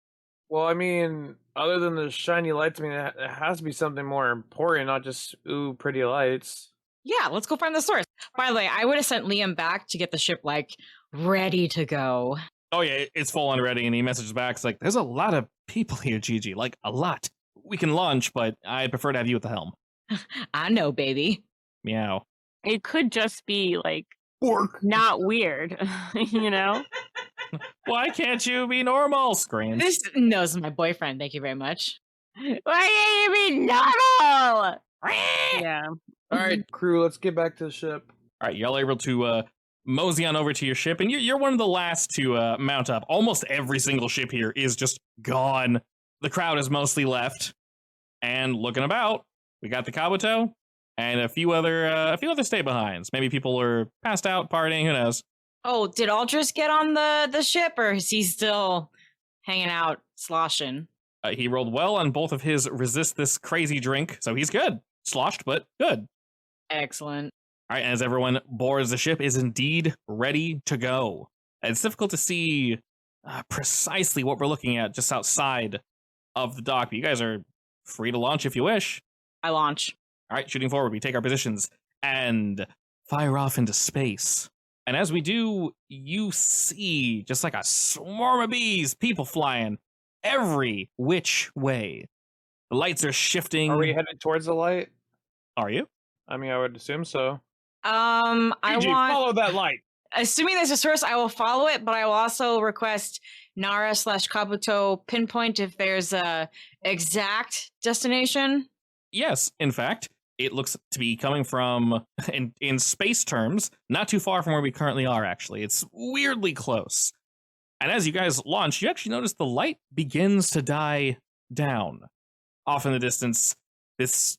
[SPEAKER 3] Well, I mean, other than the shiny lights, I mean, it has to be something more important, not just, ooh, pretty lights.
[SPEAKER 2] Yeah, let's go find the source. By the way, I would have sent Liam back to get the ship, like, ready to go.
[SPEAKER 1] Oh yeah, it's full on ready, and he messages back. It's like, there's a lot of people here, Gigi. Like, a lot. We can launch, but I'd prefer to have you at the helm.
[SPEAKER 2] I know, baby.
[SPEAKER 1] Meow.
[SPEAKER 4] It could just be, like,
[SPEAKER 3] Bork.
[SPEAKER 4] not weird, you know?
[SPEAKER 1] Why can't you be normal? Screams.
[SPEAKER 2] This is my boyfriend. Thank you very much.
[SPEAKER 4] Why can't you be normal? Yeah.
[SPEAKER 3] All right, crew, let's get back to the ship.
[SPEAKER 1] All right, y'all are able to mosey on over to your ship, and you're one of the last to mount up. Almost every single ship here is just gone. The crowd is mostly left, and looking about, we got the Kabuto and a few other stay behinds. Maybe people are passed out, partying. Who knows?
[SPEAKER 2] Oh, did Aldris get on the ship, or is he still hanging out, sloshing?
[SPEAKER 1] He rolled well on both of his resist this crazy drink, so he's good. Sloshed, but good.
[SPEAKER 2] Excellent.
[SPEAKER 1] All right, and as everyone boards, the ship is indeed ready to go. It's difficult to see precisely what we're looking at just outside of the dock, but you guys are free to launch if you wish.
[SPEAKER 2] I launch.
[SPEAKER 1] All right, shooting forward, we take our positions and fire off into space. And as we do, you see just like a swarm of bees, people flying every which way. The lights are shifting.
[SPEAKER 3] Are we headed towards the light?
[SPEAKER 1] Are you?
[SPEAKER 3] I mean, I would assume so.
[SPEAKER 2] I
[SPEAKER 3] GG,
[SPEAKER 2] want.
[SPEAKER 3] follow that light.
[SPEAKER 2] Assuming there's a source, I will follow it, but I will also request Nara/Kabuto pinpoint if there's a exact destination.
[SPEAKER 1] Yes, in fact, it looks to be coming from, in space terms, not too far from where we currently are, actually. It's weirdly close. And as you guys launch, you actually notice the light begins to die down. Off in the distance, this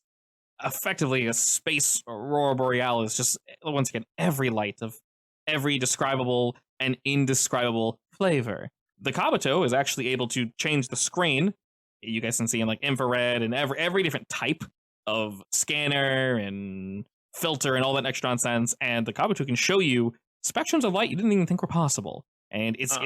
[SPEAKER 1] effectively a space aurora borealis, just, once again, every light of every describable and indescribable flavor. The Kabuto is actually able to change the screen. You guys can see in like infrared and every different type of scanner and filter and all that extra nonsense, and the Kabuto can show you spectrums of light you didn't even think were possible. And it's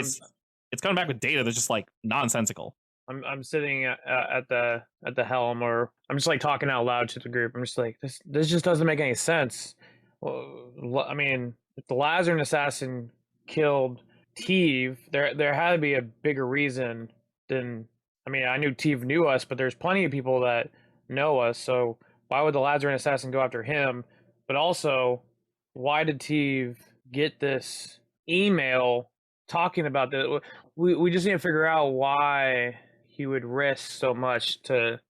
[SPEAKER 1] coming back with data that's just like nonsensical.
[SPEAKER 3] I'm sitting at the helm, or I'm just like talking out loud to the group. I'm just like, this just doesn't make any sense. Well, I mean, if the Lazarus assassin killed Teve, there had to be a bigger reason than. I mean, I knew Teve knew us, but there's plenty of people that know us. So why would the Lazarus assassin go after him? But also, why did Teve get this email talking about this? We just need to figure out why he would risk so much to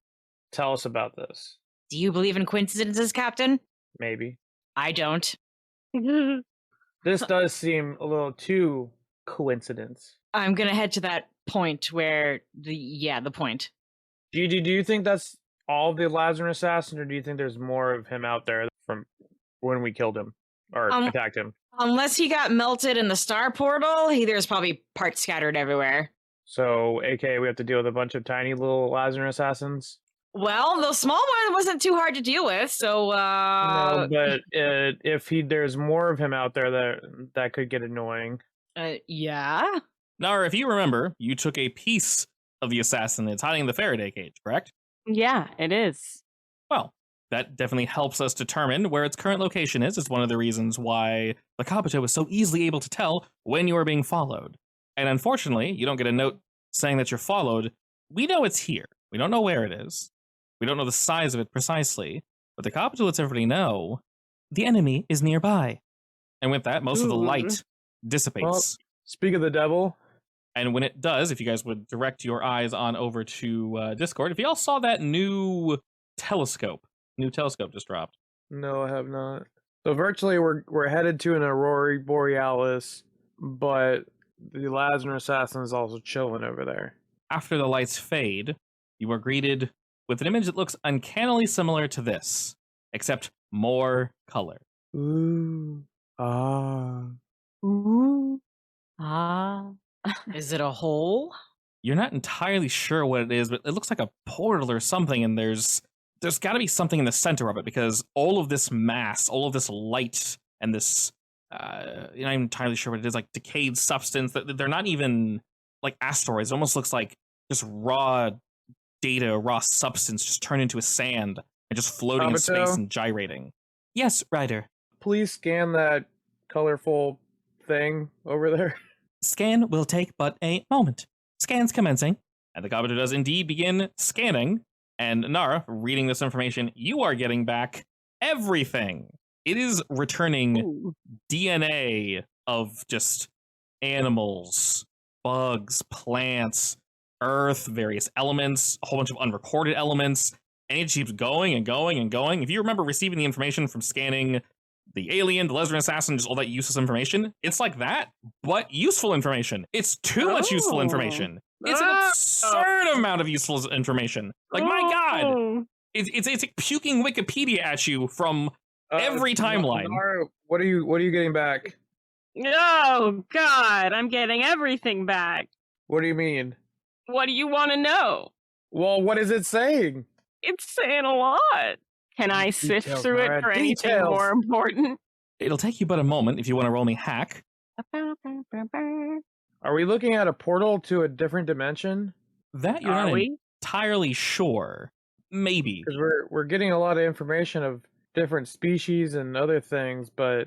[SPEAKER 3] tell us about this.
[SPEAKER 2] Do you believe in coincidences, Captain?
[SPEAKER 3] Maybe.
[SPEAKER 2] I don't.
[SPEAKER 3] This does seem a little too coincidence.
[SPEAKER 2] I'm gonna head to that point where the point.
[SPEAKER 3] Gigi, do you think that's all the Lazarus assassin, or do you think there's more of him out there from when we killed him or attacked him?
[SPEAKER 2] Unless he got melted in the star portal, there's probably parts scattered everywhere.
[SPEAKER 3] So, aka, we have to deal with a bunch of tiny little Lazarus assassins?
[SPEAKER 2] Well, the small one wasn't too hard to deal with, so
[SPEAKER 3] No, but if there's more of him out there, that could get annoying.
[SPEAKER 2] Yeah.
[SPEAKER 1] Nara, if you remember, you took a piece of the assassin that's hiding in the Faraday cage, correct?
[SPEAKER 4] Yeah, it is.
[SPEAKER 1] Well, that definitely helps us determine where its current location is. It's one of the reasons why the Kabuto is so easily able to tell when you are being followed. And unfortunately, you don't get a note saying that you're followed. We know it's here. We don't know where it is. We don't know the size of it precisely. But the Kabuto lets everybody know the enemy is nearby. And with that, most of the light dissipates.
[SPEAKER 3] Well, speak of the devil.
[SPEAKER 1] And when it does, if you guys would direct your eyes on over to Discord, if you all saw that new telescope just dropped.
[SPEAKER 3] No, I have not. So virtually, we're headed to an Aurora Borealis, but the Lazarus Assassin is also chilling over there.
[SPEAKER 1] After the lights fade, you are greeted with an image that looks uncannily similar to this, except more color.
[SPEAKER 3] Ooh. Ah.
[SPEAKER 4] Ooh. Ah.
[SPEAKER 2] Is it a hole?
[SPEAKER 1] You're not entirely sure what it is, but it looks like a portal or something, and there's got to be something in the center of it, because all of this mass, all of this light, and this, you're not even entirely sure what it is, like decayed substance, they're not even like asteroids. It almost looks like just raw data, raw substance just turned into a sand and just floating in space and gyrating. Yes, Ryder.
[SPEAKER 3] Please scan that colorful thing over there.
[SPEAKER 1] Scan will take but a moment. Scan's commencing. And the Kabuto does indeed begin scanning. And Nara, reading this information, you are getting back everything. It is returning DNA of just animals, bugs, plants, earth, various elements, a whole bunch of unrecorded elements. And it keeps going and going and going. If you remember receiving the information from scanning the alien, the Lazarus Assassin, just all that useless information, it's like that, but useful information. It's too much useful information. It's an absurd amount of useful information. Like, my God, it's puking Wikipedia at you from every timeline.
[SPEAKER 3] Nara, what are you getting back?
[SPEAKER 4] Oh, God, I'm getting everything back.
[SPEAKER 3] What do you mean?
[SPEAKER 4] What do you want to know?
[SPEAKER 3] Well, what is it saying?
[SPEAKER 4] It's saying a lot. Can I sift through it for anything more important?
[SPEAKER 1] It'll take you but a moment if you want to roll me hack.
[SPEAKER 3] Are we looking at a portal to a different dimension?
[SPEAKER 1] That you're not entirely sure. Maybe.
[SPEAKER 3] Because we're getting a lot of information of different species and other things, but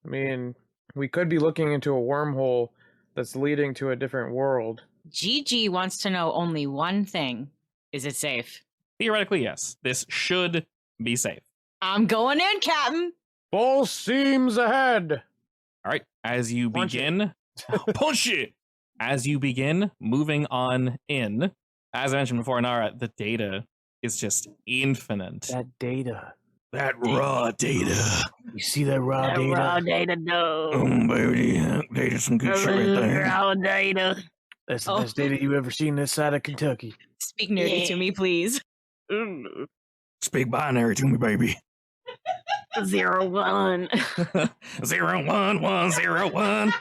[SPEAKER 3] I mean, we could be looking into a wormhole that's leading to a different world.
[SPEAKER 2] Gigi wants to know only one thing. Is it safe?
[SPEAKER 1] Theoretically, yes. This should be safe.
[SPEAKER 2] I'm going in, Captain.
[SPEAKER 3] Full steams ahead.
[SPEAKER 1] All right. As you begin, push it. As you begin moving on in, as I mentioned before, Nara, the data is just infinite.
[SPEAKER 3] That data.
[SPEAKER 1] That raw data.
[SPEAKER 3] You see that raw data?
[SPEAKER 4] Raw data, no.
[SPEAKER 1] Baby, data's some good shit right there.
[SPEAKER 4] Raw data.
[SPEAKER 3] That's the best data you've ever seen this side of Kentucky.
[SPEAKER 2] Speak nerdy to me, please.
[SPEAKER 1] Speak binary to me, baby.
[SPEAKER 4] 01.
[SPEAKER 1] 01101.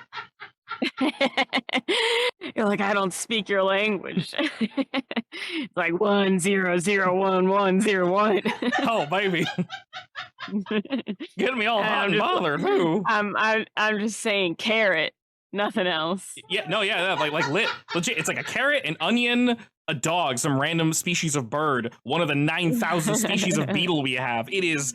[SPEAKER 4] You're like, I don't speak your language. It's like 10011101.
[SPEAKER 1] Oh, baby. Getting me all hot and bothered, too.
[SPEAKER 4] I'm just saying carrot, nothing else.
[SPEAKER 1] Yeah, no, yeah, like legit. It's like a carrot, an onion, a dog, some random species of bird, one of the 9,000 species of beetle we have. It is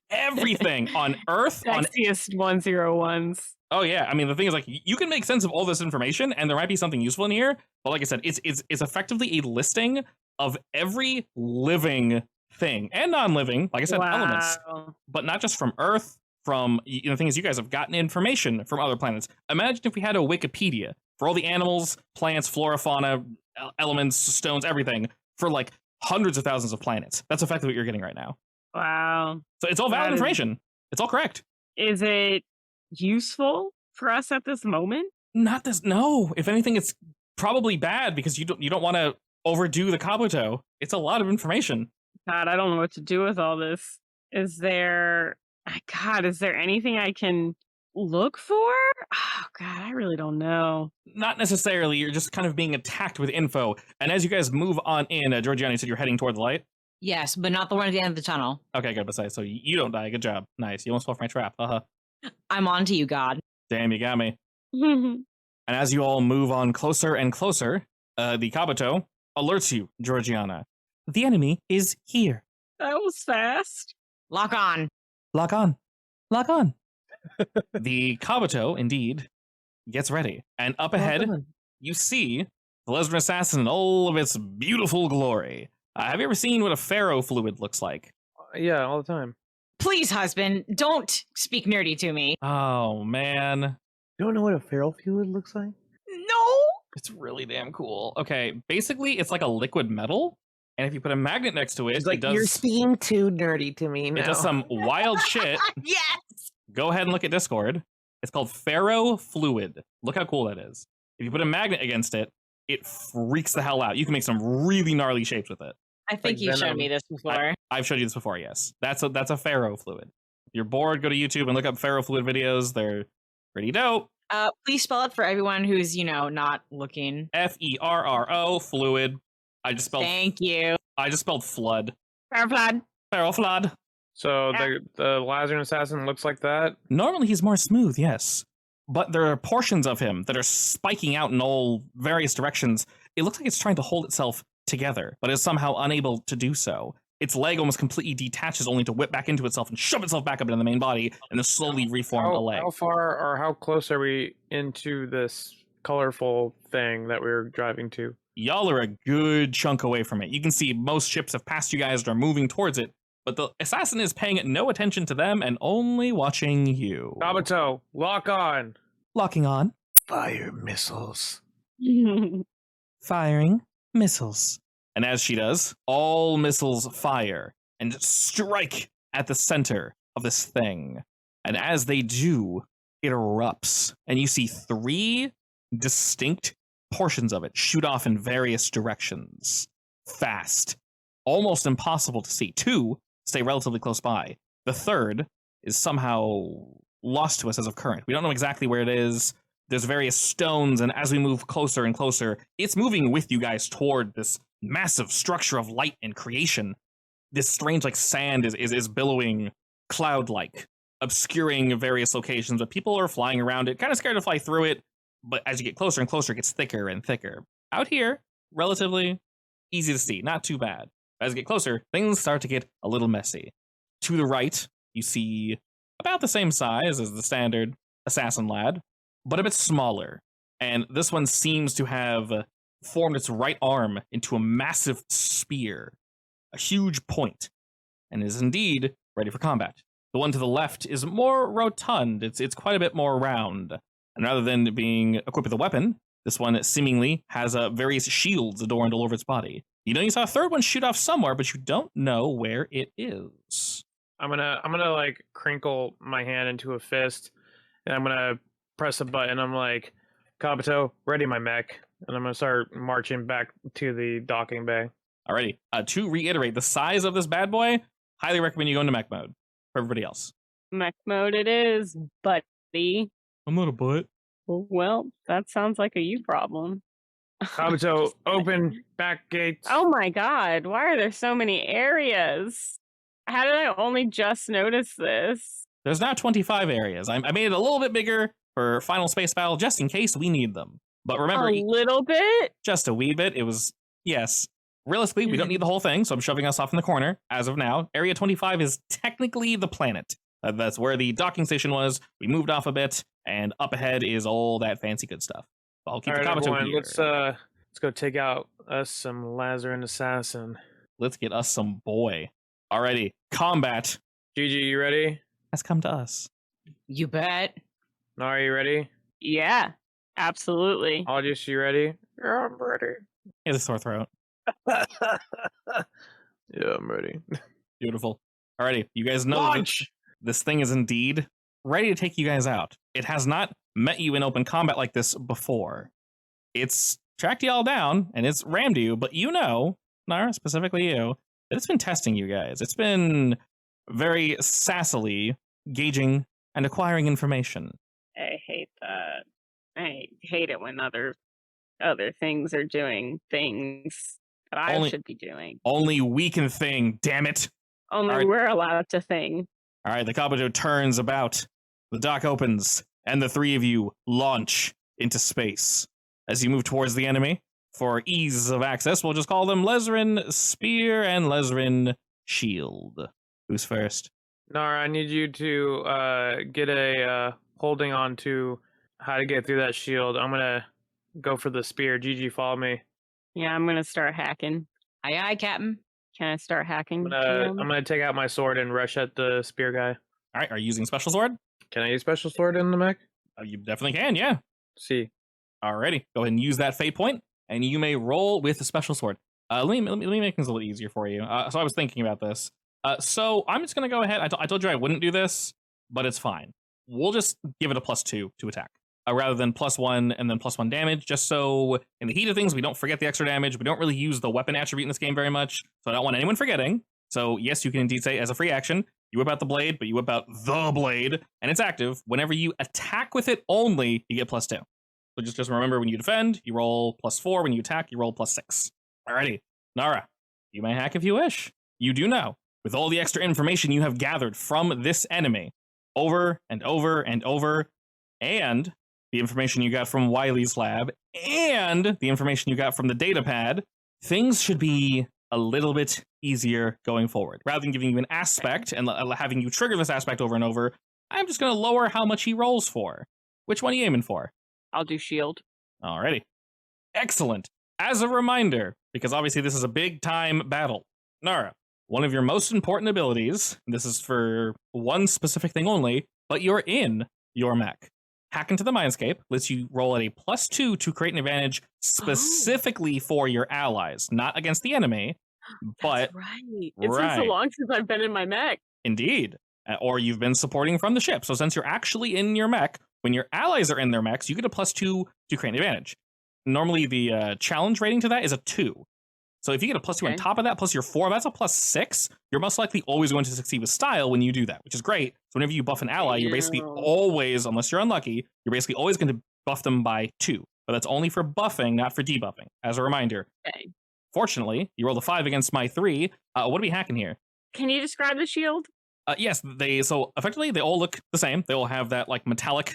[SPEAKER 1] everything on Earth.
[SPEAKER 4] Sexiest 101s.
[SPEAKER 1] Oh yeah, I mean the thing is, like, you can make sense of all this information, and there might be something useful in here. But like I said, it's effectively a listing of every living thing and non-living, like I said, elements, but not just from Earth. From, you know, the thing is, you guys have gotten information from other planets. Imagine if we had a Wikipedia for all the animals, plants, flora, fauna, elements, stones, everything, for like hundreds of thousands of planets. That's effectively what you're getting right now.
[SPEAKER 4] Wow.
[SPEAKER 1] So it's all valid information. It's all correct.
[SPEAKER 4] Is it useful for us at this moment?
[SPEAKER 1] Not this. No. If anything, it's probably bad because you don't want to overdo the Kabuto. It's a lot of information.
[SPEAKER 4] God, I don't know what to do with all this. Is there anything I can look for? Oh, God, I really don't know.
[SPEAKER 1] Not necessarily. You're just kind of being attacked with info. And as you guys move on in, Georgiana, you said you're heading toward the light?
[SPEAKER 2] Yes, but not the one at the end of the tunnel.
[SPEAKER 1] Okay, good. Besides, so you don't die. Good job. Nice. You almost fell for my trap.
[SPEAKER 2] I'm on to you, God.
[SPEAKER 1] Damn, you got me. And as you all move on closer and closer, the Kabuto alerts you, Georgiana. The enemy is here.
[SPEAKER 4] That was fast.
[SPEAKER 2] Lock on.
[SPEAKER 1] Lock on. Lock on. The Kabuto, indeed, gets ready. And up ahead, you see the Lesbian Assassin in all of its beautiful glory. Have you ever seen what a Pharaoh fluid looks like?
[SPEAKER 3] Yeah, all the time.
[SPEAKER 2] Please, husband, don't speak nerdy to me.
[SPEAKER 1] Oh, man.
[SPEAKER 3] You don't know what a feral fluid looks like?
[SPEAKER 2] No!
[SPEAKER 1] It's really damn cool. Okay, basically, it's like a liquid metal. And if you put a magnet next to it, it does...
[SPEAKER 3] You're speaking too nerdy to me now.
[SPEAKER 1] It does some wild shit.
[SPEAKER 2] Yes!
[SPEAKER 1] Go ahead and look at Discord. It's called Pharaoh Fluid. Look how cool that is. If you put a magnet against it, it freaks the hell out. You can make some really gnarly shapes with it.
[SPEAKER 2] I think you showed me this before.
[SPEAKER 1] I've showed you this before, yes. That's a Pharaoh Fluid. If you're bored, go to YouTube and look up Pharaoh Fluid videos. They're pretty dope.
[SPEAKER 2] Please spell it for everyone who's, not looking.
[SPEAKER 1] Ferro Fluid.
[SPEAKER 2] Thank you.
[SPEAKER 1] I just spelled flood.
[SPEAKER 2] Flood.
[SPEAKER 1] Pharaoh Flood.
[SPEAKER 3] So the Lazarus Assassin looks like that?
[SPEAKER 1] Normally he's more smooth, yes. But there are portions of him that are spiking out in all various directions. It looks like it's trying to hold itself together, but is somehow unable to do so. Its leg almost completely detaches, only to whip back into itself and shove itself back up into the main body, and then slowly reform a leg.
[SPEAKER 3] How far or how close are we into this colorful thing that we're driving to?
[SPEAKER 1] Y'all are a good chunk away from it. You can see most ships have passed you guys and are moving towards it, but the assassin is paying no attention to them and only watching you.
[SPEAKER 3] Kabuto, lock on.
[SPEAKER 1] Locking on.
[SPEAKER 3] Fire missiles.
[SPEAKER 1] Firing missiles. And as she does, all missiles fire and strike at the center of this thing. And as they do, it erupts. And you see 3 distinct portions of it shoot off in various directions. Fast. Almost impossible to see. 2 stay relatively close by. The 3rd is somehow lost to us as of current. We don't know exactly where it is. There's various stones, and as we move closer and closer, it's moving with you guys toward this massive structure of light and creation. This strange, sand is billowing cloud-like, obscuring various locations, but people are flying around it, kind of scared to fly through it, but as you get closer and closer, it gets thicker and thicker. Out here, relatively easy to see, not too bad. As you get closer, things start to get a little messy. To the right, you see about the same size as the standard assassin lad, but a bit smaller. And this one seems to have formed its right arm into a massive spear, a huge point, and is indeed ready for combat. The one to the left is more rotund. It's quite a bit more round. And rather than being equipped with a weapon, this one seemingly has various shields adorned all over its body. You saw a 3rd one shoot off somewhere, but you don't know where it is.
[SPEAKER 3] I'm gonna crinkle my hand into a fist, and I'm gonna press a button. I'm like, Kabuto, ready my mech. And I'm gonna start marching back to the docking bay.
[SPEAKER 1] Alrighty. To reiterate, the size of this bad boy, highly recommend you go into mech mode. For everybody else.
[SPEAKER 4] Mech mode it is, buddy.
[SPEAKER 1] I'm not a butt.
[SPEAKER 4] Well, that sounds like a you problem.
[SPEAKER 3] Kabuto, open back gates.
[SPEAKER 4] Oh my god, why are there so many areas? How did I only just notice this?
[SPEAKER 1] There's now 25 areas. I made it a little bit bigger for Final Space Battle, just in case we need them. But remember...
[SPEAKER 4] A little bit?
[SPEAKER 1] Just a wee bit. It was... Yes. Realistically, we don't need the whole thing, so I'm shoving us off in the corner. As of now, Area 25 is technically the planet. That's where the docking station was. We moved off a bit, and up ahead is all that fancy good stuff. I'll keep the Kabuto here.
[SPEAKER 3] Let's go take out us some Lazarus Assassin.
[SPEAKER 1] Let's get us some boy. Alrighty, combat.
[SPEAKER 3] Gigi, you ready?
[SPEAKER 1] Has come to us.
[SPEAKER 2] You bet.
[SPEAKER 3] Nara, you ready?
[SPEAKER 4] Yeah, absolutely.
[SPEAKER 3] Audius, you ready? Yeah, I'm ready.
[SPEAKER 1] He has a sore throat.
[SPEAKER 3] Yeah, I'm ready.
[SPEAKER 1] Beautiful. Alrighty, you guys know this thing is indeed ready to take you guys out. It has not met you in open combat like this before. It's tracked you all down, and it's rammed you, but Nara, specifically you, that it's been testing you guys. It's been very sassily gauging and acquiring information.
[SPEAKER 4] I hate that. I hate it when other things are doing things that I should be doing.
[SPEAKER 1] Only we can thing, damn it.
[SPEAKER 4] Only we're allowed to thing.
[SPEAKER 1] All right, the Kabuto turns about. The dock opens, and the 3 of you launch into space. As you move towards the enemy, for ease of access, we'll just call them Lezerin Spear and Lezerin Shield. Who's first?
[SPEAKER 3] Nara, I need you to get a holding on to how to get through that shield. I'm gonna go for the spear. Gigi, follow me.
[SPEAKER 4] Yeah, I'm gonna start hacking.
[SPEAKER 2] Aye, aye, Captain.
[SPEAKER 4] Can I start hacking?
[SPEAKER 3] I'm gonna take out my sword and rush at the spear guy.
[SPEAKER 1] All right, are you using special sword?
[SPEAKER 3] Can I use special sword in the mech?
[SPEAKER 1] You definitely can, yeah.
[SPEAKER 3] See.
[SPEAKER 1] Alrighty, go ahead and use that fate point, and you may roll with a special sword. Let me make things a little easier for you. So I was thinking about this. So I'm just going to go ahead. I told you I wouldn't do this, but it's fine. We'll just give it a +2 to attack, rather than +1 and then +1 damage, just so in the heat of things, we don't forget the extra damage. We don't really use the weapon attribute in this game very much, so I don't want anyone forgetting. So yes, you can indeed say, as a free action, you whip out the blade, but you whip out the blade, and it's active. Whenever you attack with it only, you get +2. So just remember, when you defend, you roll +4. When you attack, you roll +6. Alrighty, Nara, you may hack if you wish. You do know, with all the extra information you have gathered from this enemy, over and over and over, and the information you got from Wiley's lab, and the information you got from the data pad, things should be a little bit easier going forward. Rather than giving you an aspect and having you trigger this aspect over and over, I'm just going to lower how much he rolls for. Which one are you aiming for?
[SPEAKER 4] I'll do shield.
[SPEAKER 1] Alrighty. Excellent. As a reminder, because obviously this is a big time battle, Nara, one of your most important abilities, and this is for one specific thing only, but you're in your mech. Hack into the Mindscape lets you roll at a +2 to create an advantage specifically for your allies, not against the enemy, but...
[SPEAKER 4] That's right. It's been so long since I've been in my mech.
[SPEAKER 1] Indeed. Or you've been supporting from the ship. So since you're actually in your mech, when your allies are in their mechs, you get a +2 to create an advantage. Normally, the challenge rating to that is a 2. So if you get a +2 on top of that, plus your 4, that's a +6. You're most likely always going to succeed with style when you do that, which is great. So whenever you buff an ally, you're basically always, unless you're unlucky, you're basically always going to buff them by 2. But that's only for buffing, not for debuffing, as a reminder.
[SPEAKER 4] Okay.
[SPEAKER 1] Fortunately, you rolled a 5 against my 3. What are we hacking here?
[SPEAKER 4] Can you describe the shield?
[SPEAKER 1] Yes, so effectively they all look the same. They all have that like metallic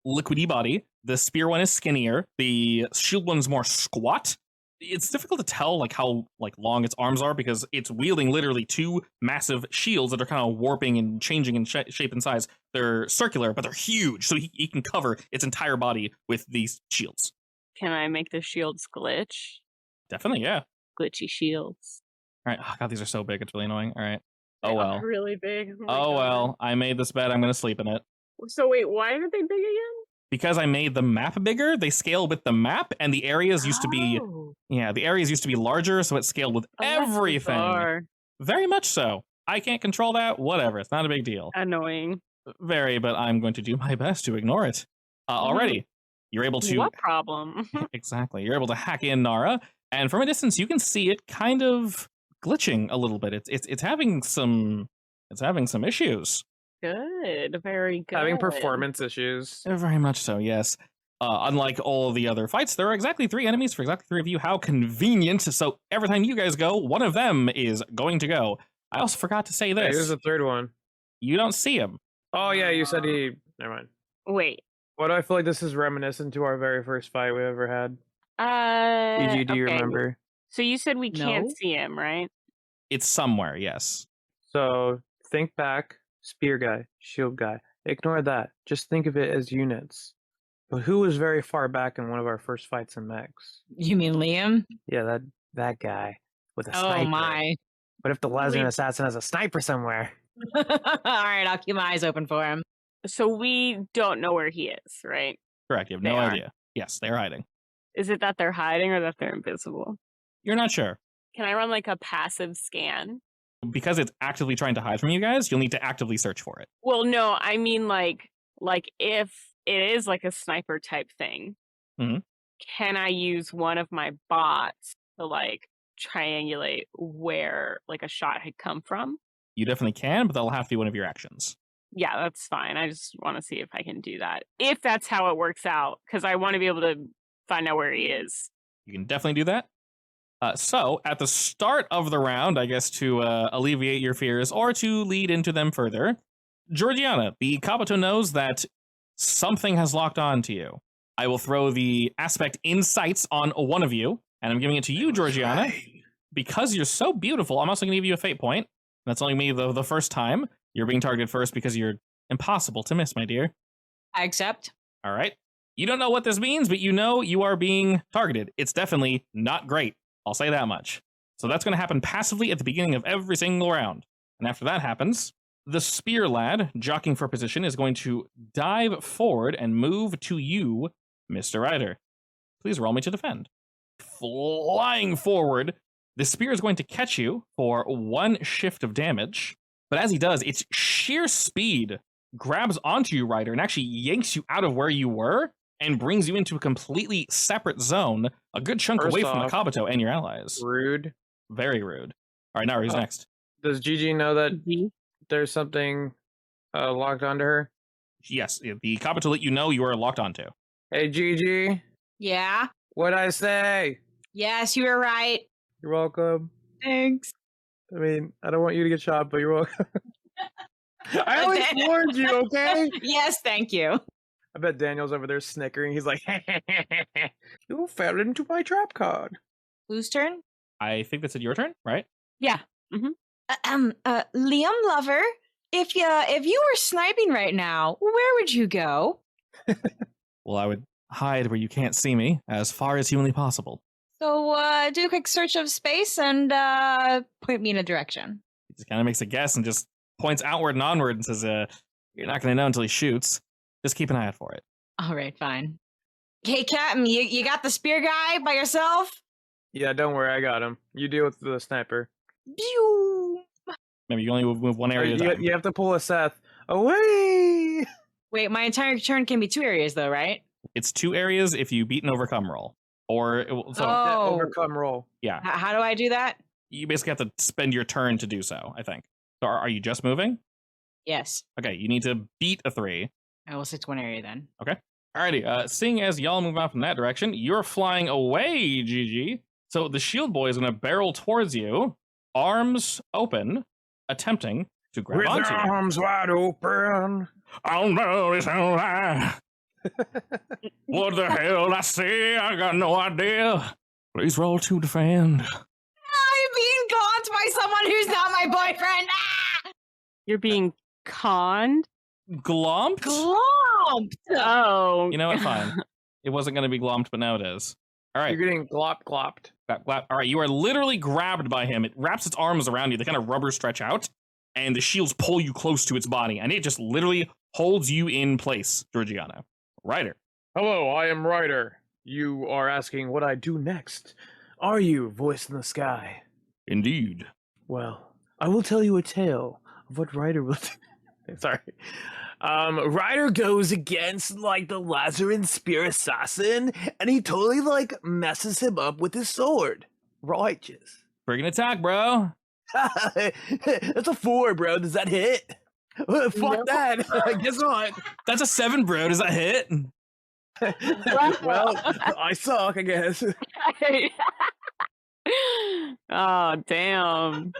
[SPEAKER 1] liquidy body. The spear one is skinnier. The shield one's more squat. It's difficult to tell like how long its arms are because it's wielding literally 2 massive shields that are kind of warping and changing in shape and size. They're circular, but they're huge, so he can cover its entire body with these shields.
[SPEAKER 4] Can I make the shields glitch?
[SPEAKER 1] Definitely, yeah.
[SPEAKER 4] Glitchy shields.
[SPEAKER 1] All right. Oh, God, these are so big. It's really annoying. All right. Oh, well.
[SPEAKER 4] They're really big.
[SPEAKER 1] Oh, well. I made this bed. I'm going to sleep in it.
[SPEAKER 4] So wait, why are they big again?
[SPEAKER 1] Because I made the map bigger, they scale with the map, and the areas used to be, the areas used to be larger, so it scaled with everything. Very much so. I can't control that. Whatever. It's not a big deal.
[SPEAKER 4] Annoying.
[SPEAKER 1] Very, but I'm going to do my best to ignore it. Already, you're able to...
[SPEAKER 4] What problem?
[SPEAKER 1] Exactly. You're able to hack in Nara, and from a distance, you can see it kind of glitching a little bit. It's having some issues.
[SPEAKER 4] Good, very good.
[SPEAKER 3] Having performance issues.
[SPEAKER 1] Very much so, yes. Unlike all the other fights, there are exactly 3 enemies for exactly 3 of you. How convenient. So every time you guys go, one of them is going to go. I also forgot to say this.
[SPEAKER 3] Hey, here's the third one.
[SPEAKER 1] You don't see him.
[SPEAKER 3] Oh, yeah, you said he... Never mind.
[SPEAKER 4] Wait.
[SPEAKER 3] Why do I feel like this is reminiscent to our very first fight we ever had? EG, do you remember?
[SPEAKER 4] So you said we can't see him, right?
[SPEAKER 1] It's somewhere, yes.
[SPEAKER 3] So think back. Spear guy, shield guy. Ignore that. Just think of it as units. But who was very far back in one of our first fights in mechs?
[SPEAKER 2] You mean Liam?
[SPEAKER 3] Yeah, that guy with a sniper.
[SPEAKER 2] Oh my.
[SPEAKER 3] But if the Lezerin assassin has a sniper somewhere?
[SPEAKER 2] All right, I'll keep my eyes open for him.
[SPEAKER 4] So we don't know where he is, right?
[SPEAKER 1] Correct, you have no idea. Yes, they're hiding.
[SPEAKER 4] Is it that they're hiding or that they're invisible?
[SPEAKER 1] You're not sure.
[SPEAKER 4] Can I run like a passive scan?
[SPEAKER 1] Because it's actively trying to hide from you guys, you'll need to actively search for it.
[SPEAKER 4] Well, no, I mean like if it is like a sniper type thing, can I use one of my bots to like triangulate where like a shot had come from?
[SPEAKER 1] You definitely can, but that'll have to be one of your actions.
[SPEAKER 4] Yeah, that's fine. I just want to see if I can do that. If that's how it works out, because I want to be able to find out where he is.
[SPEAKER 1] You can definitely do that. So, at the start of the round, I guess to alleviate your fears or to lead into them further, Georgiana, the Kabuto knows that something has locked on to you. I will throw the aspect insights on one of you, And I'm giving it to you, Georgiana.
[SPEAKER 5] Right.
[SPEAKER 1] Because you're so beautiful, I'm also going to give you a fate point. That's only me the first time. You're being targeted first because you're impossible to miss, my dear.
[SPEAKER 2] I accept.
[SPEAKER 1] All right. You don't know what this means, but you know you are being targeted. It's definitely not great. I'll say that much. So that's going to happen passively at the beginning of every single round. And after that happens, the spear lad, jockeying for position, is going to dive forward and move to you, Mr. Ryder. Please roll me to defend. Flying forward, the spear is going to catch you for 1 shift of damage. But as he does, its sheer speed grabs onto you, Ryder, and actually yanks you out of where you were and brings you into a completely separate zone, a good chunk
[SPEAKER 3] First
[SPEAKER 1] away from the
[SPEAKER 3] off,
[SPEAKER 1] Kabuto and your allies.
[SPEAKER 3] Rude.
[SPEAKER 1] Very rude. All right, now who's next?
[SPEAKER 3] Does Gigi know that
[SPEAKER 4] Mhm.
[SPEAKER 3] there's something locked onto her?
[SPEAKER 1] Yes, the Kabuto let you know you are locked onto.
[SPEAKER 3] Hey, Gigi.
[SPEAKER 2] Yeah.
[SPEAKER 3] What'd I say?
[SPEAKER 2] Yes, you were right.
[SPEAKER 3] You're welcome.
[SPEAKER 2] Thanks.
[SPEAKER 3] I mean, I don't want you to get shot, but you're welcome. I always warned you, okay?
[SPEAKER 2] Yes, thank you.
[SPEAKER 3] I bet Daniel's over there snickering. He's like, you fell into my trap card.
[SPEAKER 2] Whose turn?
[SPEAKER 1] I think that's your turn, right?
[SPEAKER 4] Yeah.
[SPEAKER 2] Liam Lover, if you were sniping right now, where would you go?
[SPEAKER 1] Well, I would hide where you can't see me as far as humanly possible.
[SPEAKER 2] So, do a quick search of space and point me in a direction.
[SPEAKER 1] He just kind of makes a guess and just points outward and onward and says, you're not going to know until he shoots. Just keep an eye out for it.
[SPEAKER 2] All right, fine. Hey, Captain, you got the spear guy by yourself?
[SPEAKER 3] Yeah, don't worry, I got him. You deal with the sniper.
[SPEAKER 2] Pew!
[SPEAKER 1] Maybe you only move one area at a time.
[SPEAKER 3] You have to pull a Seth away.
[SPEAKER 2] Wait, my entire turn can be 2 areas, though, right?
[SPEAKER 1] It's 2 areas if you beat and overcome roll. Or, so,
[SPEAKER 3] That
[SPEAKER 2] Oh.
[SPEAKER 3] overcome roll.
[SPEAKER 1] yeah,
[SPEAKER 2] How do I do that?
[SPEAKER 1] you basically have to spend your turn to do so, I think. So are you just moving?
[SPEAKER 2] Yes.
[SPEAKER 1] Okay, you need to beat a 3.
[SPEAKER 2] I will stick to 1 area then.
[SPEAKER 1] Alrighty, seeing as y'all move out from that direction, you're flying away, Gigi. So the shield boy is going to barrel towards you, arms open, attempting to grab
[SPEAKER 3] With
[SPEAKER 1] onto you.
[SPEAKER 3] arms wide open.
[SPEAKER 1] Oh no, it's a lie. What the hell I say? I got no idea. Please roll to defend.
[SPEAKER 2] I'm being gaunt by someone who's not my boyfriend! Ah!
[SPEAKER 4] You're being conned?
[SPEAKER 1] Glomped?
[SPEAKER 2] Glomped!
[SPEAKER 4] Oh.
[SPEAKER 1] You know what? Fine. It wasn't going to be glomped, but now it is. All right.
[SPEAKER 3] You're getting glopped.
[SPEAKER 1] All right, you are literally grabbed by him. It wraps its arms around you. They kind of rubber stretch out, and the shields pull you close to its body, and it just literally holds you in place, Georgiana. Ryder.
[SPEAKER 3] Hello, I am Ryder. You are asking what I do next. Are you, voice in the sky?
[SPEAKER 1] Indeed.
[SPEAKER 3] Well, I will tell you a tale of what Ryder will do. Sorry. Ryder goes against, like, the Lazarin spear assassin, and he totally, like, messes him up with his sword. Righteous.
[SPEAKER 1] Friggin' attack, bro.
[SPEAKER 3] That's a 4, bro. Does that hit? Fuck
[SPEAKER 4] No.
[SPEAKER 3] that. Guess what?
[SPEAKER 1] That's a 7, bro. Does that hit?
[SPEAKER 3] Well, I suck, I guess.
[SPEAKER 4] Oh, damn.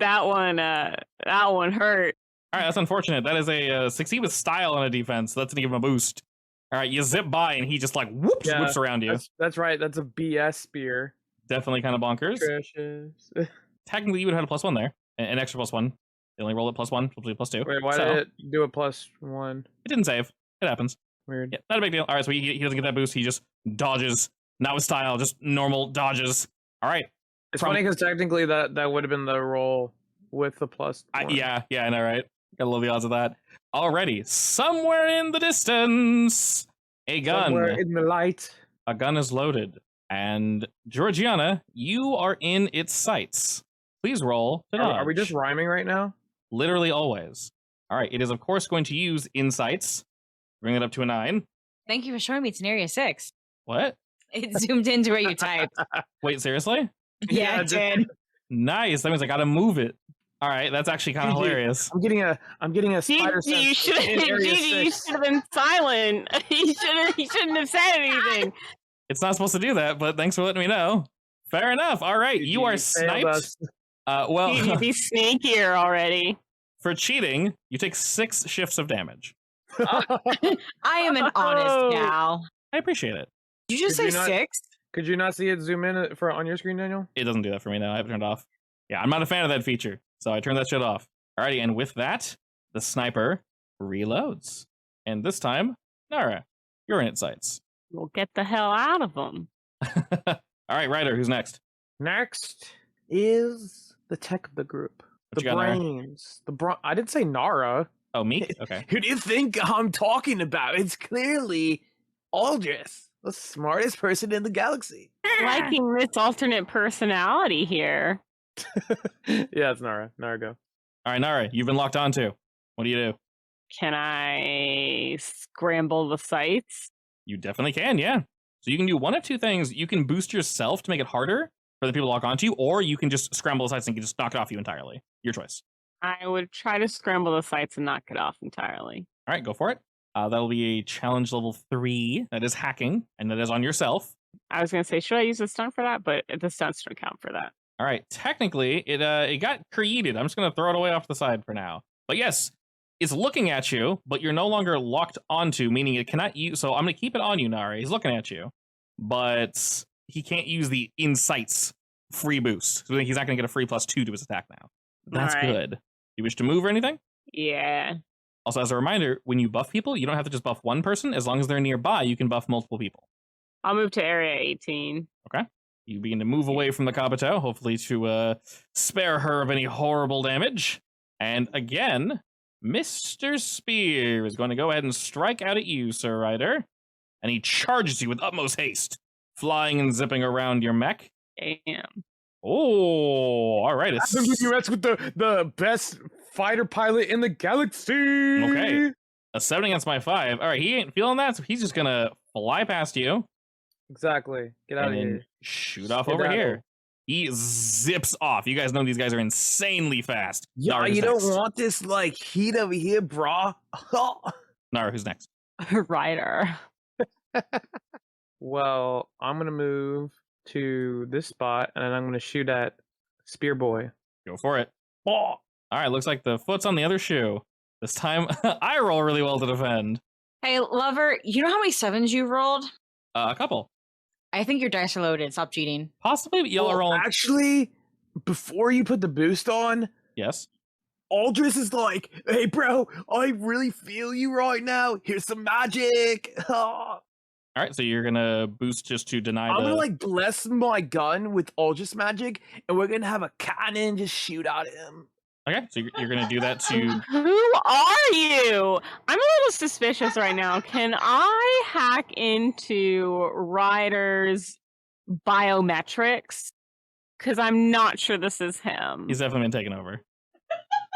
[SPEAKER 4] That one hurt.
[SPEAKER 1] All right, that's unfortunate. That is a succeed with style on a defense. That's going to give him a boost. All right, you zip by, and he just, like, whoops,
[SPEAKER 3] Yeah,
[SPEAKER 1] whips around you.
[SPEAKER 3] That's right. That's a BS spear.
[SPEAKER 1] Definitely kind of bonkers.
[SPEAKER 3] Precious.
[SPEAKER 1] Technically, you would have had a +1 there. An extra +1. They only roll it +1, hopefully +2.
[SPEAKER 3] Wait, why
[SPEAKER 1] So,
[SPEAKER 3] did it do a +1?
[SPEAKER 1] it didn't save. It happens.
[SPEAKER 3] Weird.
[SPEAKER 1] Yeah, not a big deal. All right, so he doesn't get that boost. He just dodges. Not with style, just normal dodges. All right.
[SPEAKER 3] It's
[SPEAKER 1] From-
[SPEAKER 3] funny because technically that would have been the roll with the +1.
[SPEAKER 1] Yeah, I know, right? Gotta love the odds of that. Alrighty, somewhere in the distance, a gun.
[SPEAKER 3] Somewhere in the light.
[SPEAKER 1] A gun is loaded. And Georgiana, you are in its sights. Please roll to dodge.
[SPEAKER 3] Are we just rhyming right now?
[SPEAKER 1] Literally always. All right, it is, of course, going to use insights. Bring it up to a 9.
[SPEAKER 2] Thank you for showing me it's an area 6.
[SPEAKER 1] What?
[SPEAKER 2] It zoomed into where you typed.
[SPEAKER 1] Wait, seriously?
[SPEAKER 2] Yeah, it did.
[SPEAKER 1] Nice. That means I gotta move it. All right, that's actually kind of
[SPEAKER 3] GG.
[SPEAKER 1] hilarious.
[SPEAKER 3] I'm getting a spider
[SPEAKER 4] Gigi, you
[SPEAKER 3] sense
[SPEAKER 4] should
[SPEAKER 3] in area
[SPEAKER 4] Gigi,
[SPEAKER 3] 6.
[SPEAKER 4] have been silent. He shouldn't have said anything.
[SPEAKER 1] It's not supposed to do that, but thanks for letting me know. Fair enough. All right, you are
[SPEAKER 3] failed
[SPEAKER 1] sniped.
[SPEAKER 3] us.
[SPEAKER 1] Well,
[SPEAKER 4] Gigi, be sneakier already.
[SPEAKER 1] for cheating, you take 6 shifts of damage.
[SPEAKER 2] I am an honest gal.
[SPEAKER 1] I appreciate it.
[SPEAKER 2] Did you just
[SPEAKER 3] Could
[SPEAKER 2] say
[SPEAKER 3] you not-
[SPEAKER 2] 6?
[SPEAKER 3] Could you not see it zoom in on your screen, Daniel?
[SPEAKER 1] It doesn't do that for me now. I have it turned off. Yeah, I'm not a fan of that feature, so I turned that shit off. Alrighty, and with that, the sniper reloads. And this time, Nara, you're in its sights.
[SPEAKER 4] We'll get the hell out of them.
[SPEAKER 1] All right, Ryder, who's next?
[SPEAKER 3] Next is the tech of the group.
[SPEAKER 1] What
[SPEAKER 3] The
[SPEAKER 1] you got, Nara?
[SPEAKER 3] brains. I didn't say Nara.
[SPEAKER 1] Oh, me? Okay.
[SPEAKER 3] Who do you think I'm talking about? It's clearly Aldris, the smartest person in the galaxy.
[SPEAKER 4] Liking this alternate personality here.
[SPEAKER 3] Yeah, it's Nara. Nara, go.
[SPEAKER 1] All right, Nara, you've been locked onto. What do you do?
[SPEAKER 4] Can I scramble the sites?
[SPEAKER 1] You definitely can, yeah. So you can do one of two things. You can boost yourself to make it harder for the people to lock onto you, or you can just scramble the sites and you can just knock it off you entirely. Your choice.
[SPEAKER 4] I would try to scramble the sites and knock it off entirely.
[SPEAKER 1] All right, go for it. That'll be a challenge level 3. That is hacking, and that is on yourself.
[SPEAKER 4] I was going to say, should I use a stunt for that? But the stunts don't count for that.
[SPEAKER 1] All right, technically, it got created. I'm just going to throw it away off the side for now. But yes, it's looking at you, but you're no longer locked onto, meaning it cannot use. So I'm going to keep it on you, Nara. He's looking at you, but he can't use the insights free boost. So he's not going to get a free +2 to his attack now. That's
[SPEAKER 4] All right.
[SPEAKER 1] good. You wish to move or anything?
[SPEAKER 4] Yeah.
[SPEAKER 1] Also, as a reminder, when you buff people, you don't have to just buff one person. As long as they're nearby, you can buff multiple people.
[SPEAKER 4] I'll move to area 18.
[SPEAKER 1] You begin to move away from the Kabuto, hopefully to spare her of any horrible damage. And again, Mr. Spear is going to go ahead and strike out at you, Sir Ryder. And he charges you with utmost haste, flying and zipping around your mech.
[SPEAKER 4] Damn.
[SPEAKER 1] Oh, all right.
[SPEAKER 3] I think you mess with the best fighter pilot in the galaxy.
[SPEAKER 1] Okay. A 7 against my 5. All right, he ain't feeling that, so he's just going to fly past you.
[SPEAKER 3] Exactly. Get out
[SPEAKER 1] and
[SPEAKER 3] of
[SPEAKER 1] then
[SPEAKER 3] here.
[SPEAKER 1] shoot off
[SPEAKER 3] Skedaddle.
[SPEAKER 1] over here. He zips off. You guys know these guys are insanely fast.
[SPEAKER 3] Yeah,
[SPEAKER 1] Nara, who's
[SPEAKER 3] you
[SPEAKER 1] next?
[SPEAKER 3] don't want this like heat over here, brah.
[SPEAKER 1] Nara, who's next?
[SPEAKER 4] Rider.
[SPEAKER 3] Well, I'm gonna move to this spot, and then I'm gonna shoot at Spear Boy.
[SPEAKER 1] Go for it.
[SPEAKER 3] Oh,
[SPEAKER 1] All right, looks like the foot's on the other shoe. This time, I roll really well to defend.
[SPEAKER 2] Hey, lover, you know how many 7s you've rolled?
[SPEAKER 1] A couple.
[SPEAKER 2] I think your dice are loaded. Stop cheating.
[SPEAKER 1] Possibly yellow
[SPEAKER 3] well,
[SPEAKER 1] roll.
[SPEAKER 3] actually, before you put the boost on,
[SPEAKER 1] Yes.
[SPEAKER 3] Aldris is like, "Hey, bro, I really feel you right now. Here's some magic."
[SPEAKER 1] All right, so you're going to boost just to deny
[SPEAKER 3] I'm
[SPEAKER 1] the...
[SPEAKER 3] gonna like bless my gun with Aldris magic, and we're gonna have a cannon just shoot at him.
[SPEAKER 1] Okay, so you're going to do that to...
[SPEAKER 4] Who are you? I'm a little suspicious right now. Can I hack into Ryder's biometrics? Because I'm not sure this is him.
[SPEAKER 1] He's definitely been taken over.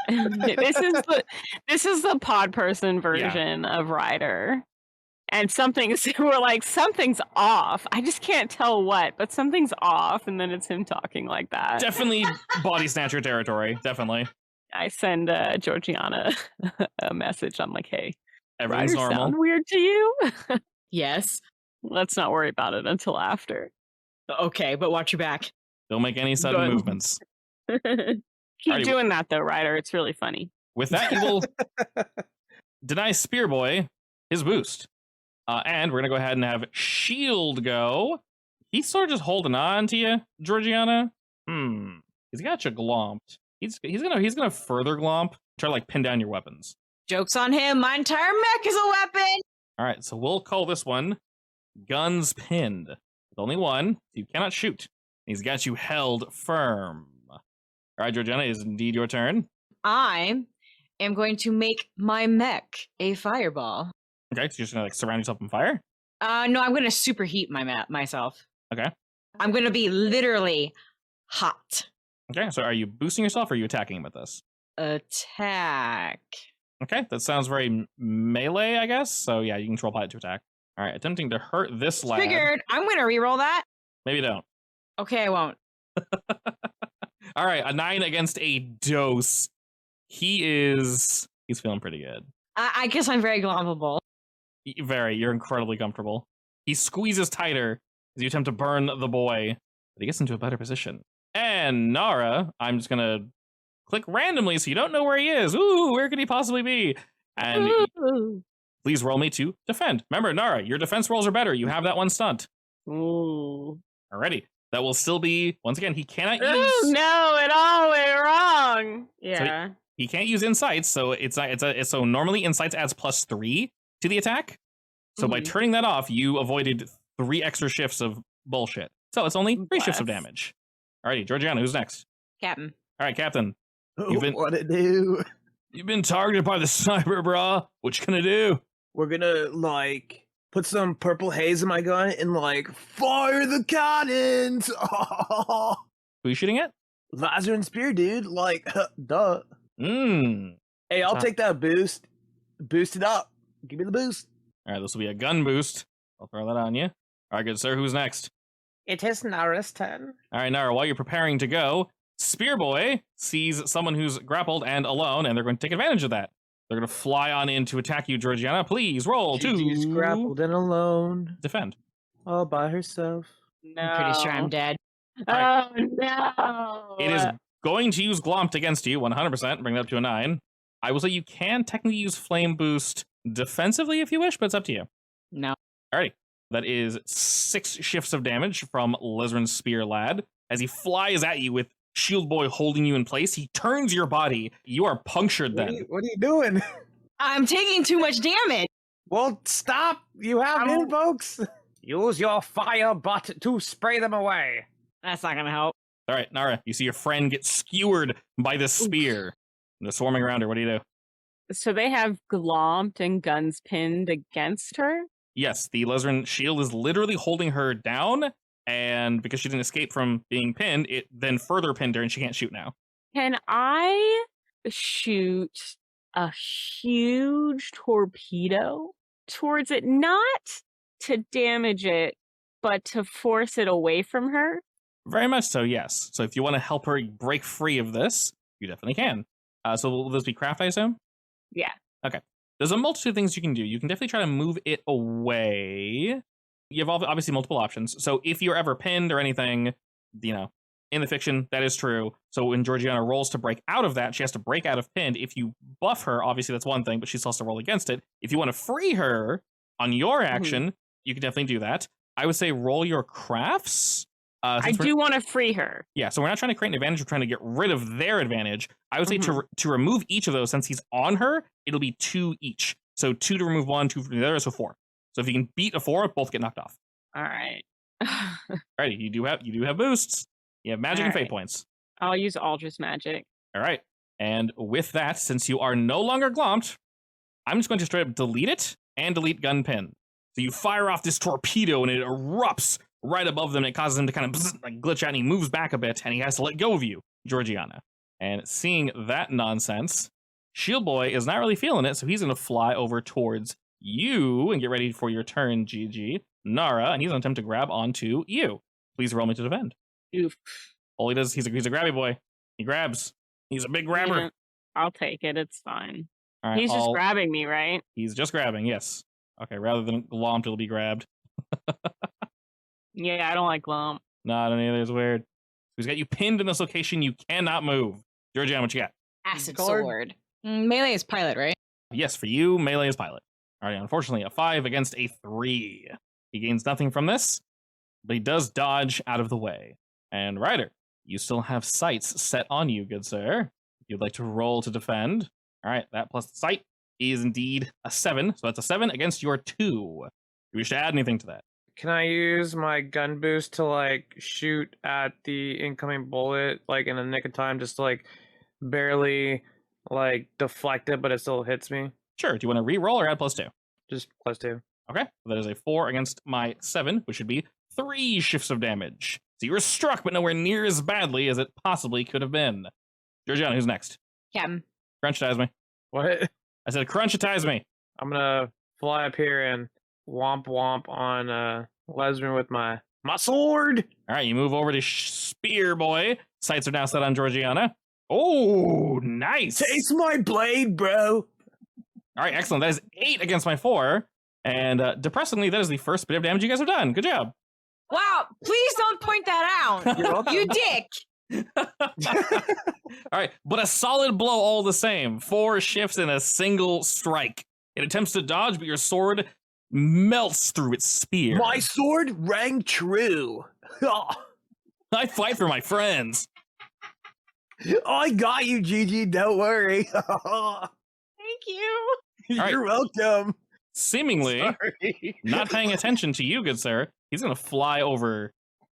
[SPEAKER 4] this is the pod person version of Ryder. And we're like, something's off. I just can't tell what, but something's off. And then it's him talking like that.
[SPEAKER 1] Definitely body snatcher territory. Definitely.
[SPEAKER 4] I send Georgiana a message. I'm like, hey,
[SPEAKER 1] Everything's
[SPEAKER 4] Ryder
[SPEAKER 1] normal.
[SPEAKER 4] sound weird to you?
[SPEAKER 2] Yes.
[SPEAKER 4] Let's not worry about it until after.
[SPEAKER 2] Okay, but watch your back.
[SPEAKER 1] Don't make any sudden
[SPEAKER 4] Good.
[SPEAKER 1] movements.
[SPEAKER 4] Keep
[SPEAKER 1] Alrighty.
[SPEAKER 4] doing that though, Ryder. It's really funny.
[SPEAKER 1] With that, you will deny Spear Boy his boost. And we're going to go ahead and have Shield go. He's sort of just holding on to you, Georgiana. He's got you glomped. He's gonna further glomp, try to like pin down your weapons.
[SPEAKER 2] Joke's on him. My entire mech is a weapon.
[SPEAKER 1] All right, so we'll call this one Guns Pinned. With only one, so you cannot shoot. He's got you held firm. All right, Georgiana, it is indeed your turn.
[SPEAKER 2] I am going to make my mech a fireball.
[SPEAKER 1] Okay, so you're just gonna like surround yourself in fire.
[SPEAKER 2] No, I'm going to superheat myself.
[SPEAKER 1] Okay.
[SPEAKER 2] I'm going to be literally hot.
[SPEAKER 1] Okay, so are you boosting yourself or are you attacking him with this?
[SPEAKER 2] Attack.
[SPEAKER 1] Okay, that sounds very melee, I guess. So yeah, you can control pilot to attack. All right, attempting to hurt this lad.
[SPEAKER 2] Triggered. I'm going to reroll that.
[SPEAKER 1] Maybe don't.
[SPEAKER 2] Okay, I won't.
[SPEAKER 1] All right, a 9 against a dose. He's feeling pretty good.
[SPEAKER 2] I guess I'm very glompable.
[SPEAKER 1] You're incredibly comfortable. He squeezes tighter as you attempt to burn the boy, but he gets into a better position. And Nara, I'm just gonna click randomly so you don't know where he is. Ooh, where could he possibly be? And please roll me to defend. Remember, Nara, your defense rolls are better. You have that one stunt.
[SPEAKER 4] Ooh.
[SPEAKER 1] Alrighty. That will still be, once again, he cannot use...
[SPEAKER 4] Oh, no, it all went wrong. Yeah.
[SPEAKER 1] So he can't use insights, so so normally insights adds +3 to the attack. So by turning that off, you avoided 3 extra shifts of bullshit. So it's only 3 shifts of damage. Alrighty, Georgiana, who's next?
[SPEAKER 2] Captain.
[SPEAKER 1] Alright, Captain.
[SPEAKER 5] What it do?
[SPEAKER 1] You've been targeted by the sniper, brah. What you gonna do?
[SPEAKER 5] We're gonna, like, put some purple haze in my gun and, like, fire the cannons!
[SPEAKER 1] Who are you shooting at?
[SPEAKER 5] Laser and spear, dude. Like, duh.
[SPEAKER 1] Mmm.
[SPEAKER 5] Hey, I'll take that boost. Boost it up. Give me the boost.
[SPEAKER 1] Alright, this will be a gun boost. I'll throw that on you. Alright, good sir. Who's next?
[SPEAKER 3] It is Nara's turn.
[SPEAKER 1] Alright, Nara, while you're preparing to go, Spear Boy sees someone who's grappled and alone, and they're going to take advantage of that. They're going to fly on in to attack you, Georgiana. Please roll
[SPEAKER 5] She's
[SPEAKER 1] to
[SPEAKER 5] grappled and alone.
[SPEAKER 1] defend.
[SPEAKER 5] All by herself.
[SPEAKER 4] No.
[SPEAKER 2] I'm pretty sure I'm dead.
[SPEAKER 4] Oh, no.
[SPEAKER 1] It is going to use Glomped against you, 100%, bring that up to a 9. I will say you can technically use Flame Boost defensively if you wish, but it's up to you.
[SPEAKER 2] No.
[SPEAKER 1] Alrighty. That is 6 shifts of damage from Lizard's Spear Lad. As he flies at you with Shield Boy holding you in place, he turns your body. You are punctured then.
[SPEAKER 5] What are you doing?
[SPEAKER 2] I'm taking too much damage.
[SPEAKER 5] Well, stop. You have invokes.
[SPEAKER 3] Use your fire butt to spray them away.
[SPEAKER 2] That's not gonna help.
[SPEAKER 1] Alright, Nara, you see your friend get skewered by this spear. And they're swarming around her. What do you do?
[SPEAKER 4] So they have glomped and guns pinned against her?
[SPEAKER 1] Yes, the Lizard shield is literally holding her down, and because she didn't escape from being pinned, it then further pinned her, and she can't shoot now.
[SPEAKER 4] Can I shoot a huge torpedo towards it? Not to damage it, but to force it away from her?
[SPEAKER 1] Very much so, yes. So if you want to help her break free of this, you definitely can. So will this be craft, I assume?
[SPEAKER 4] Yeah.
[SPEAKER 1] Okay. There's a multitude of things you can do. You can definitely try to move it away. You have obviously multiple options. So if you're ever pinned or anything, you know, in the fiction, that is true. So when Georgiana rolls to break out of that, she has to break out of pinned. If you buff her, obviously that's one thing, but she's also roll against it. If you want to free her on your action, you can definitely do that. I would say roll your crafts.
[SPEAKER 4] I do want to free her.
[SPEAKER 1] Yeah, so we're not trying to create an advantage, we're trying to get rid of their advantage. I would say to remove each of those, since he's on her, it'll be 2 each. So 2 to remove 1, 2 from the other, so 4. So if you can beat a 4, both get knocked off.
[SPEAKER 4] All right.
[SPEAKER 1] Alrighty, you do have boosts. You have magic and fate points.
[SPEAKER 4] I'll use Aldrich Magic.
[SPEAKER 1] All right. And with that, since you are no longer glomped, I'm just going to straight up delete it and delete gun pin. So you fire off this torpedo and it erupts right above them. And it causes him to kind of like glitch out, and he moves back a bit, and he has to let go of you, Georgiana. And seeing that nonsense, Shield Boy is not really feeling it, so he's going to fly over towards you and get ready for your turn, GG. Nara, and he's going to attempt to grab onto you. Please roll me to defend.
[SPEAKER 4] Oof.
[SPEAKER 1] All he does, he's a grabby boy. He grabs. He's a big grabber.
[SPEAKER 4] Yeah, I'll take it. It's fine.
[SPEAKER 1] All right,
[SPEAKER 4] He's just grabbing me, right?
[SPEAKER 1] He's just grabbing, yes. Okay, rather than glomped, it'll be grabbed.
[SPEAKER 4] Yeah, I don't like glomp.
[SPEAKER 1] No, I don't either. It's weird. He's got you pinned in this location. You cannot move. Georgiana, what you got?
[SPEAKER 2] Acid
[SPEAKER 3] Guard.
[SPEAKER 2] sword. Melee is pilot, right?
[SPEAKER 1] Yes, for you, melee is pilot. All right, unfortunately, a 5 against a 3. He gains nothing from this, but he does dodge out of the way. And Ryder, you still have sights set on you, good sir. If you'd like to roll to defend. All right, that plus the sight is indeed a 7. So that's a 7 against your 2. You wish to add anything to that?
[SPEAKER 3] Can I use my gun boost to like shoot at the incoming bullet like in a nick of time, just to, like barely like deflect it, but it still hits me?
[SPEAKER 1] Sure. Do you want to re-roll or add plus 2?
[SPEAKER 3] Just +2.
[SPEAKER 1] Okay, that is a 4 against my 7, which should be 3 shifts of damage. So you were struck, but nowhere near as badly as it possibly could have been. Georgiana, who's next?
[SPEAKER 2] Captain.
[SPEAKER 1] Crunchitize me.
[SPEAKER 3] What?
[SPEAKER 1] I said crunchitize me.
[SPEAKER 3] I'm gonna fly up here and womp womp on Lesbian with my sword.
[SPEAKER 1] All right, you move over to Spear Boy. Sights are now set on Georgiana. Oh, nice.
[SPEAKER 5] Taste my blade, bro.
[SPEAKER 1] All right, excellent. That is 8 against my 4. And depressingly, that is the first bit of damage you guys have done. Good job.
[SPEAKER 2] Wow, please don't point that out.
[SPEAKER 5] You're welcome.
[SPEAKER 2] You dick.
[SPEAKER 1] All right, but a solid blow all the same. 4 shifts in a single strike. It attempts to dodge, but your sword melts through its spear.
[SPEAKER 5] My sword rang true.
[SPEAKER 1] I fight for my friends.
[SPEAKER 5] I got you, Gigi. Don't worry.
[SPEAKER 4] Thank you.
[SPEAKER 5] You're welcome.
[SPEAKER 1] Seemingly
[SPEAKER 5] Sorry.
[SPEAKER 1] not paying attention to you, good sir. He's going to fly over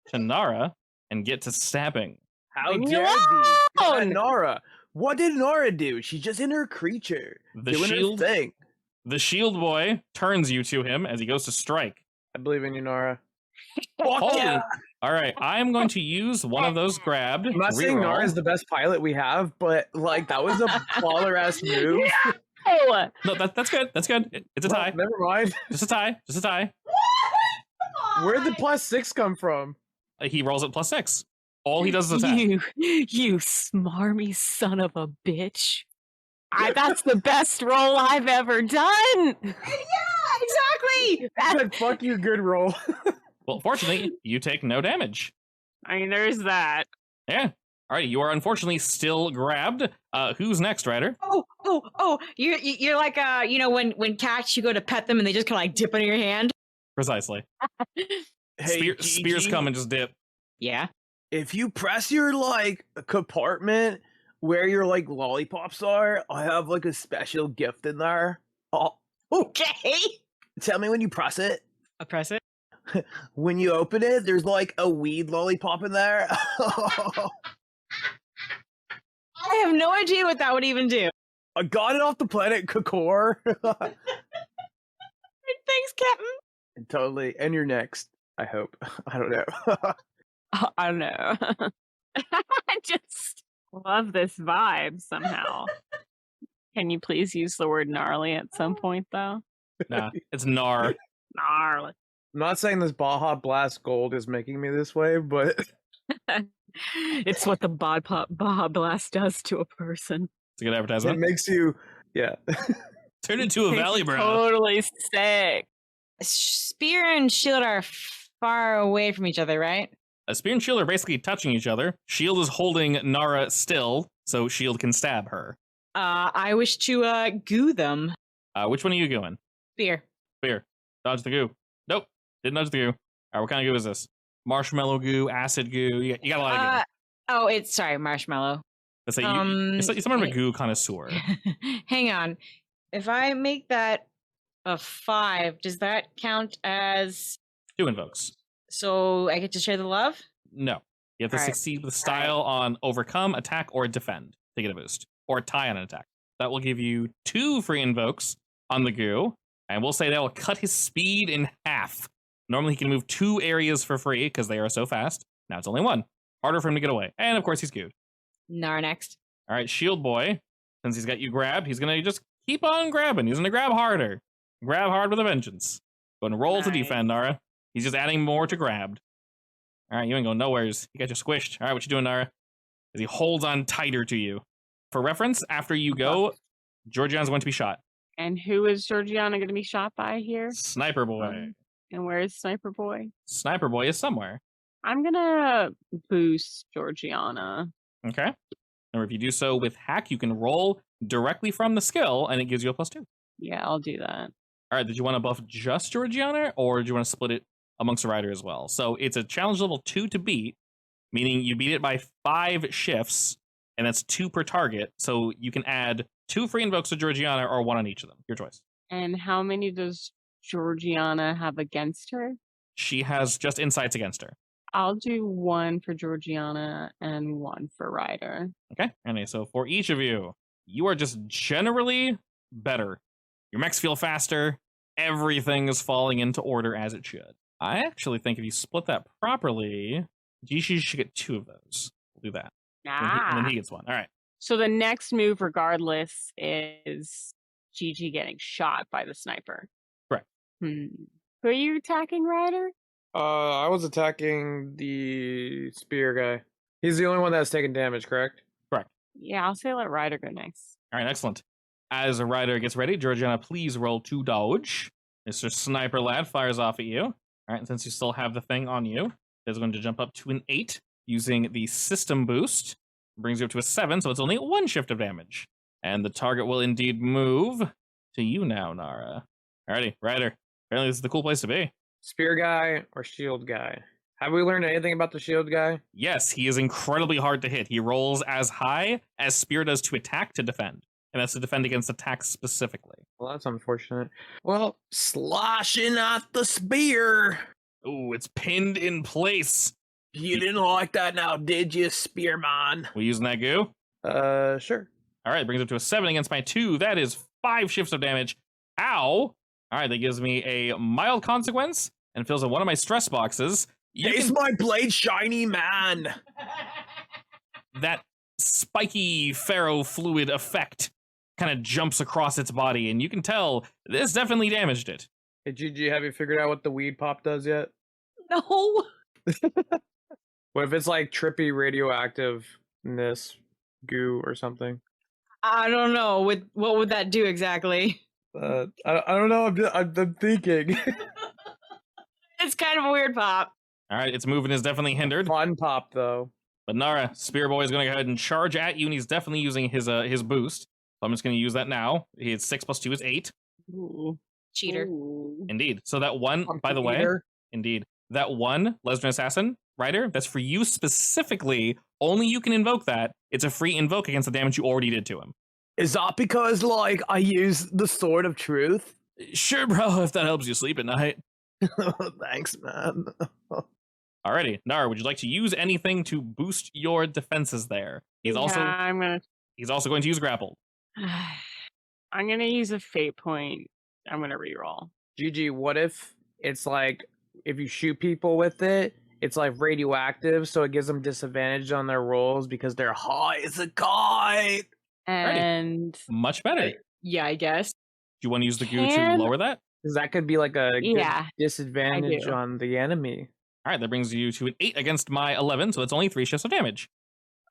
[SPEAKER 1] to Nara and get to stabbing.
[SPEAKER 5] How
[SPEAKER 4] Leave me
[SPEAKER 5] dare thee?
[SPEAKER 4] alone!
[SPEAKER 5] Nara. What did Nara do? She's just in her creature.
[SPEAKER 1] The
[SPEAKER 5] doing
[SPEAKER 1] shield,
[SPEAKER 5] her thing.
[SPEAKER 1] the shield boy turns you to him as he goes to strike.
[SPEAKER 3] I believe in you, Nara.
[SPEAKER 1] Holy-
[SPEAKER 5] Yeah.
[SPEAKER 1] All right, I am going to use one of those grabbed.
[SPEAKER 3] I'm not saying
[SPEAKER 1] reroll.
[SPEAKER 3] Nara is the best pilot we have, but like that was a baller ass move.
[SPEAKER 4] Oh,
[SPEAKER 1] No, that's good. That's good. It's a
[SPEAKER 3] Well,
[SPEAKER 1] tie.
[SPEAKER 3] never mind.
[SPEAKER 1] Just a tie. Just a tie.
[SPEAKER 3] Where'd the +6 come from?
[SPEAKER 1] He rolls at +6. All he does is attack.
[SPEAKER 4] you smarmy son of a bitch. That's the best roll I've ever done.
[SPEAKER 2] Exactly.
[SPEAKER 3] I said, fuck you, good roll.
[SPEAKER 1] Well, fortunately, you take no damage.
[SPEAKER 4] I mean, there's that.
[SPEAKER 1] Yeah. All right, you are unfortunately still grabbed. Who's next, Ryder?
[SPEAKER 2] Oh! You're like when cats, you go to pet them and they just kind of like dip into your hand.
[SPEAKER 1] Precisely.
[SPEAKER 5] Hey,
[SPEAKER 1] Spears
[SPEAKER 5] Gigi,
[SPEAKER 1] come and just dip.
[SPEAKER 2] Yeah.
[SPEAKER 5] If you press your like compartment where your like lollipops are, I have like a special gift in there. Oh,
[SPEAKER 2] Okay.
[SPEAKER 5] tell me when you press it.
[SPEAKER 2] I press it.
[SPEAKER 5] When you open it, there's like a weed lollipop in there.
[SPEAKER 2] I have no idea what that would even do.
[SPEAKER 5] I got it off the planet Kakor.
[SPEAKER 2] Thanks, Captain.
[SPEAKER 5] Totally. And you're next. I hope. I don't know.
[SPEAKER 4] I don't know. I just love this vibe somehow. Can you please use the word gnarly at some point, though?
[SPEAKER 1] Nah, it's Nar.
[SPEAKER 4] Gnarly.
[SPEAKER 3] I'm not saying this Baja Blast Gold is making me this way, but
[SPEAKER 4] It's what the Baja Blast does to a person.
[SPEAKER 1] It's a good
[SPEAKER 3] it
[SPEAKER 1] advertisement.
[SPEAKER 3] makes you, yeah.
[SPEAKER 1] Turn into a
[SPEAKER 4] Makes
[SPEAKER 1] valley
[SPEAKER 4] you
[SPEAKER 1] bro.
[SPEAKER 4] Totally sick.
[SPEAKER 2] Spear and shield are far away from each other, right?
[SPEAKER 1] A spear and shield are basically touching each other. Shield is holding Nara still, so shield can stab her.
[SPEAKER 2] I wish to goo them.
[SPEAKER 1] Which one are you going?
[SPEAKER 2] Spear.
[SPEAKER 1] Spear. Dodge the goo. Nope. Didn't dodge the goo. All right, what kind of goo is this? Marshmallow goo, acid goo. You got a lot of goo.
[SPEAKER 2] Oh, it's sorry, marshmallow.
[SPEAKER 1] Let's say you're somewhat of a goo connoisseur.
[SPEAKER 2] Hang on. If I make that a 5, does that count as
[SPEAKER 1] 2 invokes.
[SPEAKER 2] so I get to share the love?
[SPEAKER 1] No. You have to
[SPEAKER 2] All right.
[SPEAKER 1] succeed with style on overcome, attack, or defend to get a boost. Or tie on an attack. That will give you 2 free invokes on the goo. And we'll say that will cut his speed in half. Normally he can move 2 areas for free because they are so fast. Now it's only 1. Harder for him to get away. And of course he's gooed.
[SPEAKER 2] Nara next.
[SPEAKER 1] All right, Shield Boy. Since he's got you grabbed, he's going to just keep on grabbing. He's going to grab harder. Grab hard with a vengeance. Go and roll to
[SPEAKER 4] Nice.
[SPEAKER 1] defend, Nara. He's just adding more to grabbed. All right, you ain't going nowheres. You got you squished. All right, what you doing, Nara? As he holds on tighter to you. For reference, after you go, Georgiana's going to be shot.
[SPEAKER 4] And who is Georgiana going to be shot by here?
[SPEAKER 1] Sniper Boy.
[SPEAKER 4] And where is Sniper Boy?
[SPEAKER 1] Sniper Boy is somewhere.
[SPEAKER 4] I'm going to boost Georgiana.
[SPEAKER 1] Okay. Remember, if you do so with hack, you can roll directly from the skill, and it gives you a +2.
[SPEAKER 4] Yeah, I'll do that.
[SPEAKER 1] All right, did you want to buff just Georgiana, or did you want to split it amongst the rider as well? So it's a challenge level 2 to beat, meaning you beat it by 5 shifts, and that's 2 per target. So you can add 2 free invokes to Georgiana, or 1 on each of them. Your choice.
[SPEAKER 4] And how many does Georgiana have against her?
[SPEAKER 1] She has just insights against her.
[SPEAKER 4] I'll do 1 for Georgiana and 1 for Ryder.
[SPEAKER 1] Okay. Anyway, so for each of you, you are just generally better. Your mechs feel faster. Everything is falling into order as it should. I actually think if you split that properly, Jishi should get 2 of those. We'll do that. And then he gets 1. All right.
[SPEAKER 4] So the next move, regardless, is Gigi getting shot by the sniper.
[SPEAKER 1] Correct.
[SPEAKER 4] Who are you attacking, Ryder?
[SPEAKER 3] I was attacking the spear guy. He's the only one that's taking damage, correct?
[SPEAKER 4] Yeah, I'll say let Ryder go next.
[SPEAKER 1] All right, excellent. As a rider gets ready, Georgiana, please roll 2 dodge. Mr. Sniper Lad fires off at you. All right, and since you still have the thing on you, it's going to jump up to an 8 using the system boost. Brings you up to a 7, so it's only 1 shift of damage. And the target will indeed move to you now, Nara. Alrighty, Ryder. Apparently, this is the cool place to be.
[SPEAKER 3] Spear guy or shield guy? Have we learned anything about the shield guy?
[SPEAKER 1] Yes, he is incredibly hard to hit. He rolls as high as Spear does to attack to defend. And that's to defend against attacks specifically.
[SPEAKER 3] Well, that's unfortunate. Well, sloshing at the spear.
[SPEAKER 1] Ooh, it's pinned in place.
[SPEAKER 5] You didn't like that now, did you, Spearman?
[SPEAKER 1] We using that goo?
[SPEAKER 3] Sure.
[SPEAKER 1] All right, brings it to a 7 against my 2. That is 5 shifts of damage. Ow! All right, that gives me a mild consequence and fills in one of my stress boxes.
[SPEAKER 5] Is my blade shiny, man?
[SPEAKER 1] That spiky ferro fluid effect kind of jumps across its body, and you can tell this definitely damaged it.
[SPEAKER 3] Hey, Gigi, have you figured out what the weed pop does yet?
[SPEAKER 2] No.
[SPEAKER 3] What if it's like trippy radioactiveness goo or something?
[SPEAKER 2] I don't know. What would that do exactly?
[SPEAKER 3] I don't know. I'm thinking.
[SPEAKER 2] It's kind of a weird pop.
[SPEAKER 1] All right, its movement is definitely hindered.
[SPEAKER 3] Fun pop though.
[SPEAKER 1] But Nara, Spear Boy is going to go ahead and charge at you, and he's definitely using his boost. So I'm just going to use that now. His 6 + 2 is 8.
[SPEAKER 4] Ooh.
[SPEAKER 2] Cheater.
[SPEAKER 4] Ooh.
[SPEAKER 1] Indeed. So that one, by the way,
[SPEAKER 3] Eater.
[SPEAKER 1] indeed, that one Lesbian Assassin, Ryder, that's for you specifically. Only you can invoke that. It's a free invoke against the damage you already did to him.
[SPEAKER 5] Is that because, like, I used the Sword of Truth?
[SPEAKER 1] Sure, bro, if that helps you sleep at night.
[SPEAKER 5] Thanks, man.
[SPEAKER 1] Alrighty, Nara, would you like to use anything to boost your defenses there? He's also going to use grapple.
[SPEAKER 4] I'm gonna use a fate point. I'm gonna reroll.
[SPEAKER 3] Gigi, what if it's like if you shoot people with it, it's like radioactive, so it gives them disadvantage on their rolls because they're high as a kite.
[SPEAKER 4] And
[SPEAKER 1] Much better. Do
[SPEAKER 2] Yeah, I guess.
[SPEAKER 1] you want to use the goo to
[SPEAKER 4] Can-
[SPEAKER 1] lower that?
[SPEAKER 3] Because that could be like a good
[SPEAKER 4] Yeah,
[SPEAKER 3] disadvantage
[SPEAKER 4] do.
[SPEAKER 3] on the enemy.
[SPEAKER 1] All right, that brings you to an 8 against my 11, so that's only 3 shifts of damage.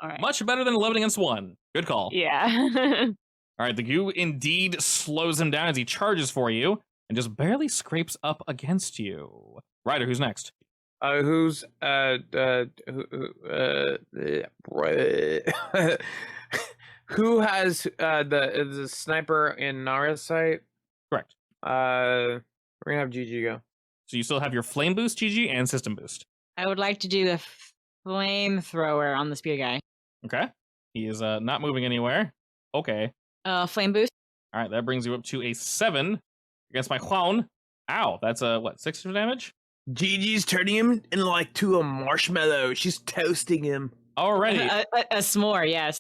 [SPEAKER 4] all right.
[SPEAKER 1] Much better than 11 against 1. Good call.
[SPEAKER 4] Yeah.
[SPEAKER 1] All right, the goo indeed slows him down as he charges for you and just barely scrapes up against you. Ryder, who's next?
[SPEAKER 3] Who's who has the sniper in Nara's sight?
[SPEAKER 1] Correct.
[SPEAKER 3] We're gonna have Gigi go.
[SPEAKER 1] So you still have your flame boost, GG, and system boost.
[SPEAKER 2] I would like to do the flamethrower on the spear guy.
[SPEAKER 1] Okay. He is not moving anywhere. Okay.
[SPEAKER 2] Flame boost.
[SPEAKER 1] All right, that brings you up to a 7 against my clown. Ow, that's a, what, 6 of damage?
[SPEAKER 5] Gigi's turning him into a marshmallow. She's toasting him.
[SPEAKER 1] Alrighty.
[SPEAKER 2] A s'more, yes.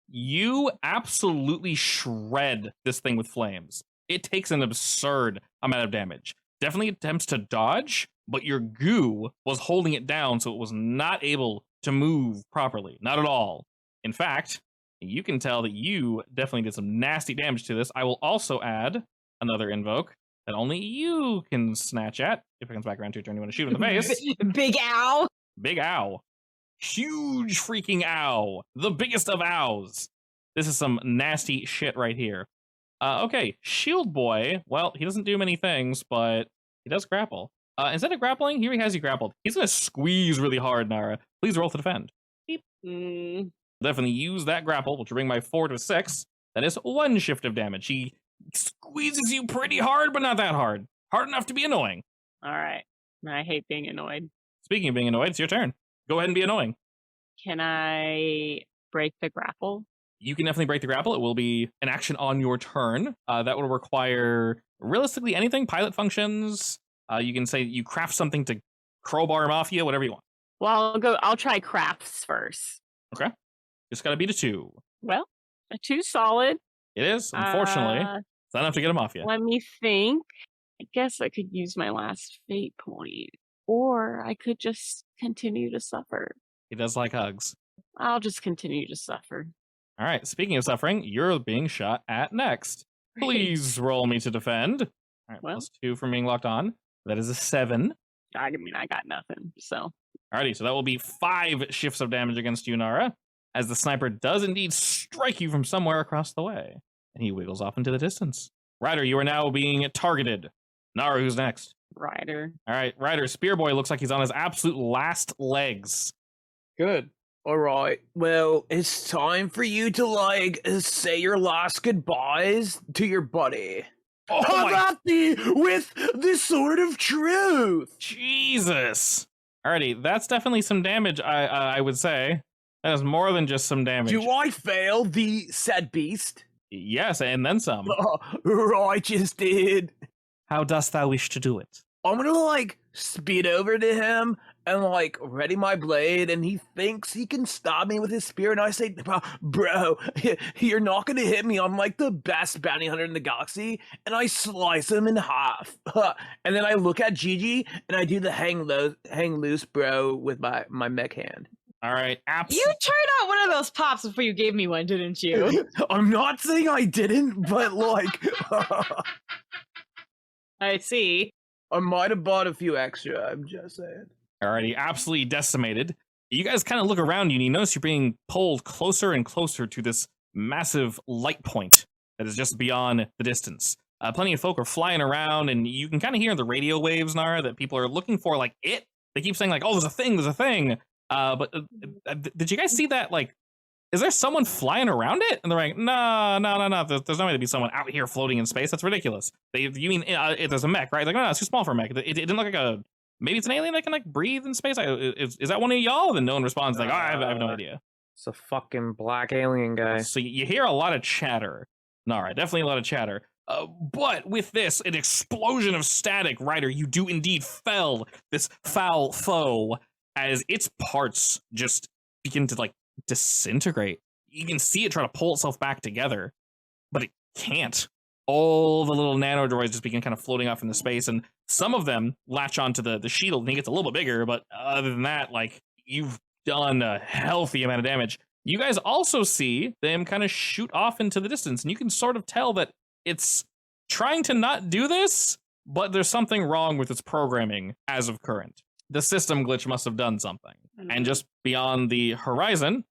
[SPEAKER 1] You absolutely shred this thing with flames. It takes an absurd amount of damage. Definitely attempts to dodge, but your goo was holding it down, so it was not able to move properly. Not at all. In fact, you can tell that you definitely did some nasty damage to this. I will also add another invoke that only you can snatch at. If it comes back around to your turn, you want to shoot in the face.
[SPEAKER 2] Big ow.
[SPEAKER 1] Big ow. Huge freaking ow. The biggest of ows. This is some nasty shit right here. Okay, Shield Boy. Well, he doesn't do many things, but he does grapple. Instead of grappling, here he has you grappled. He's going to squeeze really hard, Nara. Please roll to defend.
[SPEAKER 4] Mm,
[SPEAKER 1] Definitely use that grapple, which will bring my 4 to a 6. That is 1 shift of damage. He squeezes you pretty hard, but not that hard. Hard enough to be annoying.
[SPEAKER 4] all right. I hate being annoyed.
[SPEAKER 1] Speaking of being annoyed, it's your turn. Go ahead and be annoying.
[SPEAKER 4] Can I break the grapple?
[SPEAKER 1] You can definitely break the grapple. It will be an action on your turn. That will require realistically anything. Pilot functions. You can say you craft something to crowbar him off you, whatever you want.
[SPEAKER 4] Well, I'll try crafts first.
[SPEAKER 1] Okay. Just got to beat a 2.
[SPEAKER 4] Well, a 2 solid.
[SPEAKER 1] It is, unfortunately. It's not enough to get him off you.
[SPEAKER 4] Let me think. I guess I could use my last fate point. Or I could just continue to suffer.
[SPEAKER 1] He does like hugs.
[SPEAKER 4] I'll just continue to suffer.
[SPEAKER 1] All right. Speaking of suffering, you're being shot at next. Please roll me to defend. All right.
[SPEAKER 4] Well.
[SPEAKER 1] +2 from being locked on. That is a 7.
[SPEAKER 4] I mean, I got nothing, so.
[SPEAKER 1] Alrighty, so that will be 5 shifts of damage against you, Nara, as the sniper does indeed strike you from somewhere across the way. And he wiggles off into the distance. Ryder, you are now being targeted. Nara, who's next?
[SPEAKER 4] Ryder.
[SPEAKER 1] All right, Ryder, Spear Boy looks like he's on his absolute last legs.
[SPEAKER 3] Good.
[SPEAKER 5] All right. Well, it's time for you to say your last goodbyes to your buddy.
[SPEAKER 1] Oh
[SPEAKER 5] How
[SPEAKER 1] my
[SPEAKER 5] about thee with the sword of truth?
[SPEAKER 1] Jesus! Alrighty, that's definitely some damage. I would say that is more than just some damage.
[SPEAKER 5] Do I fail the said beast?
[SPEAKER 1] Yes, and then some.
[SPEAKER 5] Righteous did.
[SPEAKER 1] How dost thou wish to do it?
[SPEAKER 5] I'm gonna like speed over to him and like ready my blade, and he thinks he can stop me with his spear, and I say, bro, you're not gonna hit me. I'm like the best bounty hunter in the galaxy, and I slice him in half. And then I look at Gigi and I do the hang loose, bro, with my mech hand.
[SPEAKER 1] All right,
[SPEAKER 2] You tried out one of those pops before you gave me one, didn't you?
[SPEAKER 5] I'm not saying I didn't, but like
[SPEAKER 4] I see.
[SPEAKER 5] I might have bought a few extra. I'm just saying.
[SPEAKER 1] Alrighty, absolutely decimated. You guys kind of look around you and you notice you're being pulled closer and closer to this massive light point that is just beyond the distance. Plenty of folk are flying around, and you can kind of hear the radio waves, Nara, that people are looking for, like, it. They keep saying, like, oh, there's a thing. But did you guys see that, like, is there someone flying around it? And they're like, no. There's no way to be someone out here floating in space. That's ridiculous. You mean there's a mech, right? Like, no, it's too small for a mech. It didn't look like a... Maybe it's an alien that can, like, breathe in space? Is that one of y'all? And no one responds, like, oh, I have no idea.
[SPEAKER 3] It's a fucking black alien guy.
[SPEAKER 1] So you hear a lot of chatter. Nara, definitely a lot of chatter. But with this, an explosion of static, Ryder, you do indeed fell this foul foe as its parts just begin to, like, disintegrate. You can see it try to pull itself back together, but it can't. All the little nanodroids just begin kind of floating off into space, and some of them latch onto the shield, and he gets a little bit bigger, but other than that, like, you've done a healthy amount of damage. You guys also see them kind of shoot off into the distance, and you can sort of tell that it's trying to not do this, but there's something wrong with its programming as of current. The system glitch must have done something. And just beyond the horizon,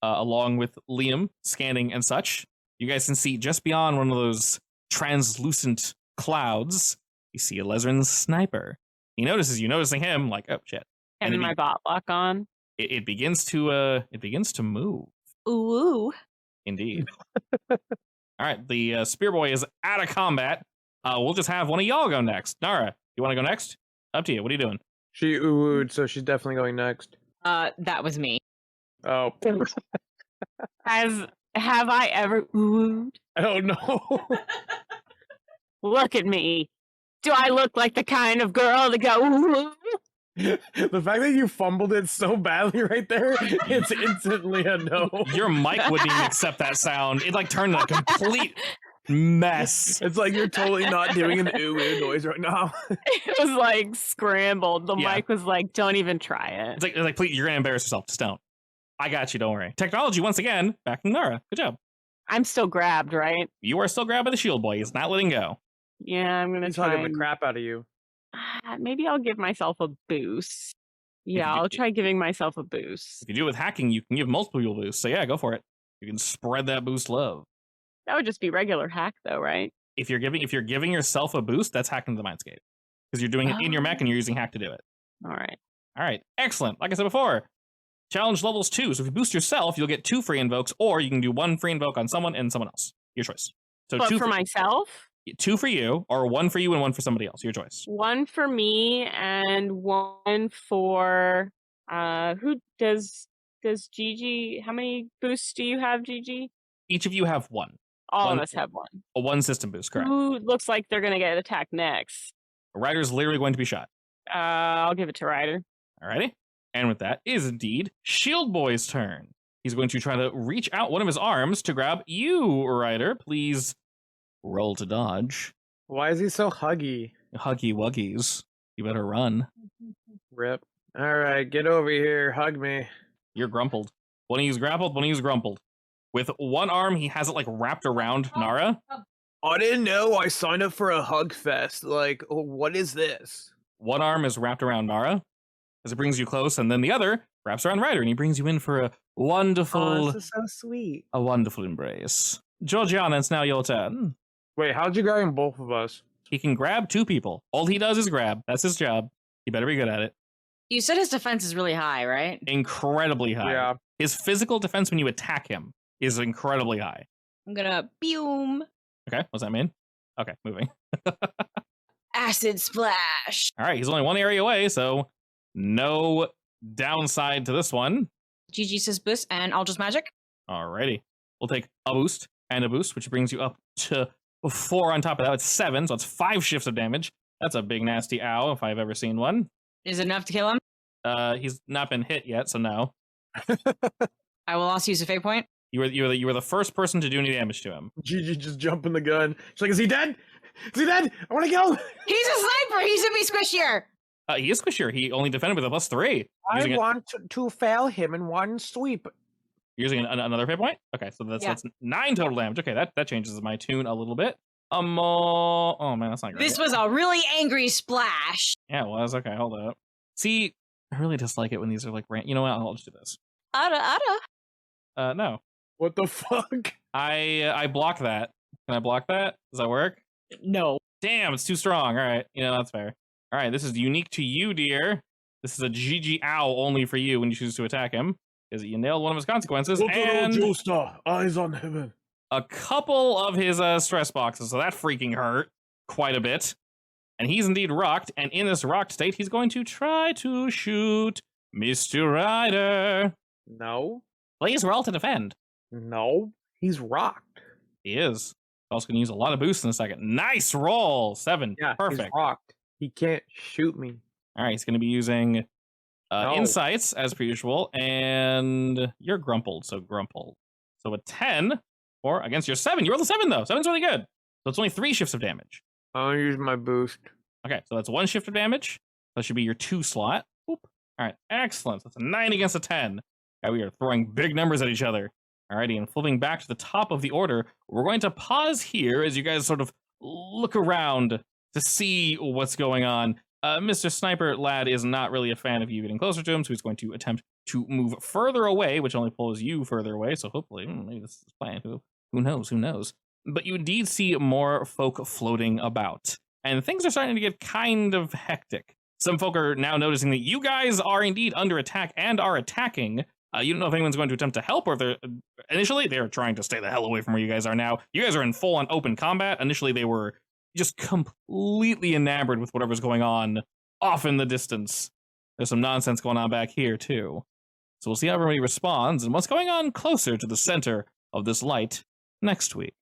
[SPEAKER 1] along with Liam scanning and such, you guys can see just beyond one of those translucent clouds, you see a Lezrin sniper. He notices you noticing him, like, oh shit.
[SPEAKER 4] And my bot lock on.
[SPEAKER 1] It begins to move.
[SPEAKER 4] Ooh.
[SPEAKER 1] Indeed. All right, the Spear Boy is out of combat. We'll just have one of y'all go next. Nara, you want to go next? Up to you. What are you doing?
[SPEAKER 3] She oohed, so she's definitely going next.
[SPEAKER 2] That was me.
[SPEAKER 3] Oh.
[SPEAKER 4] Have I ever oohed?
[SPEAKER 3] I don't know.
[SPEAKER 4] Look at me. Do I look like the kind of girl to go ooh?
[SPEAKER 3] The fact that you fumbled it so badly right there, it's instantly a no.
[SPEAKER 1] Your mic wouldn't even accept that sound. It like turned a complete mess.
[SPEAKER 5] It's like you're totally not doing an ooh noise right now.
[SPEAKER 4] It was like scrambled. The
[SPEAKER 1] Yeah.
[SPEAKER 4] mic was like, don't even try it.
[SPEAKER 1] It's like, please, you're gonna embarrass yourself. Just don't. I got you. Don't worry. Technology once again backing Nara. Good job.
[SPEAKER 4] I'm still grabbed, right?
[SPEAKER 1] You are still grabbing the shield boy. He's not letting go.
[SPEAKER 4] Yeah, I'm gonna
[SPEAKER 3] He's
[SPEAKER 4] try.
[SPEAKER 3] hugging the crap out of you.
[SPEAKER 4] Maybe I'll give myself a boost. Yeah,
[SPEAKER 1] you-
[SPEAKER 4] I'll try giving myself a boost.
[SPEAKER 1] If you do it with hacking, you can give multiple people boosts. So yeah, go for it. You can spread that boost love.
[SPEAKER 4] That would just be regular hack, though, right?
[SPEAKER 1] If you're giving yourself a boost, that's hacking the Mindscape. Because you're doing it in your mech and you're using hack to do it.
[SPEAKER 4] All right.
[SPEAKER 1] All right, excellent. Like I said before, challenge levels 2. So if you boost yourself, you'll get 2 free invokes, or you can do 1 free invoke on someone and someone else. Your choice. So
[SPEAKER 4] But
[SPEAKER 1] 2
[SPEAKER 4] for myself,
[SPEAKER 1] 2 for you, or 1 for you and 1 for somebody else. Your choice.
[SPEAKER 4] 1 for me and 1 for who does Gigi? How many boosts do you have, Gigi?
[SPEAKER 1] Each of you have 1.
[SPEAKER 4] All
[SPEAKER 1] One-
[SPEAKER 4] of us have 1.
[SPEAKER 1] A 1 system boost, correct.
[SPEAKER 4] Who looks like they're gonna get attacked next?
[SPEAKER 1] Ryder's literally going to be shot.
[SPEAKER 4] I'll give it to Ryder.
[SPEAKER 1] Alrighty. And with that is indeed Shield Boy's turn. He's going to try to reach out one of his arms to grab you, Ryder. Please roll to dodge.
[SPEAKER 3] Why is he so huggy?
[SPEAKER 1] Huggy wuggies. You better run.
[SPEAKER 3] Rip. Alright, get over here. Hug me.
[SPEAKER 1] You're grumpled. One of you's grappled, one of you's grumpled. With one arm, he has it like wrapped around Nara.
[SPEAKER 5] I didn't know I signed up for a hug fest. Like, what is this?
[SPEAKER 1] One arm is wrapped around Nara as it brings you close, and then the other wraps around Ryder, and he brings you in for a wonderful,
[SPEAKER 3] this is so sweet.
[SPEAKER 1] a wonderful embrace. Georgiana, it's now your turn.
[SPEAKER 3] Wait, how'd you grab both of us?
[SPEAKER 1] He can grab 2 people. All he does is grab. That's his job. He better be good at it.
[SPEAKER 2] You said his defense is really high, right?
[SPEAKER 1] Incredibly high.
[SPEAKER 3] Yeah.
[SPEAKER 1] His physical defense when you attack him is incredibly high.
[SPEAKER 2] I'm gonna boom.
[SPEAKER 1] Okay, what's that mean? Okay, moving.
[SPEAKER 2] Acid splash.
[SPEAKER 1] All right, he's only one area away, so no downside to this one.
[SPEAKER 2] GG says boost and Aldous Magic.
[SPEAKER 1] Alrighty. We'll take a boost and a boost, which brings you up to 4 on top of that. It's 7, so it's 5 shifts of damage. That's a big nasty ow if I've ever seen one.
[SPEAKER 2] Is it enough to kill him?
[SPEAKER 1] He's not been hit yet, so no.
[SPEAKER 2] I will also use a fate point.
[SPEAKER 1] You were the first person to do any damage to him.
[SPEAKER 5] Gigi just jumping the gun. She's like, is he dead? Is he dead? I want to go.
[SPEAKER 2] He's a sniper. He's a be squishier.
[SPEAKER 1] He is squishier. He only defended with a +3.
[SPEAKER 5] I want to fail him in one sweep.
[SPEAKER 1] Using another fate point? Okay, so that's 9 total damage. Okay, that changes my tune a little bit. Oh man, that's not great.
[SPEAKER 2] This was a really angry splash.
[SPEAKER 1] Yeah, it was. Okay, hold up. See, I really dislike it when these are like you know what? I'll just do this. No.
[SPEAKER 5] What the fuck?
[SPEAKER 1] I block that. Can I block that? Does that work?
[SPEAKER 2] No.
[SPEAKER 1] Damn, it's too strong. All right, that's fair. All right, this is unique to you, dear. This is a GG ow only for you when you choose to attack him, because you nailed one of his consequences. And
[SPEAKER 5] eyes on heaven.
[SPEAKER 1] A couple of his stress boxes, so that freaking hurt quite a bit. And he's indeed rocked, and in this rocked state, he's going to try to shoot Mr. Ryder.
[SPEAKER 5] No.
[SPEAKER 1] Please roll to defend.
[SPEAKER 5] No. He's rocked.
[SPEAKER 1] He is. Also going to use a lot of boosts in a second. Nice roll. 7.
[SPEAKER 5] Yeah,
[SPEAKER 1] perfect.
[SPEAKER 5] He's rocked. He can't shoot me.
[SPEAKER 1] All right, he's going to be using
[SPEAKER 5] No.
[SPEAKER 1] insights as per usual, and you're grumpled, so grumpled. So a 10 or against your 7. You rolled a 7 though. 7's really good. So it's only 3 shifts of damage.
[SPEAKER 5] I'll use my boost.
[SPEAKER 1] Okay, so that's 1 shift of damage. That should be your 2 slot. Oop. All right, excellent. So that's a 9 against a 10. Yeah, we are throwing big numbers at each other. Alrighty, and flipping back to the top of the order, we're going to pause here as you guys sort of look around to see what's going on. Mr. Sniper Lad is not really a fan of you getting closer to him, so he's going to attempt to move further away, which only pulls you further away, so hopefully, maybe this is playing. Who knows? But you indeed see more folk floating about, and things are starting to get kind of hectic. Some folk are now noticing that you guys are indeed under attack and are attacking. You don't know if anyone's going to attempt to help, or if initially they were trying to stay the hell away from where you guys are now. You guys are in full-on open combat. Initially, they were just completely enamored with whatever's going on off in the distance. There's some nonsense going on back here, too. So we'll see how everybody responds and what's going on closer to the center of this light next week.